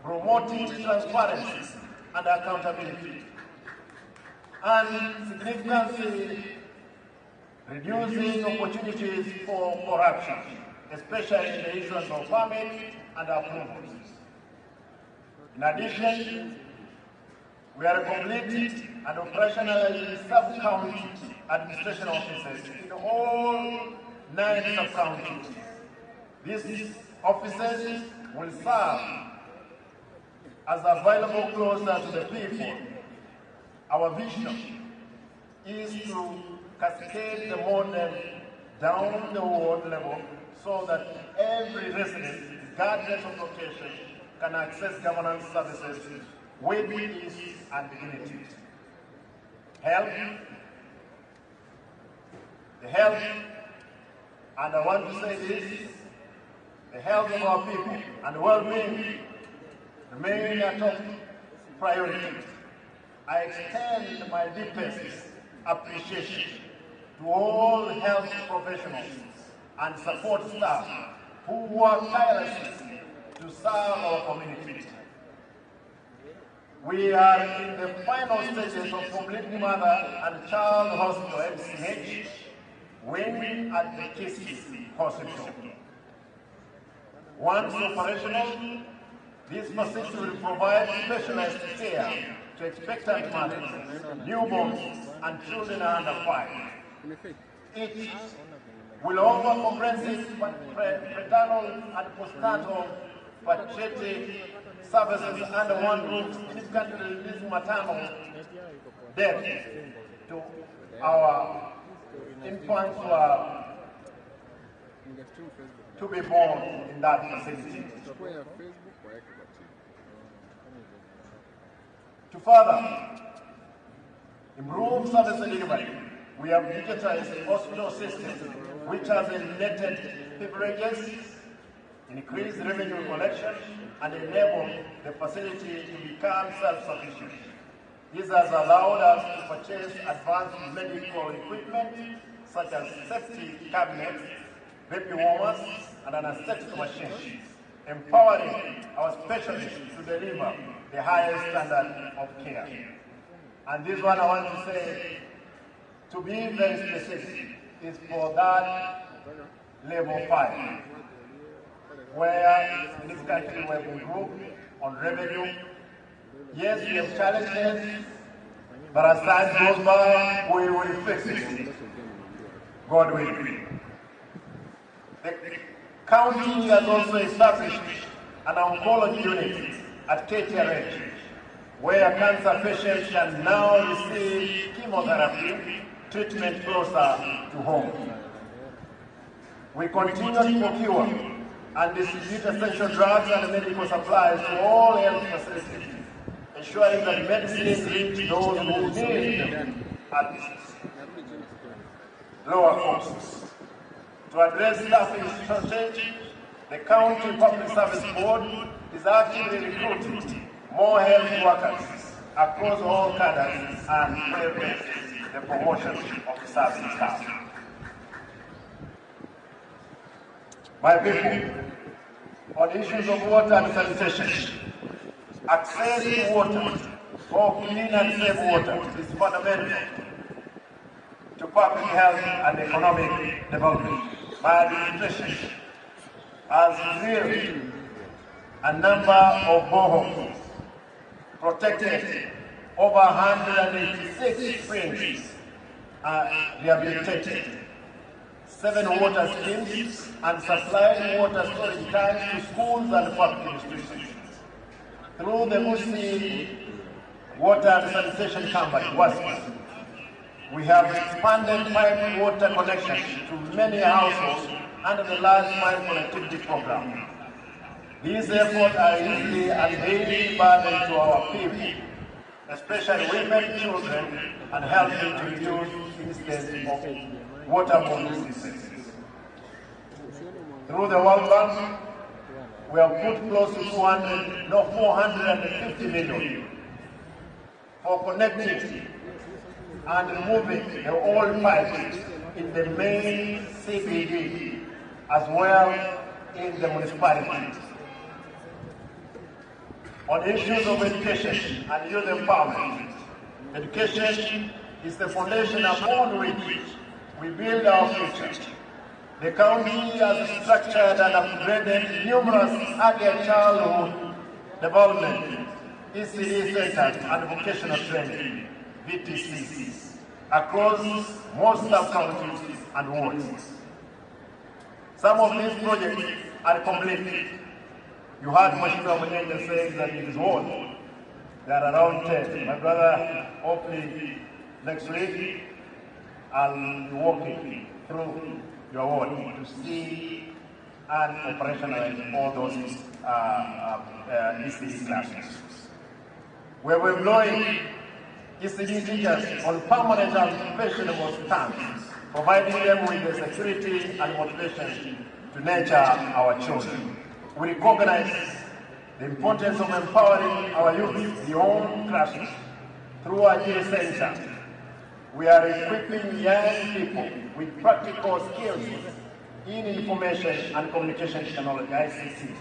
promoting transparency and accountability, and significantly reducing opportunities for corruption, especially in the issuance of permits and approvals. In addition, we are completing and operationalizing sub-county administration offices in all 9 sub-counties. These offices will serve as available closer to the people. Our vision is to cascade the model down the ward level so that every resident, regardless of location, can access governance services with ease and dignity. The health, and I want to say this, the health of our people and well-being remain a top priority. I extend my deepest appreciation to all health professionals and support staff who work tirelessly to serve our community. We are in the final stages of completing Mother and Child Hospital MCH wing at the Kisii Hospital. Once operational, this facility will provide specialized care to expectant mothers, newborns, and children under 5. It will offer comprehensive prenatal and postnatal fertility services under one roof, significantly reducing maternal death to our infants who are to be born in that facility. To further improve service delivery, we have digitized the hospital system, which has eliminated privileges, increased revenue collection, and enabled the facility to become self-sufficient. This has allowed us to purchase advanced medical equipment such as safety cabinets, baby warmers, and anesthetic machines, empowering our specialists to deliver the highest standard of care. And this one I want to say, to be very specific, is for that level 5, where significantly we have improved on revenue. Yes, we have challenges, but as time goes by, we will fix it. God willing. The county has also established an oncology unit at KTRH, where cancer patients can now receive chemotherapy treatment closer to home. We continue to procure and distribute essential drugs and medical supplies to all health facilities, ensuring that medicines reach those who need them at lower costs. To address staffing shortage, the County Public Service Board is actively recruiting more health workers across all cadres and prevent the promotion of the service staff. My people, on issues of water and sanitation, access to water, or clean and safe water, is fundamental to public health and economic development. My administration has drilled a number of boreholes, protected over 186 springs, rehabilitated 7 water schemes, and supplied water storage tanks to schools and public institutions. Through the Musi Water and Sanitation Company, WASCO, we have expanded pipe water connections to many households under the Last Mile Connectivity Program. These efforts are easily and daily burden to our people, especially women, children, and helping to reduce incidents of waterborne diseases. Through the World Bank, we have put close to 450 million for connecting and removing the old pipes in the main CBD as well in the municipalities. On issues of education and youth empowerment, education is the foundation upon which we build our future. The county has structured and upgraded numerous early childhood development, ECD centers and vocational training, VTCs, across most sub-counties and wards. Some of these projects are complete. You heard Mheshimiwa Mwenyeji saying that in his ward, there are around 10. My brother, hopefully next week, I'll be walking through your ward to see and operationalize all those ECD classes. We will employ ECD teachers on permanent and fashionable stamps, providing them with the security and motivation to nurture our children. We recognize the importance of empowering our youth beyond classrooms through our Ajiri Center. We are equipping young people with practical skills in Information and Communication Technology, ICT,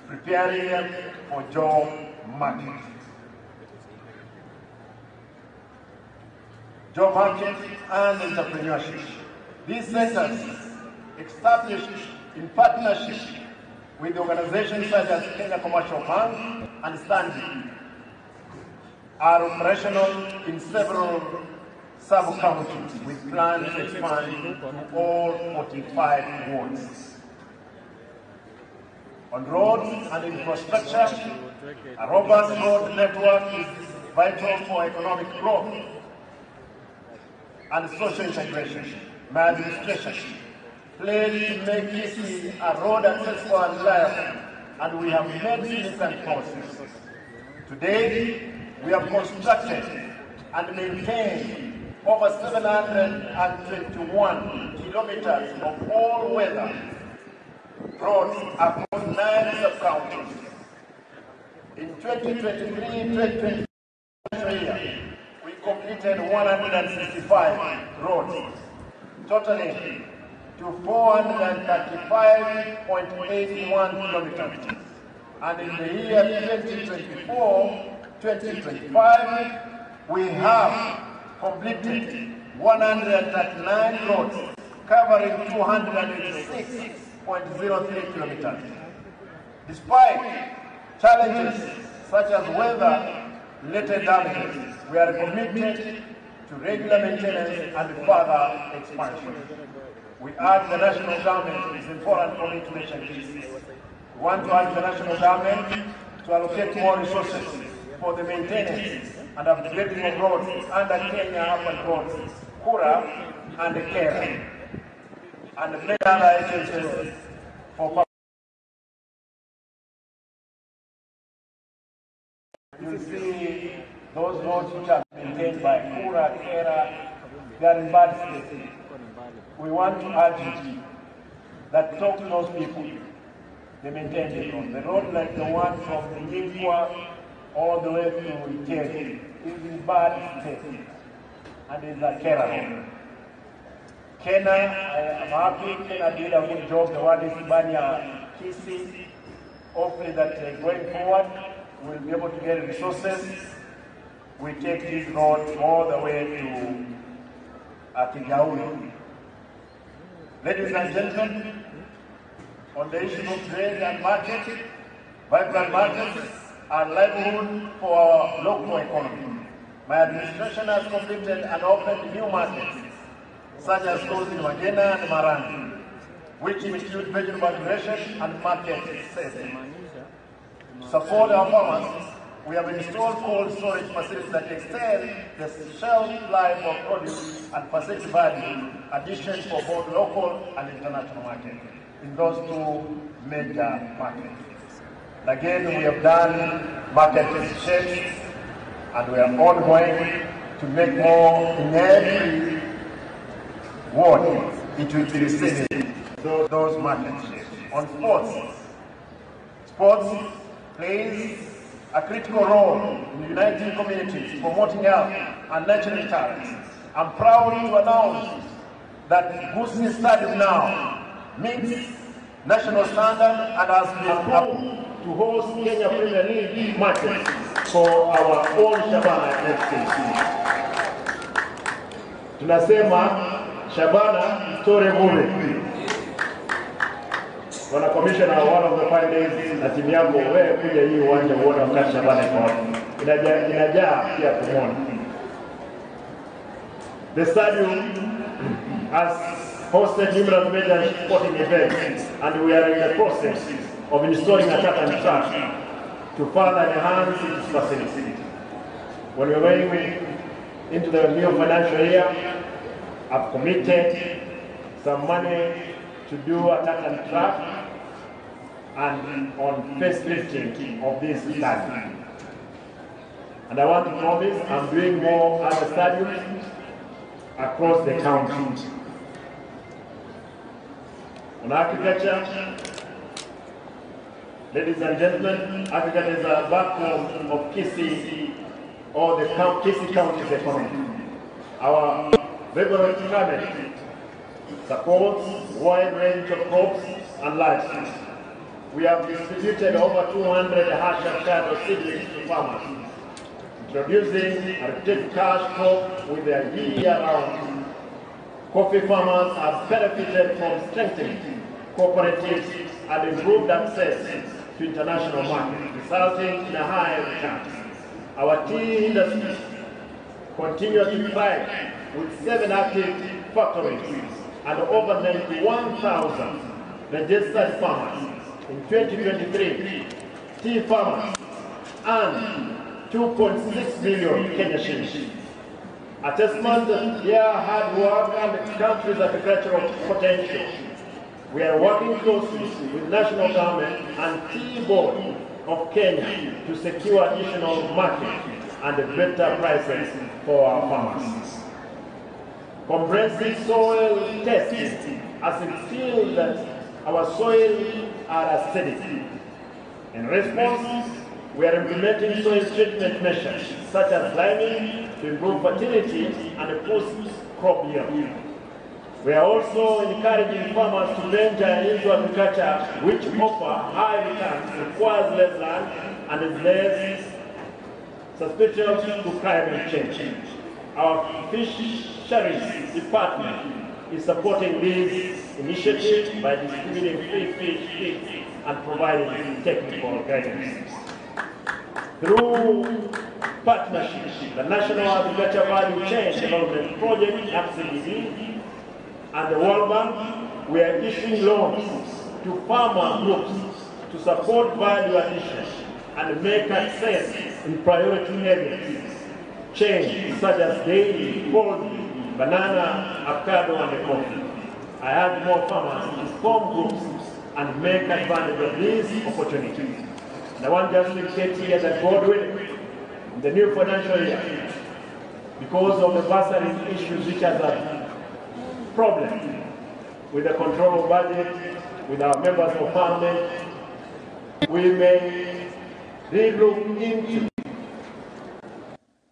preparing them for job market. Job market and entrepreneurship. These centers, established in partnership with organizations such as Kenya Commercial Bank and Stanbic, are operational in several sub-counties with plans to expand to all 45 wards. On roads and infrastructure, a robust road network is vital for economic growth and social integration. My administration pledged to make Kisii a road accessible and reliable, and we have made significant progress. Today, we have constructed and maintained over 721 kilometers of all-weather roads across 9 sub-counties. In 2023-2024 year, we completed 165 roads, totaling to 435.81 kilometers. And in the year 2024-2025, we have completed 139 roads, covering 286.03 kilometers. Despite challenges such as weather-related damages, we are committed to regular maintenance and further expansion. We urge the national government, it's important for me to mention this. We want to urge the national government to allocate more resources for the maintenance and upgrading of roads under Kenya Urban Roads, KURA and KERA, and many other agencies for public. You see those roads which are maintained by KURA, KERA, they are in bad state. We want to urge you that talk to those people. They maintain the road. The road like the one from Nyingwa all the way to Ikeri is in bad state and is a KERA road. Kenya, I'm happy Kenya did a good job. The one is Banya Kisii. Hopefully that going forward, we'll be able to get resources. We take this road all the way to Kijauli. Ladies and gentlemen, on the issue of trade and market, vibrant markets are livelihood for our local economy. My administration has completed and opened new markets, such as those in Wagena and Marandi, which include vegetable cultivation and market access. To support our farmers, we have installed cold storage facilities that extend the shelf life of produce and facility value addition for both local and international markets in those two major markets. Again, we have done market shapes and we are ongoing to make more in every ward. It will be receiving those market shapes. On sports plays a critical role in uniting communities, promoting health and nurturing talents. I'm proud to announce that Gusii Stadium now meets national standard and has been approved to host Kenya Premier League matches for our own Shabana FKC. Tunasema Shabana story movie. Wana commissioner, one of the fine days na timu yako wewe kuja hii uwanja uone wakati Shabana iko inajaa pia kumwona. The stadium has hosted numerous major sporting events and we are in the process of installing a tap and track to further enhance its facilities. When we're going into the new financial year, I've committed some money to do a tap and track and on facelifting of this stadium. And I want to promise I'm doing more other stadiums across the country. On agriculture, ladies and gentlemen, agriculture is a backbone of Kisii or the Kisii County's economy. Our favorite climate supports wide range of crops and livestock. We have distributed over 200 Harsha shadow seedlings to farmers, introducing a retail cash crop with a year-round. Coffee farmers have benefited from strengthening cooperatives and improved access to international markets, resulting in a higher return. Our tea industry continues to thrive with 7 active factories and over 91,000 registered farmers. In 2023, tea farmers earned 2.6 million Kenya shillings. A testament to their hard work and the country's agricultural potential. We are working closely with national government and Tea Board of Kenya to secure additional market and better prices for our farmers. Comprehensive soil testing has revealed that our soil are acidic. In response, we are implementing soil treatment measures such as liming to improve fertility and boost crop yield. We are also encouraging farmers to venture into agriculture which offer high returns, requires less land, and is less suspicious to climate change. Our fisheries department is supporting this initiative by distributing free fish kits and providing technical guidance. Through partnership, the National Agriculture Value Chain Development Project, NAPCDD, and the World Bank, we are issuing loans to farmer groups to support value addition and make access in priority areas. Chains such as dairy, poultry, banana, avocado, and coffee. I urge more farmers to form groups and make advantage of these opportunities. And I want just to indicate here that God willing, in the new financial year, because of the bursary issues which has a problem with the control of budget, with our members of parliament, we may relook into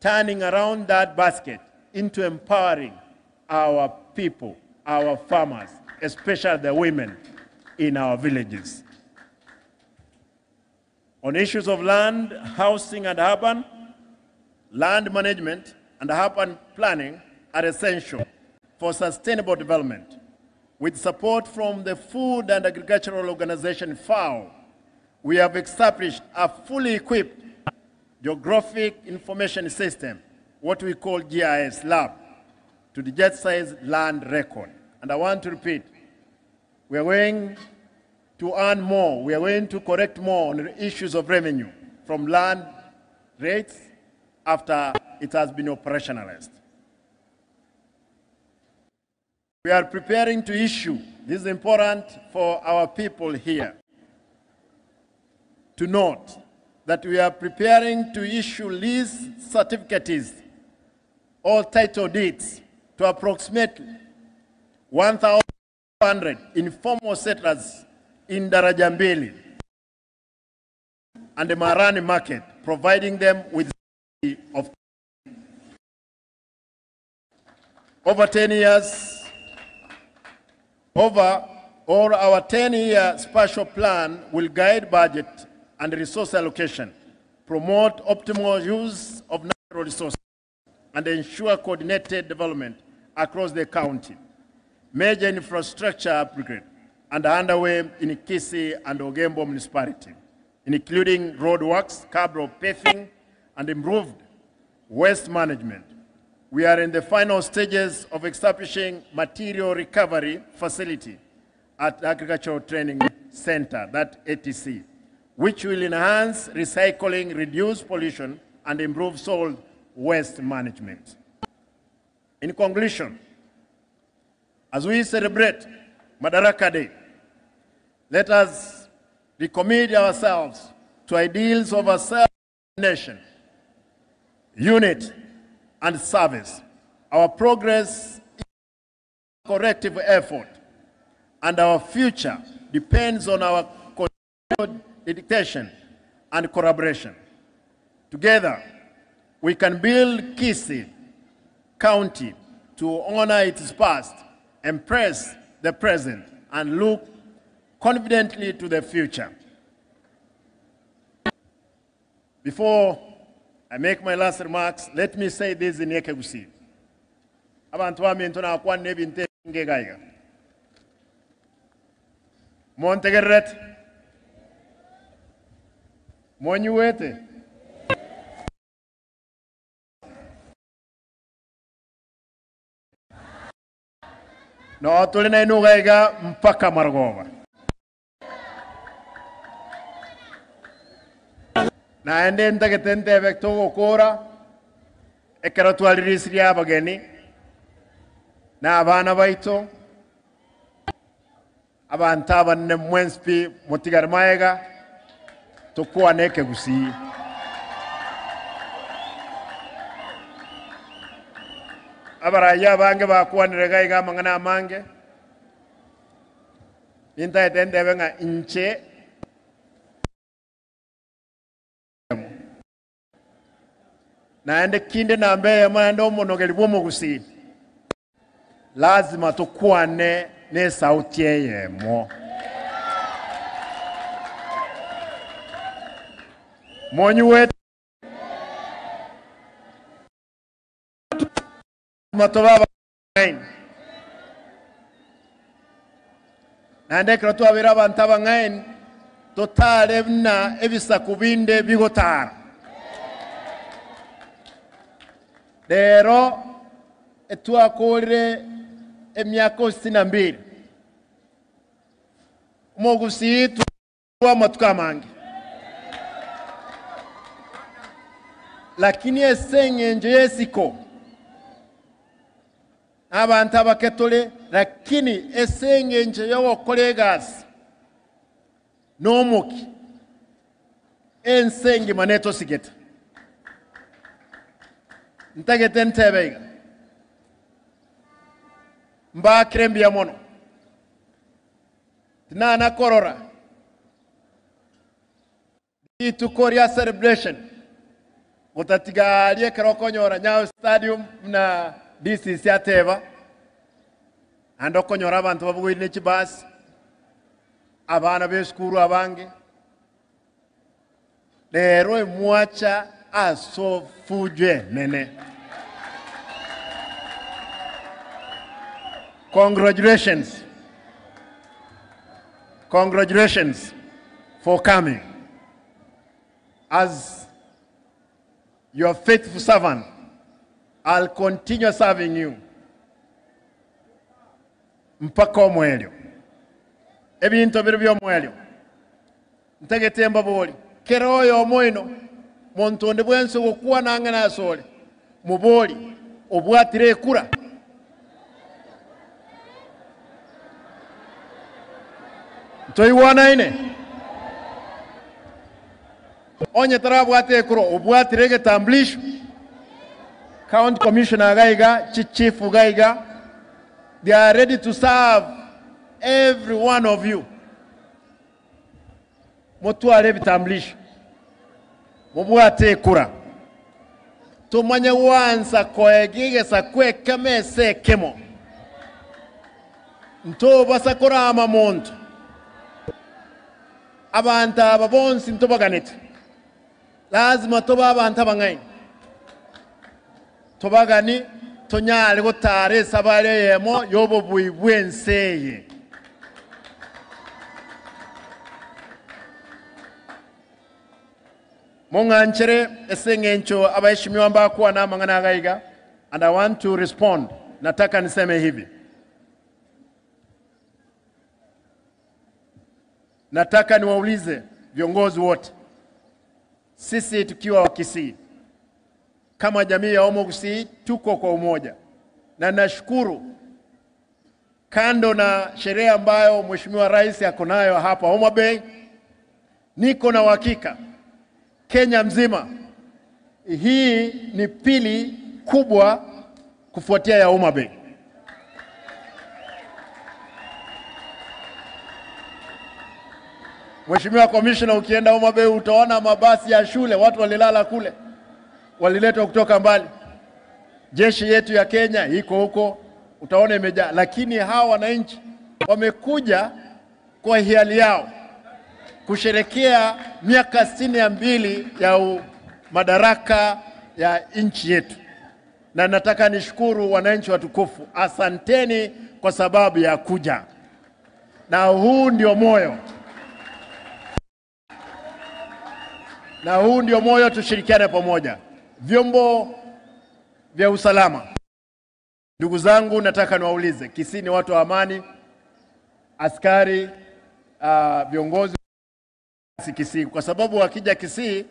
turning around that basket into empowering our people, our farmers, especially the women in our villages. On issues of land, housing, and urban, land management and urban planning are essential for sustainable development. With support from the Food and Agricultural Organization, FAO, we have established a fully equipped Geographic Information System, what we call GIS lab, to digitize land record. And I want to repeat, we are going to earn more, we are going to correct more on the issues of revenue from land rates after it has been operationalized. We are preparing to issue, this is important for our people here to note, that we are preparing to issue lease certificates or title deeds to approximately 1,100 informal settlers in Darajambili and the Marani market, providing them with of over 10 years, our 10-year spatial plan will guide budget and resource allocation, promote optimal use of natural resources, and ensure coordinated development across the county. Major infrastructure upgrade and underway in Kisii and Ogembo municipality, including roadworks, curb road paving, and improved waste management. We are in the final stages of establishing material recovery facility at Agricultural Training Center, that ATC, which will enhance recycling, reduce pollution, and improve soil waste management. In conclusion, as we celebrate Madaraka Day, let us recommit ourselves to ideals of a self-nation, unity, and service. Our progress is a collective effort, and our future depends on our continued dedication and collaboration. Together, we can build Kisii County to honor its past, embrace the present and look confidently to the future. Before I make my last remarks, let me say this in Ekegusi. Abantu wa mintu na kwa nebi nte ngegaiga. Montegeret. Monyuete. No tulina inu gaiga mpaka Margova. Na ende ntagetente vektogo kora ekaratu alirisiri abageni na abana baito abantu abanne mwenspi motigarmaega tokuwa n'Ekegusi. Abaraya bange bakwanire gaiga mangana mange inta etende benga inche na ende kinde na mbeye mwendo omonogeli bw'Omugusi lazima tukwane ne sauti yemo. Monyu wetu matobaba na ende kroto abira bantaba ngain totale na ebisakubinde bigotara lero etwakore emyaka 62 Omugusi tuwa matukamange lakini esenge yesiko abantu abaketole lakini esenge nje yo kolegas nomuki ensenge maneto sigeta ntagete ntebeiga mba krembia mono tinana korora itu Korea celebration utatigalie kerokonyora Nyayo Stadium na DCC ateba andokonyora abantu babugwine kibasi abana b'eskuru abange lero emwacha asofuje nene. Congratulations. Congratulations for coming. As your faithful servant, I'll continue serving you. Mpaka omwelyo. Ebintu biri by'omwelyo. Ntegetemba boli. Keroyo omoino. Montonde bwenso okuwa nange nasole. Muboli obwatire kura. Toiwana ine. Onye tarabwate kuro obwatire getambulisho. County Commissioner Gaiga, Chief Gaiga, they are ready to serve every one of you. Motware bitambulisho. Mubwate kura. Tumanye wansa koegige sakwe keme se kemo. Ntoba sakora amamonto. Abanta babonsi ntobaganete. Lazima toba abanta bangaini. Tobagani tonyale gotare sabale yemo yobo buibwenseye. Monganchere esengencho abaishimiwa mbakuwa na mangana gaiga, and I want to respond. Nataka niseme hivi. Nataka niwaulize viongozi wote. Sisi tukiwa Wakisii kama jamii ya Omugusi tuko kwa umoja. Na nashukuru kando na sherehe ambayo Mheshimiwa Rais yako nayo hapa Homa Bay, niko na uhakika Kenya mzima hii ni pili kubwa kufuatia ya Homa Bay. Mheshimiwa Commissioner, ukienda Homa Bay utaona mabasi ya shule, watu walilala kule. Waliletwa kutoka mbali. Jeshi yetu ya Kenya iko huko, utaona imejaa. Lakini hawa wananchi wamekuja kwa hiari yao kusherekea miaka 62 ya madaraka ya nchi yetu. Na nataka nishukuru wananchi watukufu, asanteni kwa sababu ya kuja. Na huu ndio moyo. Na huu ndio moyo, tushirikiane pamoja. Vyombo vya usalama. Ndugu zangu, nataka niwaulize, Kisii ni watu wa amani, askari, viongozi Kisii, kwa sababu wakija Kisii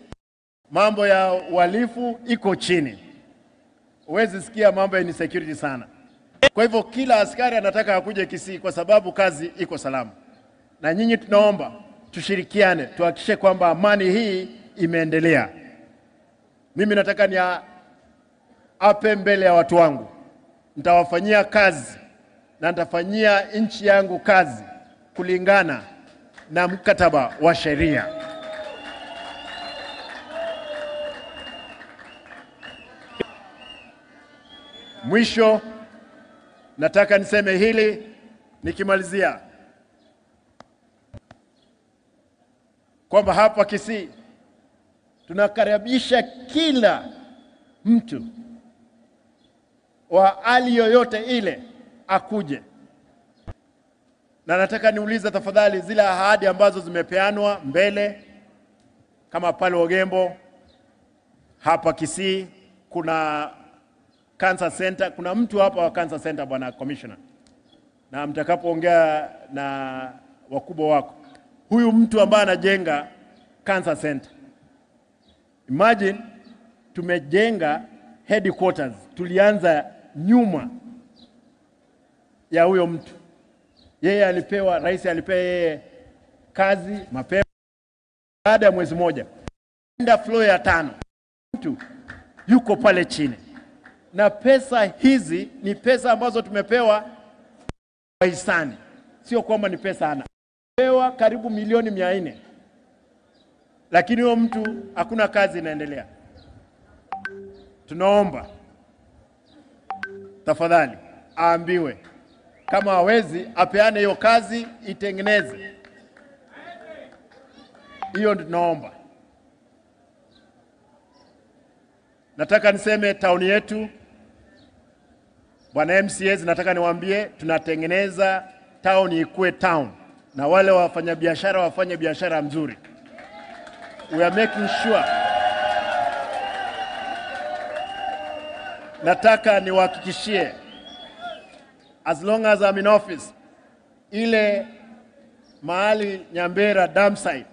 mambo ya uhalifu iko chini. Huwezi sikia mambo ya insecurity sana. Kwa hivyo kila askari anataka akuje Kisii kwa sababu kazi iko salama. Na nyinyi tunaomba tushirikiane, tuhakikishe kwamba amani hii imeendelea. Mimi nataka ni ape mbele ya watu wangu, nitawafanyia kazi na nitafanyia nchi yangu kazi kulingana na mkataba wa sheria. Mwisho nataka niseme hili nikimalizia, kwamba hapa Kisii tunakaribisha kila mtu wa hali yoyote ile akuje. Na nataka niulize tafadhali, zile ahadi ambazo zimepeanwa mbele, kama pale Ogembo, hapa Kisii kuna Cancer Center, kuna mtu hapa wa Cancer Center, bwana Commissioner, na mtakapoongea na wakubwa wako, huyu mtu ambaye anajenga Cancer Center, imagine tumejenga headquarters, tulianza nyuma ya huyo mtu. Yeye alipewa, rais alipewa yeye kazi mapema, baada ya mwezi moja enda floor ya 5 mtu yuko pale chini. Na pesa hizi ni pesa ambazo tumepewa kwa hisani, sio kwamba ni pesa ana pewa karibu milioni 400, lakini huyo mtu hakuna kazi inaendelea. Tunaomba tafadhali aambiwe kama hawezi apeane hiyo kazi itengeneze. Hiyo tunaomba. Nataka niseme town yetu, bwana MCAs, nataka niwaambie tunatengeneza town ikue town, na wale wafanyabiashara wafanye biashara mzuri. We are making sure. Nataka niwahakikishie, as long as I'm in office, ile mahali Nyambera dam site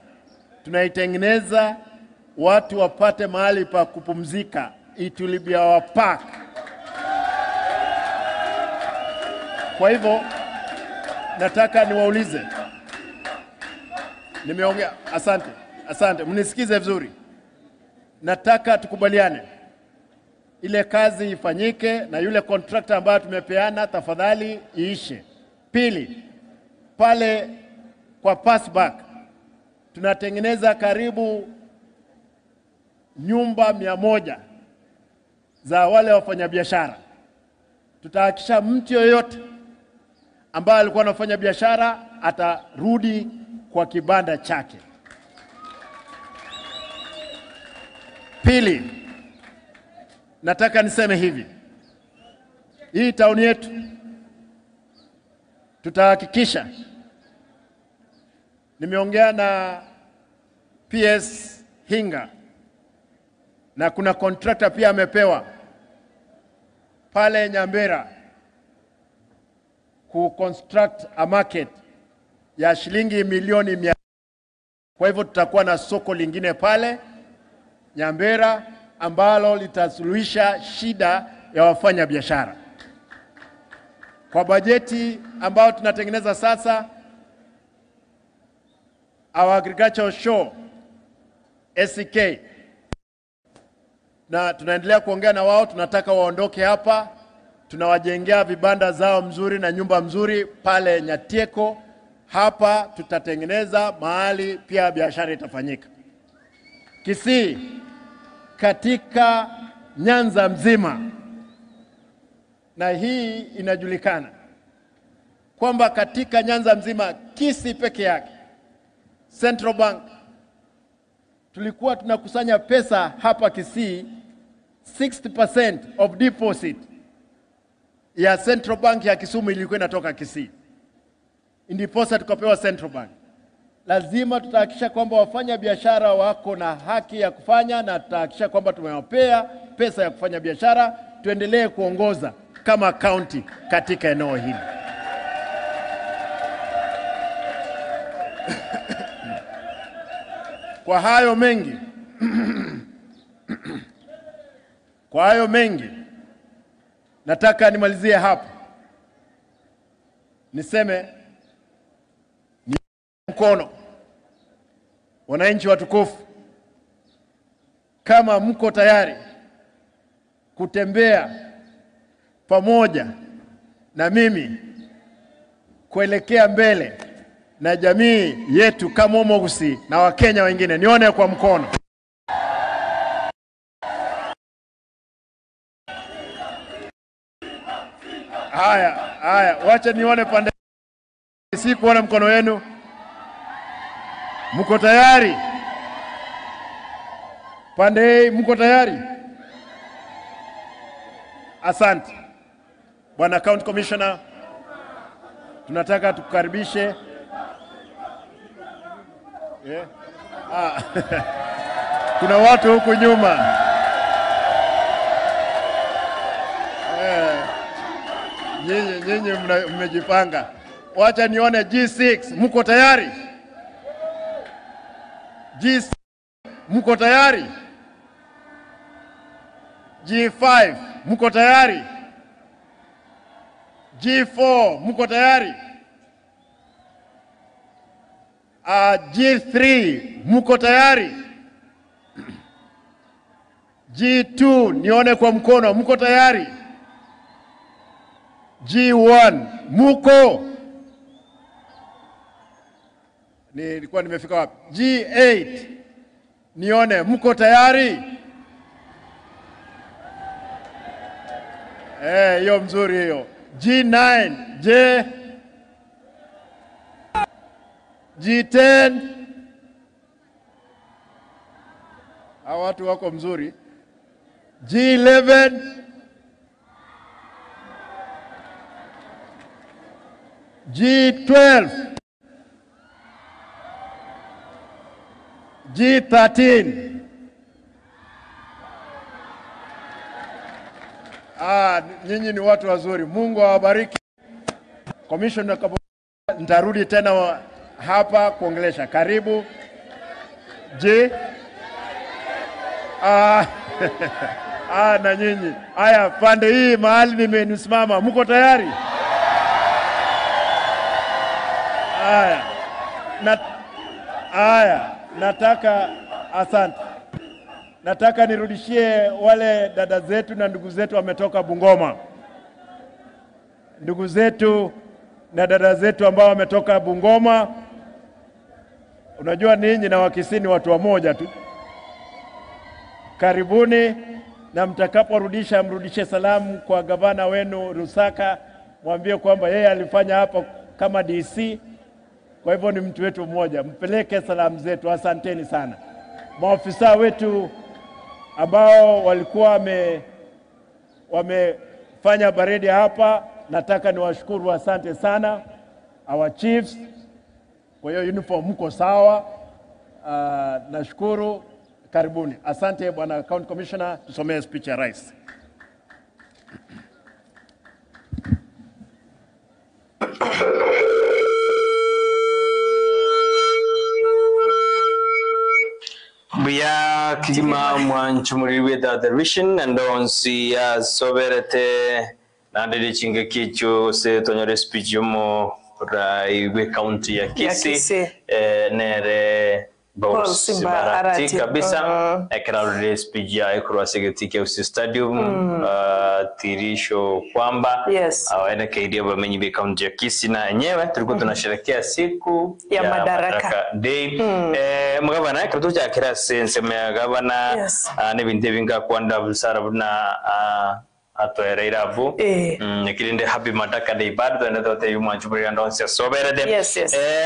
tunaitengeneza, watu wapate mahali pa kupumzika. It will be our park. Kwa hivyo nataka niwaulize, nimeongea, asante, mnisikize vizuri. Nataka tukubaliane ile kazi ifanyike, na yule contractor ambaye tumepeana tafadhali iishe. Pili, pale kwa Passback tunatengeneza karibu nyumba 100 za wale wafanyabiashara. Tutahakisha mtu yoyote ambaye alikuwa anafanya biashara atarudi kwa kibanda chake. Pili, nataka niseme hivi, hii town yetu tutahakikisha, nimeongea na PS Hinga na kuna contractor pia amepewa pale Nyambera ku construct a market ya shilingi milioni 100. Kwa hivyo tutakuwa na soko lingine pale Nyambera ambalo litasuluhisha shida ya wafanya biashara. Kwa bajeti ambayo tunatengeneza sasa, our agricultural show SCK, na tunaendelea kuongea na wao, tunataka waondoke hapa, tunawajengea vibanda zao mzuri na nyumba mzuri pale Nyatieko. Hapa tutatengeneza mahali pia biashara itafanyika. Kisii katika Nyanza mzima, na hii inajulikana, kwamba katika Nyanza mzima Kisii peke yake Central Bank tulikuwa tunakusanya pesa hapa Kisii 60% of deposit ya Central Bank ya Kisumu ilikuwa inatoka Kisii. Ndiposa tukapewa Central Bank. Lazima tutahakikisha kwamba wafanya biashara wako na haki ya kufanya, na tutahakikisha kwamba tumewapea pesa ya kufanya biashara, tuendelee kuongoza kama county katika eneo hili. Kwa hayo mengi nataka nimalizie hapa. Niseme ni mkono wananchi watukufu, kama mko tayari kutembea pamoja na mimi kuelekea mbele na jamii yetu kama Omogusi na Wakenya wengine, nione kwa mkono. Haya, wacha nione pande. Si kuona mkono wenu. Mko tayari? Pande, mko tayari? Asante. Bwana County Commissioner, tunataka tukukaribishe. Kuna watu huku nyuma. Nyinyi mmejipanga. Wacha nione G6, mko tayari? G6, mko tayari? G5, mko tayari? G4, mko tayari? G3, mko tayari? G2, nione kwa mkono, mko tayari? G1, muko? Nilikuwa nimefika wapi? G8, nione, muko tayari? Hiyo mzuri hiyo. G9, G10, hawa watu wako mzuri. G11, G12, G13. Nyinyi ni watu wazuri. Mungu awabariki. Commissioner Kabogo, nitarudi tena hapa kuongelesha. Karibu. Na nyinyi. Haya, pande hii mahali nimesimama. Mko tayari? Asante. Nataka nirudishie wale dada zetu na ndugu zetu wametoka Bungoma. Ndugu zetu na dada zetu ambao wametoka Bungoma, unajua ninyi na Wakisii ni watu wamoja tu. Karibuni, na mtakaporudisha mrudishe salamu kwa gavana wenu Rusaka, mwambie kwamba yeye alifanya hapa kama DC, kwa hivyo ni mtu wetu mmoja. Mpeleke salamu zetu. Asanteni sana. Maofisa wetu ambao walikuwa wamefanya baridi hapa, nataka niwashukuru, asante sana. Our chiefs, kwa hiyo uniform mko sawa. Nashukuru. Karibuni. Asante Bwana County Commissioner, tusomee speech ya Rais. Biya kima mwanchumuri with the vision and on see soberete na ndiri chinga kicho se tonyore speech yomo raiwe county ya Kisii nere Boss barati kabisa ekra speech ya ekro segeti usi stadium tirisho kwamba awaenda kaidia bamenyi be county ya Kisii na yenyewe tulikuwa tunasherehekea siku ya Madaraka Day. Mgavana ekra ja kira sense me gavana ne binte vinga kwanda busara buna atoere irabu nikirinde happy Madaraka Day bado ndio tote yuma chubiri andonse soberede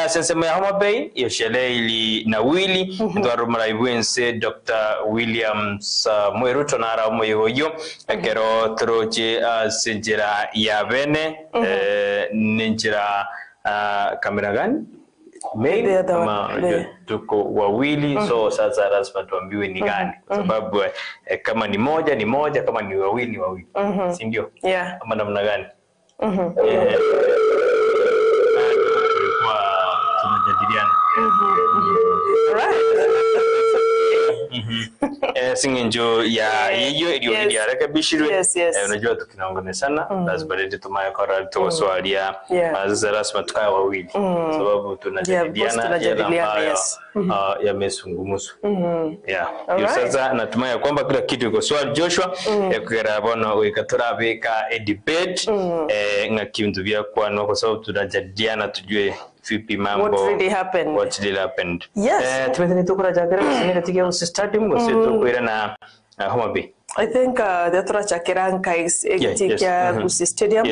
asensema ya Homa Bay yoshele ili na wili ndo arumara ibwense Dr. William Samuel Ruto na aramo yoyo kero troje sinjira ya bene ninjira kamera gani main ama tuko wawili so sasa lazima tuambiwe ni gani kwa sababu kama ni moja kama ni wawili si ndio ama namna gani tunajadiliana singenjo ya hiyo iliyo rekebishwe unajua tukinaongea sana lazima ndio tumaye kwa tuwaswalia sasa lazima tukae wawili sababu tunajadiliana yamesungumusu sasa natumai kwamba kila kitu iko swali Joshua kugera bono wikaturabika debate ngakindu bya kwano kwa sababu tunajadiliana tujue vipi mambo what really happened tumethani tukura jagara singa tige stadium useto kwira na Homa Bay I think the Trachakeranka is egitika kusi stadium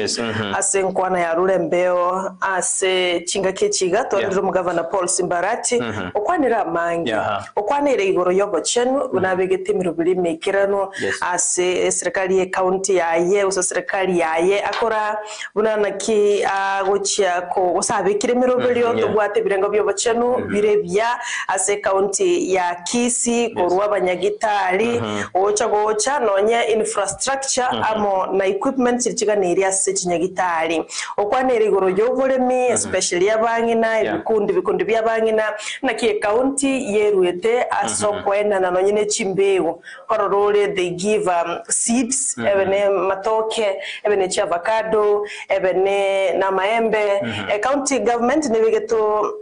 ase nkwana ya Rurembeo ase Chingakechiga tondiro mugavana Paul Simbarati okwanira mangi okwanira igoro yobo chenu unabegete mirubiri mekirano ase serikali ya county yaye uso serikali yaye akora bunana ki agochia ko osabekire mirubiri otubwate birengo byobo chenu birebya ase county ya Kisii korwa abanyagitari ocha nonye infrastructure amo na equipment chirichiganiri ase chinyagitari okwanera igoro yovolemi especially abangina ibikundi byabangina na ki county yeruete asokwena na nonye chimbeo kororole they give seeds ebene matoke ebene avocado ebene na maembe county government nebigeto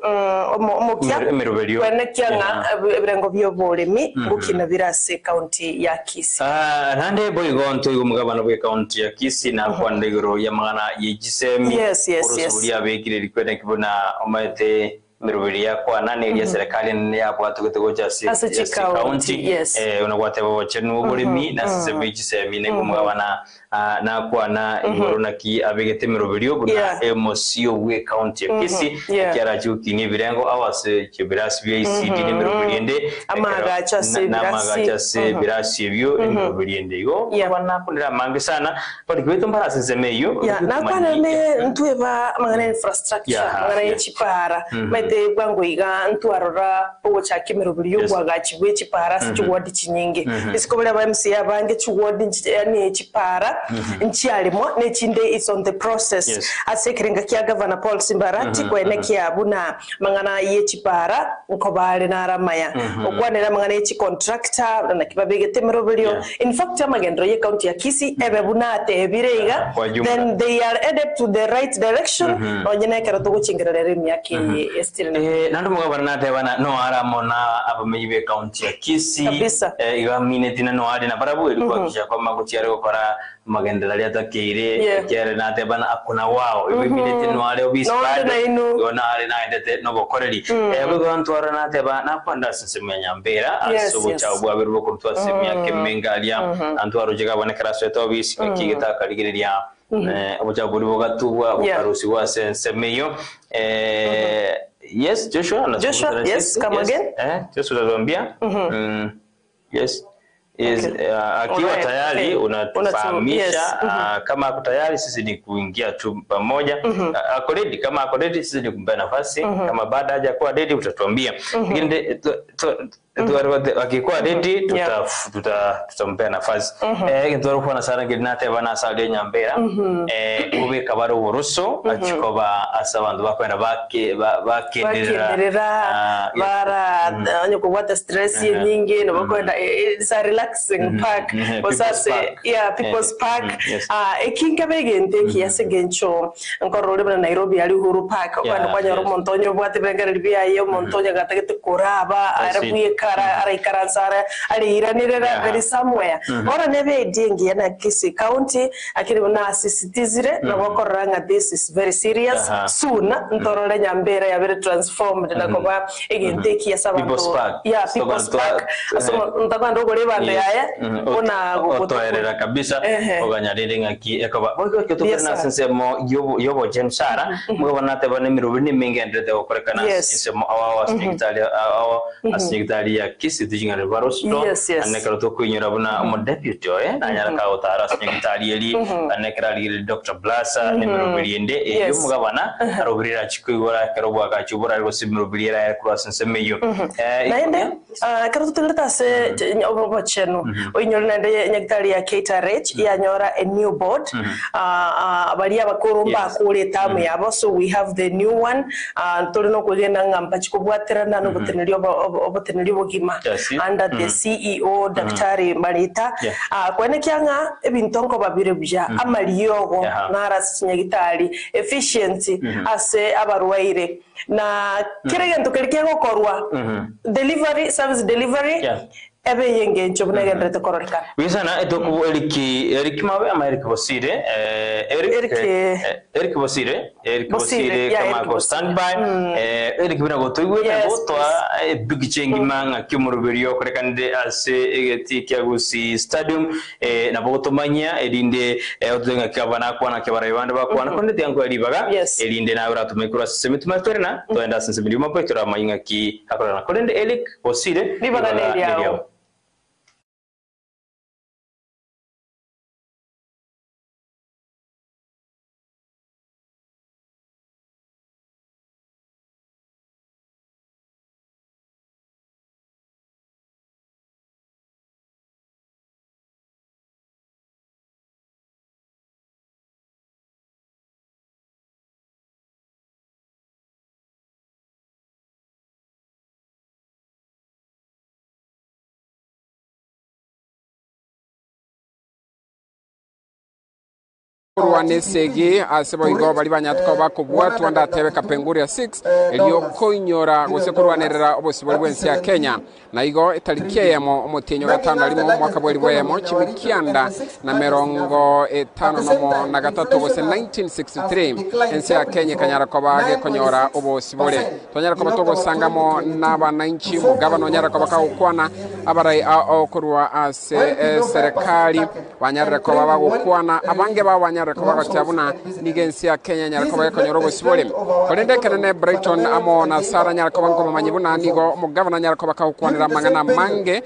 omokia kwene kyanga ebirengo byovolemi bukina birase county ya Kisii nande boigonto umugabana bwe county ya Kisii na kwandegoro ya magana yegisemi urusuburia bekire likwenda kibona omate mirubiri ya kwa nane ya serikali ya kwa tugoja county unakwate bo chenu bulimi na sisemi gisemi ne umugabana na kwa na igorona ki abegete mirubiri obuna emosio we county ya Kisii kyara chuki ni birengo awase kibirasi BCD ni mirubiri ende amagacha se birasi byo mirubiri ende yo bana kunira mangi sana bali kweto mbara sesemeyo na kana ne ntweba mangana infrastructure mangana chipara mete bwango iga ntwarora ogo cha kimirubiri yo gwagachi bwe chipara sichwodi chinyinge isikobera ba MCA bange chwodi yani chipara nchialimo nechinde is on the process asekiringa kya governor Paul Simbarati kwene kya buna mangana ye chipara nkobale na ramaya okwanera mangana ye contractor na kibabegete mirubiri in fact amagendro ye county ya Kisii ebe buna atebirega then they are headed to the right direction onyene kero to guchingerera remi yake still nando mugabana natebana no aramona abameyibe county ya Kisii igamine tina no ari na barabu ilikuwa kisha kwa maguchiare gukora magendera lya takire kyere natebana akuna wao ibimine tina ari obispad yona ari na ndete no bokoreri bwo ntwara nateba nakwanda sesemenya mbera asubo cha ubwa biruko kurutwa semya kemengalia antwaro jega bonekera sweto obis kigita kaligiria obuja buri bogatubwa bukarusi wa semeyo yes Joshua yes come again Joshua unatuambia yes is akiwa tayari unatufahamisha kama ako tayari sisi ni kuingia tu pamoja ako ready kama ako ready sisi ni kumpa nafasi kama baada haja kuwa ready utatuambia lakini akikuwa ready tutampea nafasi nturuko na sara gidnate bana sale nyambera kubika baro uruso achikoba asabantu bakwenda bakenderera bara anyuko wata stress nyingi no bakwenda sa relaxing park osase people's park ekinga begente kiyasegencho nkorore bana Nairobi ali Uhuru Park kwanda kwanya Montonyo bwate bengera biya yo Montonyo gatagete koraba arabuye araikaransa ariiranirira very somewhere ora nebe dingi yana Kisii County akiri na sisitizire na wakoranga this is very serious soon ntorore nyambere ya very transformed na koba igenteki ya sabantu People's Park ntabando gore bande yaye ona otoerera kabisa oganyarire ngaki ekoba bogo ketokana sensemo yobo jensara mubona tebane mirubini mingendete okorekana sensemo awa asnigitali ya Kisii tujinga barosto anekero to kunyura buna mo deputy anyara ka otara asnigitali eli anekera li Dr. Blasa ni mirubiri ende yo mugabana arobirira chikugora kerobwa ka chubura go simirubirira ya cross sensemeyo naende kero tuleta se obo chenu oinyora nende nyagitali ya Caterage ya nyora a new board abali abakoromba kuleta mu yabo so we have the new one tolino kugenda ngamba chikubwaterana no butenelio bogima under the CEO Daktari Marita kwene kyanga ebintonko babire bya amaliyogo ngara sinyagitali efficiency ase abarwaire na kiregento kelekego korwa delivery service delivery ebe yenge nchobunege ndrete kororika wisana etoku Eric mawe ama Eric Bosire Eric Bosire kama go standby Eric bina go toigwe go toa big change manga kimurubiriyo korekande ase egeti kyagusi stadium na botomanya erinde otenga kyabana kwana kyabarayibande bakwana konde tyango eribaga erinde na ura tumekura semituma torena toenda sensibility mapo tora mayinga ki akorana konde Eric Bosire ribaga neriao Rwanesegi asebo igo bali banyatuka bakubwa twanda tebe kapenguri ya 6 eliyo koinyora gusekurwanerera obosiboli bwensi ya Kenya na igo etalikeyemo omutinyo gatano alimo mwaka bweli bwemo chimikianda na merongo 5 na gatatu bose 1963 ensi ya Kenya kanyara ko bage konyora obosiboli tonyara ko batogo sangamo n'abananchi mugabano nyara ko bakakwana abarai okurwa ase serikali banyara ko babagukwana abange babanya rekoba tabuna nigensi ya Kenya nyarakoba konyorobo sibole kolende kenene Brighton amo na Sara nyarakoba ngoma manyibuna nigo mugabana nyarakoba kakwanira mangana mange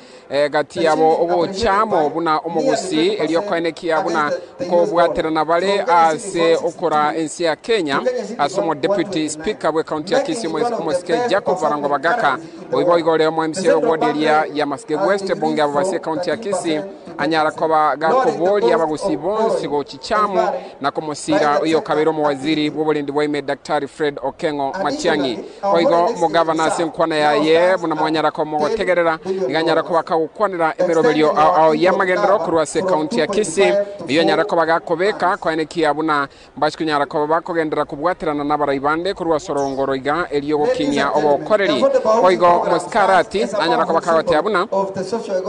gati yabo obo chamo buna omugusi eliyo kweneki yabuna ko bwaterana bale ase okora ensi ya Kenya asomo deputy speaker we county ya Kisii Moske Jacob Barango Bagaka oibo igole mo MCO wodilia ya Maske West bunge abase county ya Kisii anyarakoba gakoboli abagusi bonsi go chichamo na komosira iyo kabiro mu waziri bw'obulendi bw'ime Daktari Fred Okengo Matiang'i oigo mugavana senkwana yaye buna mwanyara ko mugotegerera iganyara ko bakagukwanira emerobelio ao yamagendero kurwa se county ya Kisii iyo nyara ko bagakobeka kwaneki abuna mbashku nyara ko bakogendera kubwaterana n'abarayibande kurwa sorongoro iga eliyo gokinya obokoreri oigo muskarati anyara ko bakagote abuna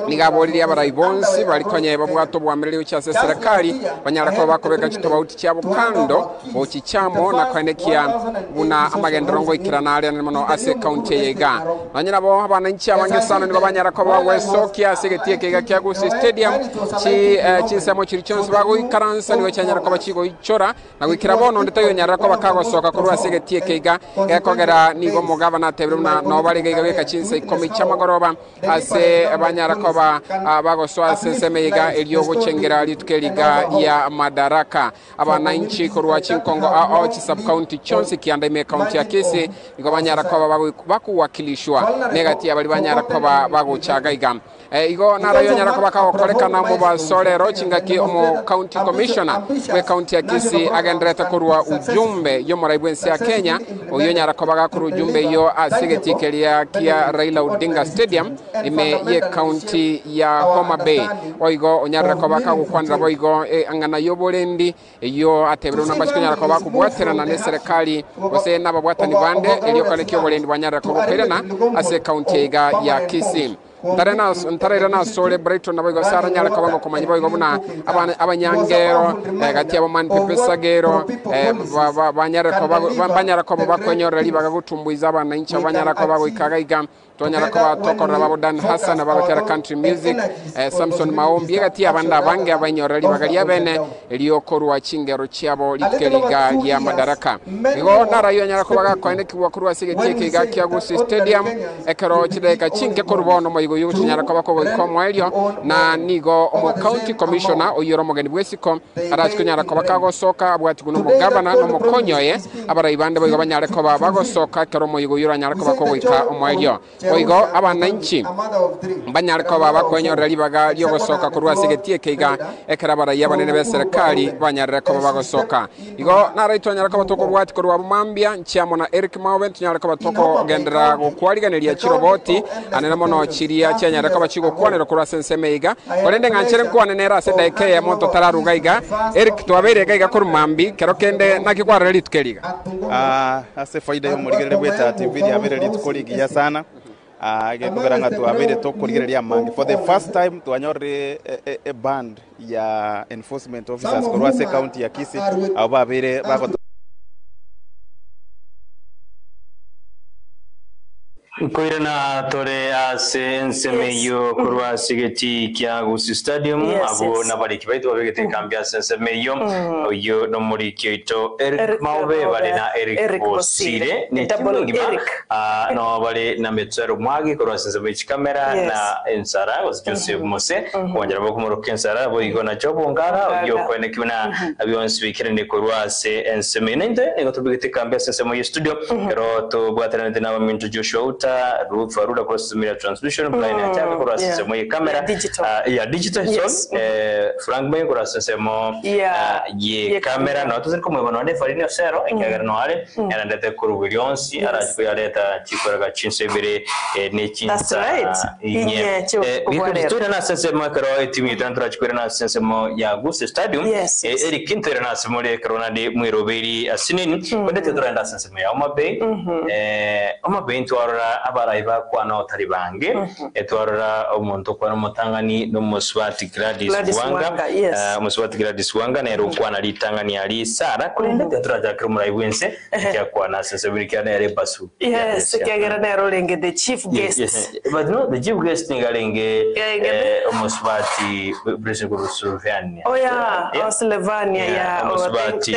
nigabolili abarayibonsi balikonye babwato bwamereri cya serikali banyara ko bakobeka chitobauti cyabo kando ochichamo na kwanekia buna amagenderongo ikiranale n'mono ase county yega banyira bo abananchi abangesano ni babanyara ko bawesokia segetie kega kyagusi stadium chisemo chirichonse bago ikaransa ni wechanyara ko bachigo ichora na gwikira bono ndetayo nyara ko bakagosoka kurwa segetie kega gekogera nigo mugabana tebruna no bali gega chinse ikomi chamagoroba ase banyara ko bagoswa sensemeyega eliyo gochengera litukeliga ya Madaraka abananchi kurwa chinkongo ao chisub county chonse kianda ime county ya Kisii niko banyara ko bakuwakilishwa negati abali banyara ko baguchaga iga igo narayo nyarako bakagokorekana mu basorero chingaki omo county commissioner we county ya Kisii agenderete kurwa ujumbe yo muraibwensi ya Kenya oyo nyarako bagakuru ujumbe yo asigetikeria kia Raila Odinga Stadium ime ye county ya Homa Bay oigo onyarako bakagukwanira boigo angana yo bolendi yo atebero nambashiko nyarako bakubwaterana ne serikali ose nababwatani bande eliyo kalekyo bolendi banyarako bokerana ase county ya Kisii ntarera na sole Brighton naboigo sara nyala kabango komanyi boigo buna abanyangero gati abo man pepesagero banyara ko bakonyorera libaga gutumbuiza abana incha banyara ko bagoikagaiga tonyara ko batokora babo Dan Hassan abagotera country music Samson Maombi gati abanda bange abanyorera libaga lyabene eliyokorwa chingero chiabo likeliga ya Madaraka igo narayo nyara ko bagakoenekibwa kurwa sigetieke ga Kiagusi Stadium ekero chideka chinke korubono mo yuti nyara kwa bako ikomo elio na nigo omo county commissioner oyoro mogeni bwesiko arachiko nyara kwa bakago soka abwati kuno mugabana no mukonyoye abarayibande boigo banyare ko bago soka kero mo yugo yura nyara kwa bako wika omo elio boigo abananchi banyare ko bakonyorera libaga lyo gosoka kurwa sigetie keiga ekera barayaba nene be serikali banyare ko bago soka igo naraito nyara ko batoko bwati kurwa mambia nchiamo na Eric Mawent nyara ko batoko gendera gokwaliganeria chiroboti anena mono chiri chenya rako bachigo kwanero kura sensemeiga korende nganchere kwane nera se daike ya moto tararuga iga Eric twabere gaiga kurumambi kero kende nakikwarira litukeliga ase faida yo murigere bweta TV ya bere litukoliga sana gekugera twabere to kurigereria mangi for the first time twanyore a band ya enforcement officers kurwa se county ya Kisii abo babere bako Koirana tore ase nsemeyo kurwa sigeti Kiagusi Stadium abo nabariki baitu babegete kambia nsemeyo oyo no muri kyoito Eric Maube bale na Eric Bosire ni double Eric no bale na Metsero Mwagi kurwa nsemeyo kamera na Ensara was Joseph Mose wanyara bako muro Kensara bo igona jobo ngara oyo kwene kibuna abionsi bikirende kurwa se nsemeyo nende ngo tubegete kambia nsemeyo studio ero to bwatana na Minto Joshua Faruda kusimamia transmission plan ya chapa kwa sisemo ya kamera ya digital Frank Bay kwa sisemo ya kamera na watu kama wanaone Farina Sero ingagara no ale yanandete kuru Williams arachiko yaleta chikora ga chinsebere ne chinsa inye bitu na sisemo kwa timu tantra chikora na sisemo ya Gusi Stadium Eric Kinter na simole corona de mwiroberi asinini kwende tuenda sisemo ya Homa Bay ntwara abaraiba kwa no taribange etwarora omuntu kwa mutangani no Muswati Gladys Wanga Muswati Gladys Wanga nero kwa nalitangani ali Sara kulenda teturaja krumuraibwense kya kwa na sensibility na rebasu kagera nero lenge the chief guest but no the chief guest ngalenge Muswati Breseguru Sulvania Slovenia Muswati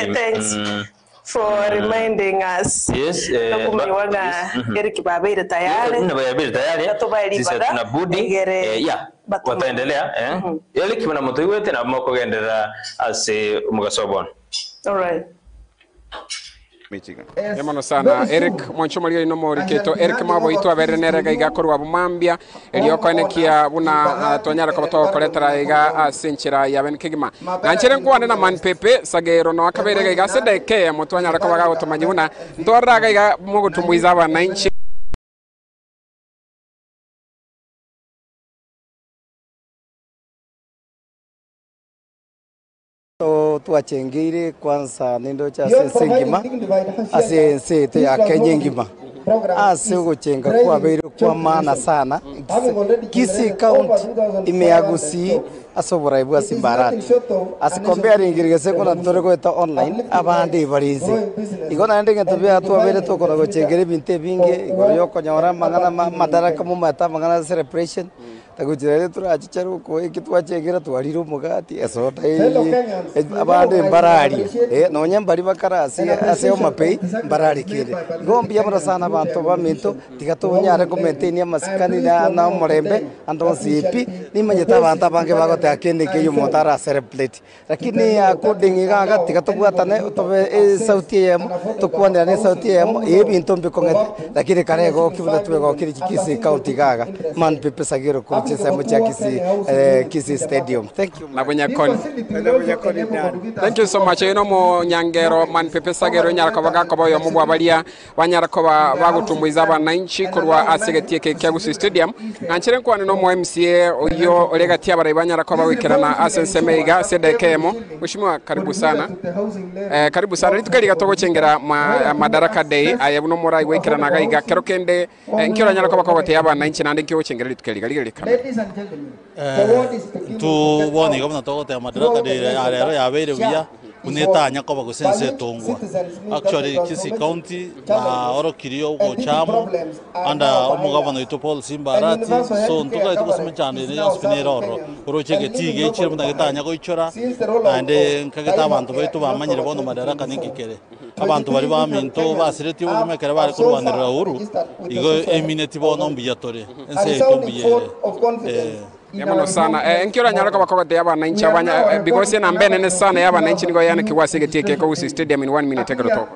for reminding us. Yes. Eric Babere tayari. Babere tayari. Sisi tunabudi. Wataendelea. Yale kibana moto yote na moko gendera ase mugasobon. All right. Yamano sana Eric Mwanchomali ino moriketo Eric Mabo itwa berenere gaiga korwa bumambia elioko enekia buna tonyara ko bato koletara iga asenchira ya benkigima nanchere nkwane na man pepe sagero no akabere gaiga sedeke mutonyara ko baga otomanyi buna ndora gaiga mugutumbuiza abana inchi tuachengeire kwanza nindo cha sengima ase sete ya Kenya ngima ase guchenga kwa beiro kwa maana sana Kisii county imeagusi asobora ibwa Simbarati asikombeari ngirigese kuna tore kweta online abandi barinze igona ndenge tobya twabere tokora guchengere binte binge igoro yoko nyora mangana Madaraka mu mata mangana celebration taguchirere turachicharu ko ikitwachengera twariro mugati esota abandi mbarari no nyambari bakarasi ase omapei mbarari kire ngombi abara sana bantu baminto tigatonyare ko maintain amasikani na murembe ando sipi nimanyeta bantu bange bagote akende ke yumotara celebrate lakini according gaga tigatubwatane tobe sauti yemo tukwanira ne sauti yemo ebintu mbikongete lakini karego kibuna twego kiri Kisii county gaga man pepe sagero ko chisemo cha Kisii Stadium. Thank you. Nabunyakoni. Thank you so much. Ino mo nyangero man pepe sagero nyarako bagako yo mubwa balia banyarako bagutumbuiza abananchi kurwa asegetie ke Kisii Stadium. Anchire kwani no mo MCA oyo olegati abari banyarako bagwikirana asensemeiga sedekemo. Mheshimiwa karibu sana. Karibu sana. Nitukaliga togo chengera Madaraka Day ayabuno morai gwikirana gaiga kerokende nkira nyarako bakobote abananchi nande kyo chengera nitukaliga ligelikana. Tu woni gomna togo te Madaraka Day yabere uya uneta nyako bagusense tongwa. Actually Kisii County oro kirio go chamo anda umugabano ito Paul Simbarati so ntuka ito kusimechane ne spinero oro chege tige chiro mutageta nyako ichora ande nkageta abantu baitu bamanyire bono Madaraka nikikere abantu bari baminto basireti ubumekere bari kurwanirira uru igo emineti bono mbiyatore ense tombiyere Yamono sana nkira nyarako bakogote abananchi abanya because na mbene sana y'abananchi nigo yana kiwasegete ke Kisii Stadium in 1 minute egero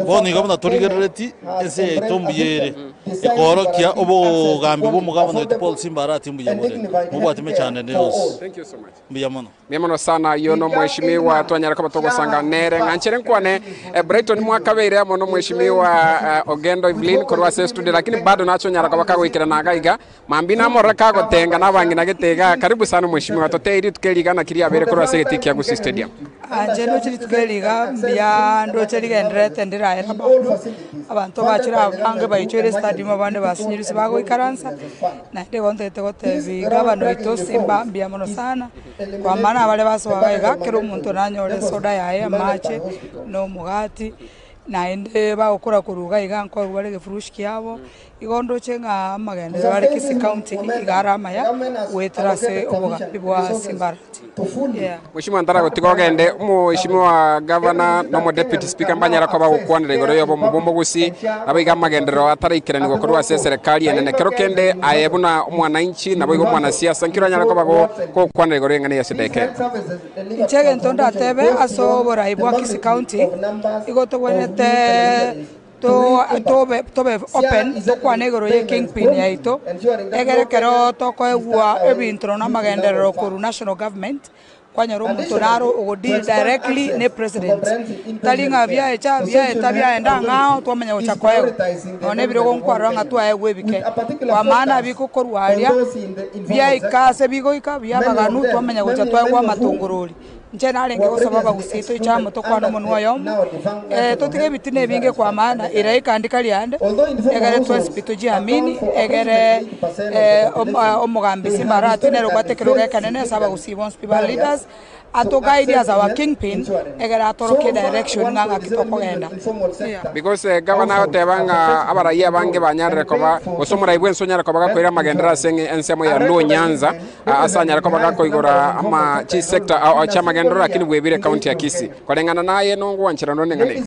boni gabana torigereti ese tombiyere ekorokia obo gambi bo mugabana ito Paul Simbarati mbiyamore mubatime cyane neos. Thank you so much. Mbiyamano sana yono mheshimiwa twanyarako batogo sanga nere nganchere nkwane Brighton mwakabere mono mheshimiwa Ogendo Evelyn korwa studio lakini bado nacho nyarako bakagwikira nagaiga mambina moraka gotenga nabangi nagitega karibu sana mheshimiwa toteiri tukeliga na kiria bere korwa segeti kya Kisii Stadium. Anjeno chiri tukeliga mbya ndo ndrete ndiraera abantu bachira bange bayichere stadium abande basinyirisi bago ikaransa na nde wondete gotevi gabano ito Simba mbya mono sana kwa maana abale baso bagaiga kero umuntu nanyore soda yae amache no mugati na ende bagokora kuruga iganko barege furushiki yabo igondo chenga magende bari Kisii County igarama ya wetrase obugambi bwa Simbarati. Mheshimiwa Ntarago tigogende mheshimiwa governor no deputy speaker mbanyarako bagukwanira igoro yobo mubombo gusi abiga magendero ataraikiranirwa kurwa serikali enene kerokende ayebuna umwananchi nabo igo mwana siasa nkiro nyarako bago kokwanira igoro ngane yasedeke Chege ntonda tebe asobora ibwa Kisii County igoto wenete tobe open kwa negoro ye kingpin yaito egere kero toko egwa ebintro na magendero koru national government kwa nyaro mutonaro ugo deal directly ne president talinga bya etabya enda ngao twamenya uchakoego one biro nkwaro nga twa egwe bike kwa maana biko korwalia bya ikase bigo ikabya baganu twamenya uchakoego kwa matongorori njena arenge gusaba bagusito ichamo tokwana munwa yomo totige bitine binge kwa maana iraika andikali ande egere hospital jiamini egere omugambi Simbarati nero gwatekeroga kanene saba gusibon hospital leaders ato guide as our kingpin egere atoroke direction nganga kitoko genda because governor tebanga abaraye bange banyarre koba osomura ibwe nsonyara koba gakwira magendera senge ensemo ya lo Nyanza asanyara koba gakoigora ama chi sector au chama gendera lakini bwebire county ya Kisii kolengana naye nongo wanchira none ngane